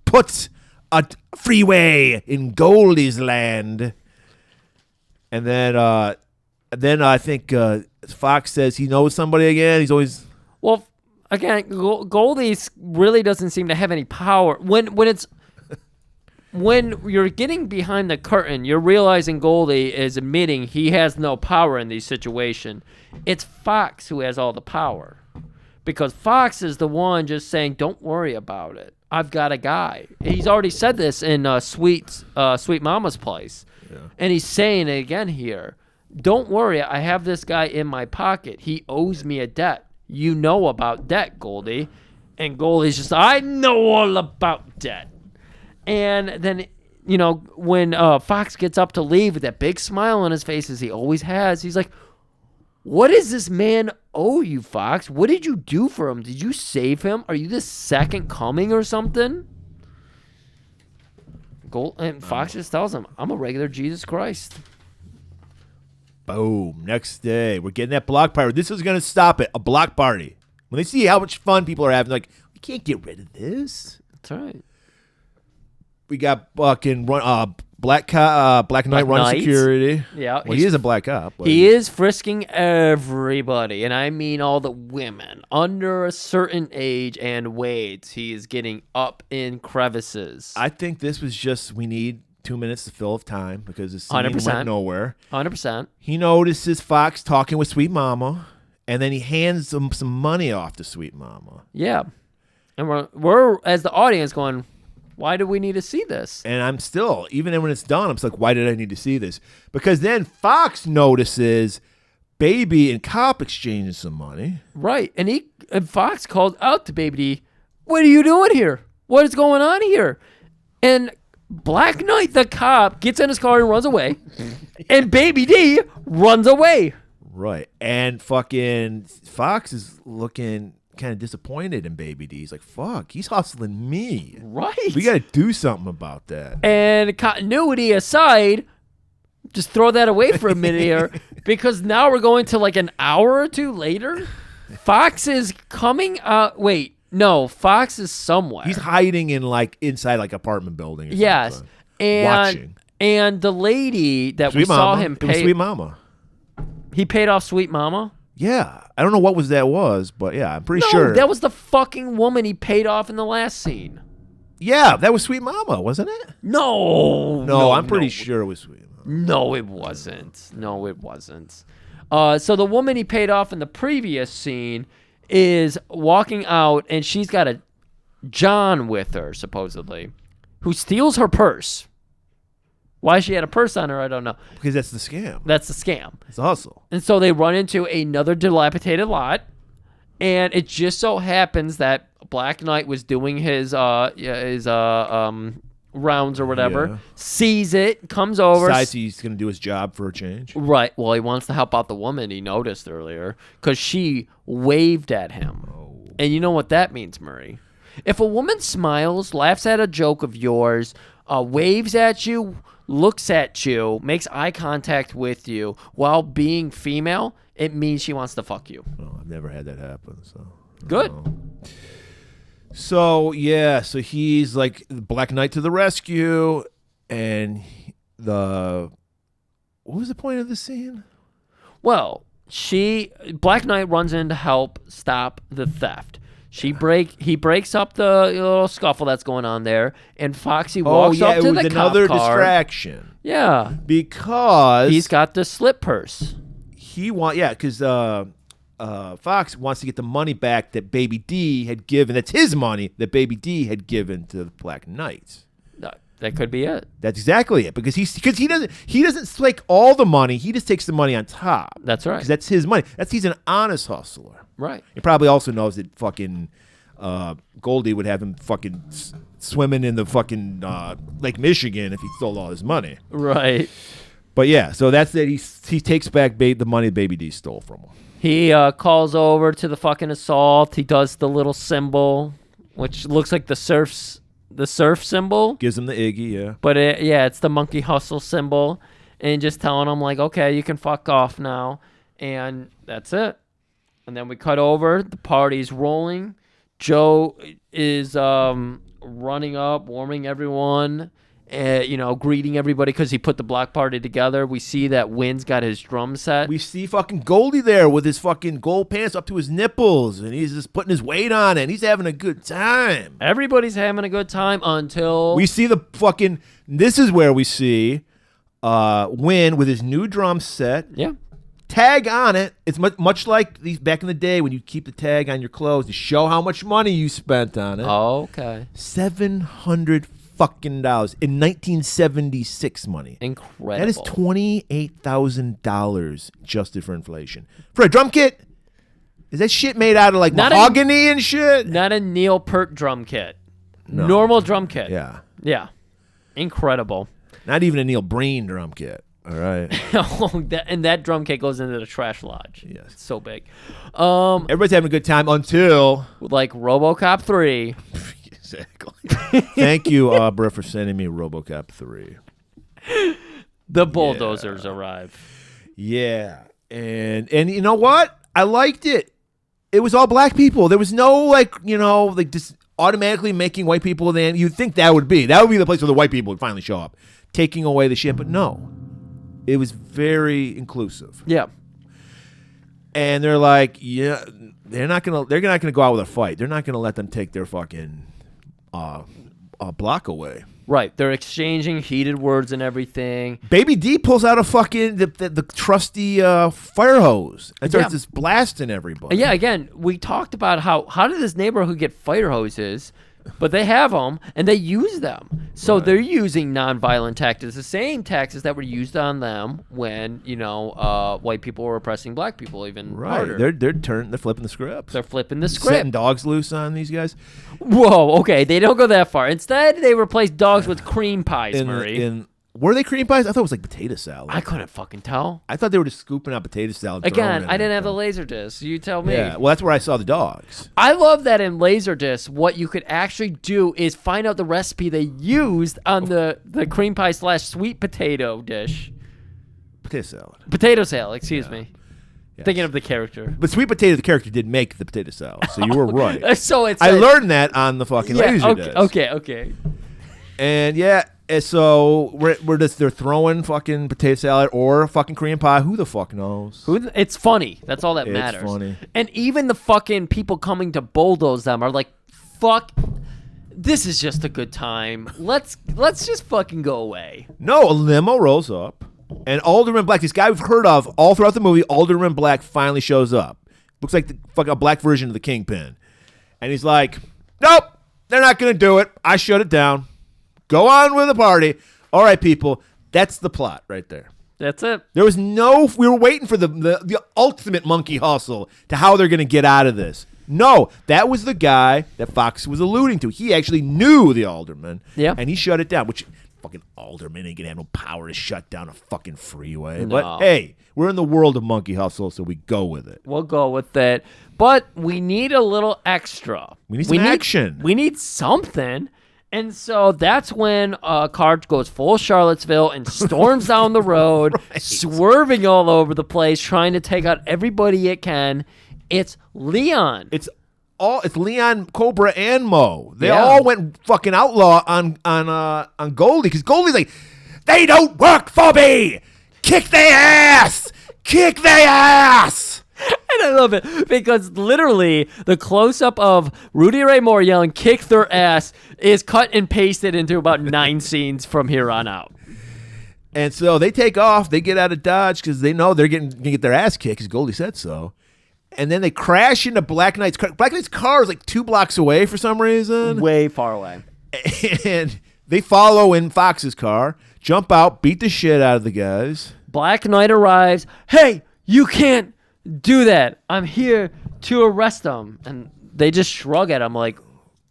put a freeway in Goldie's land. And then I think Fox says he knows somebody again. He's always again. Goldie really doesn't seem to have any power when you're getting behind the curtain. You're realizing Goldie is admitting he has no power in these situations. It's Fox who has all the power. Because Fox is the one just saying, don't worry about it. I've got a guy. He's already said this in Sweet Mama's Place. Yeah. And he's saying it again here. Don't worry, I have this guy in my pocket. He owes me a debt. You know about debt, Goldie. And Goldie's just, I know all about debt. And then, you know, when Fox gets up to leave with that big smile on his face, as he always has, he's like, what does this man owe you, Fox? What did you do for him? Did you save him? Are you the second coming or something? And Fox just tells him, I'm a regular Jesus Christ. boom. Next day, we're getting that block party. This is going to stop it. A block party. When they see how much fun people are having, like, we can't get rid of this. That's right. We got fucking Black Knight running security. Yeah, well, he is a black cop. He is frisking everybody, and I mean all the women under a certain age and weight. He is getting up in crevices. I think this was just, we need 2 minutes to fill of time because the scene 100%. went nowhere. 100%. He notices Fox talking with Sweet Mama, and then he hands him some money off to Sweet Mama. Yeah, and we're as the audience going, why do we need to see this? And I'm still, even when it's done, I'm just like, why did I need to see this? Because then Fox notices Baby and Cop exchanging some money. Right. And Fox called out to Baby D, what are you doing here? What is going on here? And Black Knight, the cop, gets in his car and runs away. And Baby D runs away. Right. And fucking Fox is looking kind of disappointed in Baby D. He's like, fuck, he's hustling me. Right. We got to do something about that. And continuity aside, just throw that away for a minute here, because now we're going to like an hour or two later. Fox is coming out. Wait, No, Fox is somewhere. He's hiding in like inside like apartment building. Or yes, something. and Watching. And the lady that Sweet we saw Mama. him It was pay, Sweet Mama. he paid off Sweet Mama. Yeah, I don't know what that was, but yeah, I'm pretty No, sure that was the fucking woman he paid off in the last scene. Yeah, that was Sweet Mama, wasn't it? No, I'm pretty sure it was Sweet Mama. No, it wasn't. No, it wasn't. So the woman he paid off in the previous scene is walking out, and she's got a John with her, supposedly, who steals her purse. Why she had a purse on her, I don't know. Because that's the scam. That's the scam. It's a hustle. And so they run into another dilapidated lot, and it just so happens that Black Knight was doing his rounds or whatever, Yeah. sees it, comes over. Decides he's going to do his job for a change. Right. Well, he wants to help out the woman he noticed earlier because she waved at him. Oh. And you know what that means, Murray? If a woman smiles, laughs at a joke of yours, waves at you, looks at you, makes eye contact with you while being female, it means she wants to fuck you. Oh, I've never had that happen. So Good. So yeah, so he's like Black Knight to the rescue, and what was the point of the scene? Well, Black Knight runs in to help stop the theft. He breaks up the little scuffle that's going on there, and Foxy walks up to it was the another cop car. distraction. Yeah, Because he's got the slip purse. because Fox wants to get the money back that Baby D had given. That's his money that Baby D had given to the Black Knight. That could be it. That's exactly it. Because he doesn't take all the money. He just takes the money on top. That's right. Because that's his money. He's an honest hustler. Right. He probably also knows that fucking Goldie would have him fucking swimming in the fucking Lake Michigan if he stole all his money. Right. But yeah, so that's it. He takes back the money Baby D stole from him. He calls over to the fucking assault. He does the little symbol, which looks like the surf symbol. Gives him the Iggy, yeah. But it's the monkey hustle symbol, and just telling him like, okay, you can fuck off now, and that's it. And then we cut over. The party's rolling. Joe is running up, warming everyone, greeting everybody because he put the block party together. We see that Wynn's got his drum set. We see fucking Goldie there with his fucking gold pants up to his nipples, and he's just putting his weight on it, and he's having a good time. Everybody's having a good time until we see the fucking. This is where we see Wynn with his new drum set. Yeah. Tag on it. It's much like these back in the day when you keep the tag on your clothes to show how much money you spent on it. Oh, okay. $700 fucking in 1976 money. Incredible. That is $28,000 adjusted for inflation for a drum kit. Is that shit made out of like mahogany and shit? Not a Neil Peart drum kit. No. Normal drum kit. Yeah. Yeah. Incredible. Not even a Neil Breen drum kit. All right. And that drum kit goes into the trash lodge. Yes. It's so big. Everybody's having a good time until like RoboCop 3. Exactly. Thank you, Abra, for sending me RoboCop 3. The bulldozers arrive. Yeah. And you know what? I liked it. It was all black people. There was no just automatically making white people then you'd think that would be the place where the white people would finally show up, taking away the shit, but no. It was very inclusive. Yeah. And they're like, yeah, they're not gonna go out with a fight. They're not gonna let them take their fucking block away. Right. They're exchanging heated words and everything. Baby D pulls out a fucking the trusty fire hose and starts just blasting everybody. Yeah, again, we talked about how did this neighborhood get fire hoses, but they have them and they use them. So they're using nonviolent tactics, the same tactics that were used on them when white people were oppressing black people even harder. They're flipping the script. They're flipping the script. Setting dogs loose on these guys. Whoa, okay, they don't go that far. Instead, they replace dogs with cream pies, Murray. Were they cream pies? I thought it was like potato salad. I couldn't fucking tell. I thought they were just scooping out potato salad. Again, I didn't have the Laserdisc. You tell me. Yeah, well, that's where I saw the dogs. I love that in Laserdisc, what you could actually do is find out the recipe they used on the cream pie / sweet potato dish. Potato salad. Potato salad, excuse me. Thinking of the character. But Sweet Potato, the character, did make the potato salad, so you were right. So it's I learned that on the fucking Laser Disc. Okay. And and so they're throwing fucking potato salad or fucking Korean pie. Who the fuck knows? It's funny. That's all that matters. It's funny. And even the fucking people coming to bulldoze them are like, fuck. This is just a good time. Let's just fucking go away. No, a limo rolls up, and Alderman Black, this guy we've heard of all throughout the movie, Alderman Black finally shows up. Looks like the fucking a black version of the Kingpin. And he's like, nope, they're not going to do it. I shut it down. Go on with the party. All right, people. That's the plot right there. That's it. There was we were waiting for the ultimate monkey hustle to how they're going to get out of this. No, that was the guy that Fox was alluding to. He actually knew the alderman, and he shut it down, which fucking alderman ain't going to have no power to shut down a fucking freeway. No. But, hey, we're in the world of monkey hustle, so we go with it. We'll go with it. But we need a little extra. We need some action. We need something. And so that's when a car goes full Charlottesville and storms down the road, swerving all over the place, trying to take out everybody it can. It's Leon. It's Leon, Cobra, and Mo. They all went fucking outlaw on Goldie, because Goldie's like, they don't work for me. Kick their ass. Kick their ass. And I love it because literally the close-up of Rudy Ray Moore yelling "kick their ass" is cut and pasted into about 9 scenes from here on out. And so they take off. They get out of Dodge because they know they're going to get their ass kicked because Goldie said so. And then they crash into Black Knight's car. Black Knight's car is like 2 blocks away for some reason. Way far away. And they follow in Fox's car, jump out, beat the shit out of the guys. Black Knight arrives. Hey, you can't do that. I'm here to arrest them. And they just shrug at him like,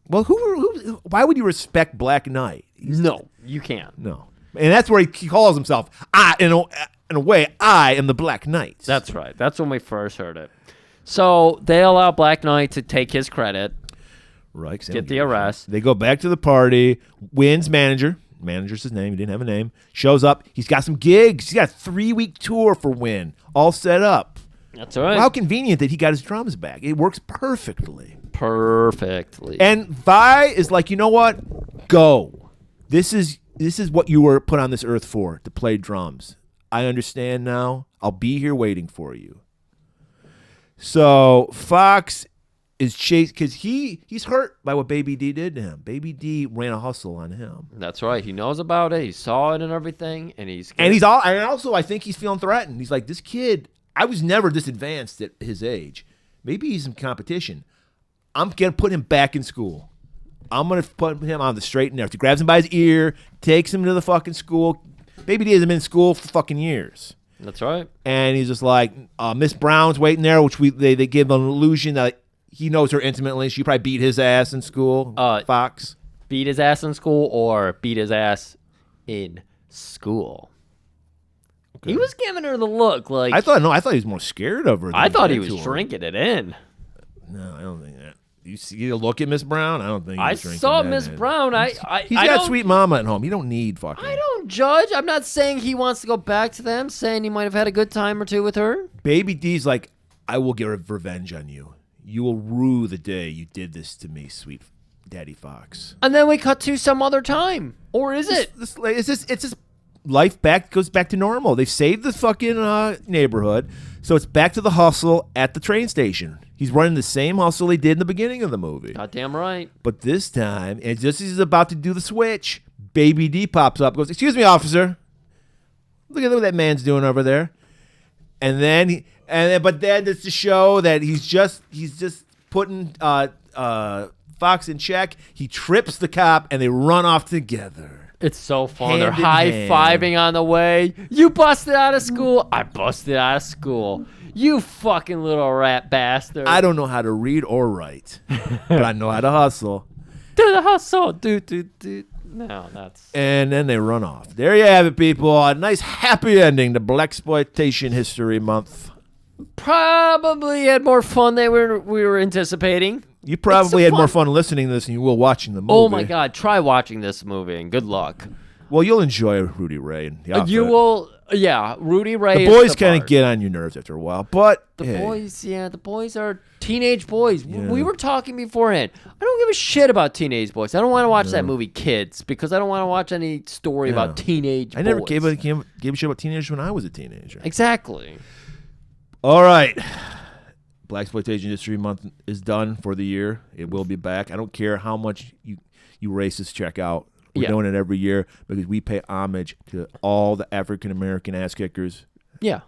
well, why would you respect Black Knight? No, you can't. No. And that's where he calls himself, in a way, I am the Black Knight. That's right. That's when we first heard it. So they allow Black Knight to take his credit. Right. Get the arrest. They go back to the party. Wynn's manager's his name. He didn't have a name. Shows up. He's got some gigs. He's got a 3-week tour for Wynn, all set up. That's right. Well, how convenient that he got his drums back. It works perfectly. And Vi is like, you know what? Go. This is what you were put on this earth for, to play drums. I understand now. I'll be here waiting for you. So Fox is chased because he's hurt by what Baby D did to him. Baby D ran a hustle on him. That's right. He knows about it. He saw it and everything, and also I think he's feeling threatened. He's like, this kid, I was never this advanced at his age. Maybe he's in competition. I'm gonna put him back in school. I'm gonna put him on the straight and narrow. He grabs him by his ear, takes him to the fucking school. Baby D hasn't been in school for fucking years. That's right. And he's just like, Miss Brown's waiting there, which they give an illusion that he knows her intimately. She probably beat his ass in school. Fox. Beat his ass in school or beat his ass in school. Okay. He was giving her the look like. I thought he was more scared of her. I thought he was drinking it in. No, I don't think that. You see a look at Miss Brown? I don't think I saw Miss Brown. He's got sweet mama at home. You don't need fucking. I don't judge. I'm not saying he wants to go back to them. Saying he might have had a good time or two with her. Baby D's like, I will get revenge on you. You will rue the day you did this to me, sweet Daddy Fox. And then we cut to some other time, or is it? It's just life goes back to normal. They've saved the fucking neighborhood, so it's back to the hustle at the train station. He's running the same hustle he did in the beginning of the movie. Goddamn right. But this time, and just as he's about to do the switch, Baby D pops up, goes, "Excuse me, officer. Look at what that man's doing over there." But then it's to show that he's just putting Fox in check. He trips the cop, and they run off together. It's so fun. They're high-fiving on the way. You busted out of school. I busted out of school. You fucking little rat bastard. I don't know how to read or write, but I know how to hustle. Do the hustle. Do. No, that's... And then they run off. There you have it, people. A nice happy ending to Blaxploitation History Month. Probably had more fun than we were anticipating. You probably had more fun listening to this than you will watching the movie. Oh my God! Try watching this movie and good luck. Well, you'll enjoy Rudy Ray and Yaphet. You will. Yeah, Rudy Ray. The boys is the kind of part. get on your nerves after a while, but The hey, boys are teenage boys. Yeah. We were talking beforehand. I don't give a shit about teenage boys. I don't want to watch that movie Kids because I don't want to watch any story about teenage I never boys. gave a shit about teenagers when I was a teenager. Exactly. All right. Blaxploitation History Month is done for the year. It will be back. I don't care how much you racists check out. We're doing it every year because we pay homage to all the African American ass kickers, Yeah.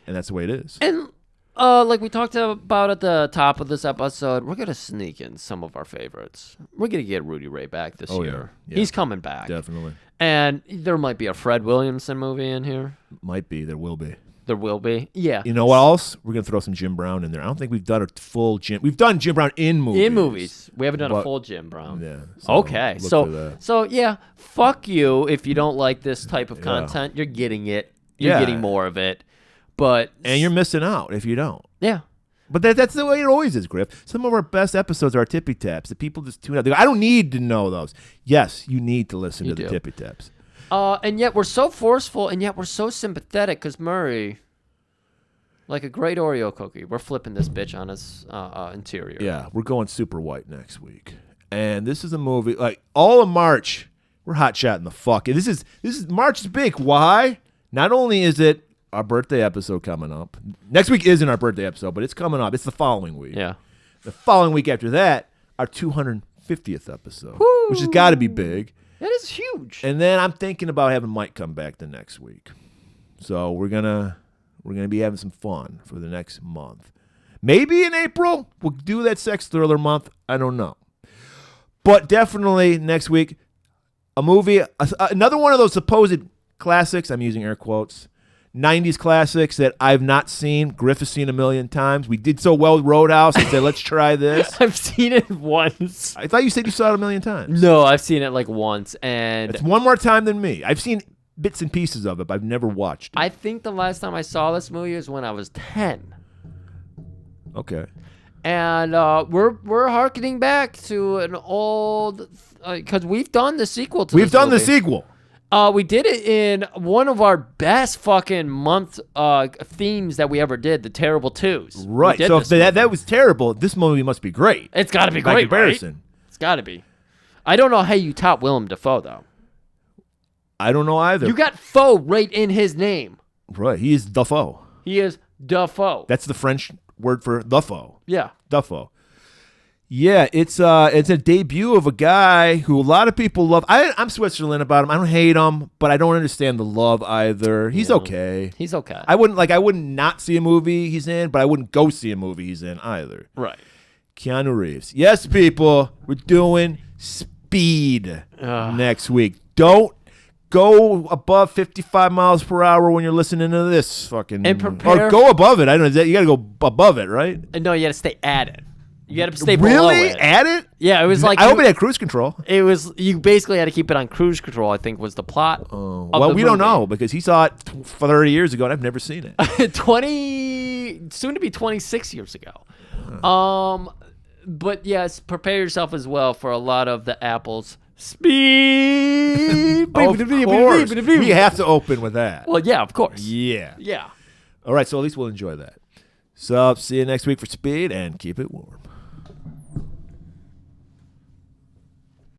and that's the way it is. And like we talked about at the top of this episode, we're gonna sneak in some of our favorites. We're gonna get Rudy Ray back this year. Yeah. He's coming back. Definitely. And there might be a Fred Williamson movie in here. Might be. There will be. There will be. Yeah. You know what else? We're going to throw some Jim Brown in there. I don't think we've done a full Jim. We've done Jim Brown in movies. In movies. We haven't done a But- full Jim Brown. Yeah. Okay. look for that. So yeah, fuck you if you don't like this type of content. You're getting it. You're Yeah. getting more of it. But And you're missing out if you don't. yeah. But that's the way it always is, Griff. Some of our best episodes are tippy taps. The people just tune out. They go, I don't need to know those. Yes, you need to listen You to the do. tippy taps. And yet we're so forceful and yet we're so sympathetic because Murray, like a great Oreo cookie, we're flipping this bitch on his interior. Yeah, we're going super white next week. And this is a movie, like all of March, we're hot shotting the fuck. This is March is big. Why? Not only is it our birthday episode coming up. Next week isn't our birthday episode, but it's coming up. It's the following week. Yeah. The following week after that, our 250th episode, which has got to be big. That is huge. And then I'm thinking about having Mike come back the next week. So we're gonna be having some fun for the next month. Maybe in April we'll do that sex thriller month. I don't know. But definitely next week, a movie, another one of those supposed classics, I'm using air quotes, 90s classics that I've not seen. Griff has seen a million times. We did so well with Roadhouse. I said, let's try this. I've seen it once. I thought you said you saw it a million times. No, I've seen it like once. And It's one more time than me. I've seen bits and pieces of it, but I've never watched it. I think the last time I saw this movie was when I was 10. Okay. And we're harkening back to an old, because we've done the sequel to We've this done the movie. sequel. We did it in one of our best fucking month themes that we ever did, the Terrible Twos. We Right. did So if this movie. that was terrible, this movie must be great. It's got to be By great, comparison. right? It's got to be. I don't know how you top Willem Dafoe, though. I don't know either. You got Foe right in his name. Right. He is Dafoe. He is Dafoe. That's the French word for the foe. Yeah. Dafoe. Yeah, it's a debut of a guy who a lot of people love. I'm Switzerland about him. I don't hate him, but I don't understand the love either. He's okay. He's okay. I wouldn't not see a movie he's in, but I wouldn't go see a movie he's in either. Right. Keanu Reeves. Yes, people, we're doing Speed next week. Don't go above 55 miles per hour when you're listening to this fucking. And prepare- or go above it. I don't know. You got to go above it, right? No, you got to stay at it. You got to stay below Really? it. At it? Yeah, it was like I hope it had cruise control. it was. You basically had to keep it on cruise control. I think was the plot. Well, we don't know because he saw it 30 years ago and I've never seen it. 20, soon to be 26 years ago. But yes, prepare yourself as well for a lot of the Apple's Speed. Of course. We have to open with that. Well, yeah, of course. Yeah. Yeah. All right, so at least we'll enjoy that. So see you next week for Speed and keep it warm.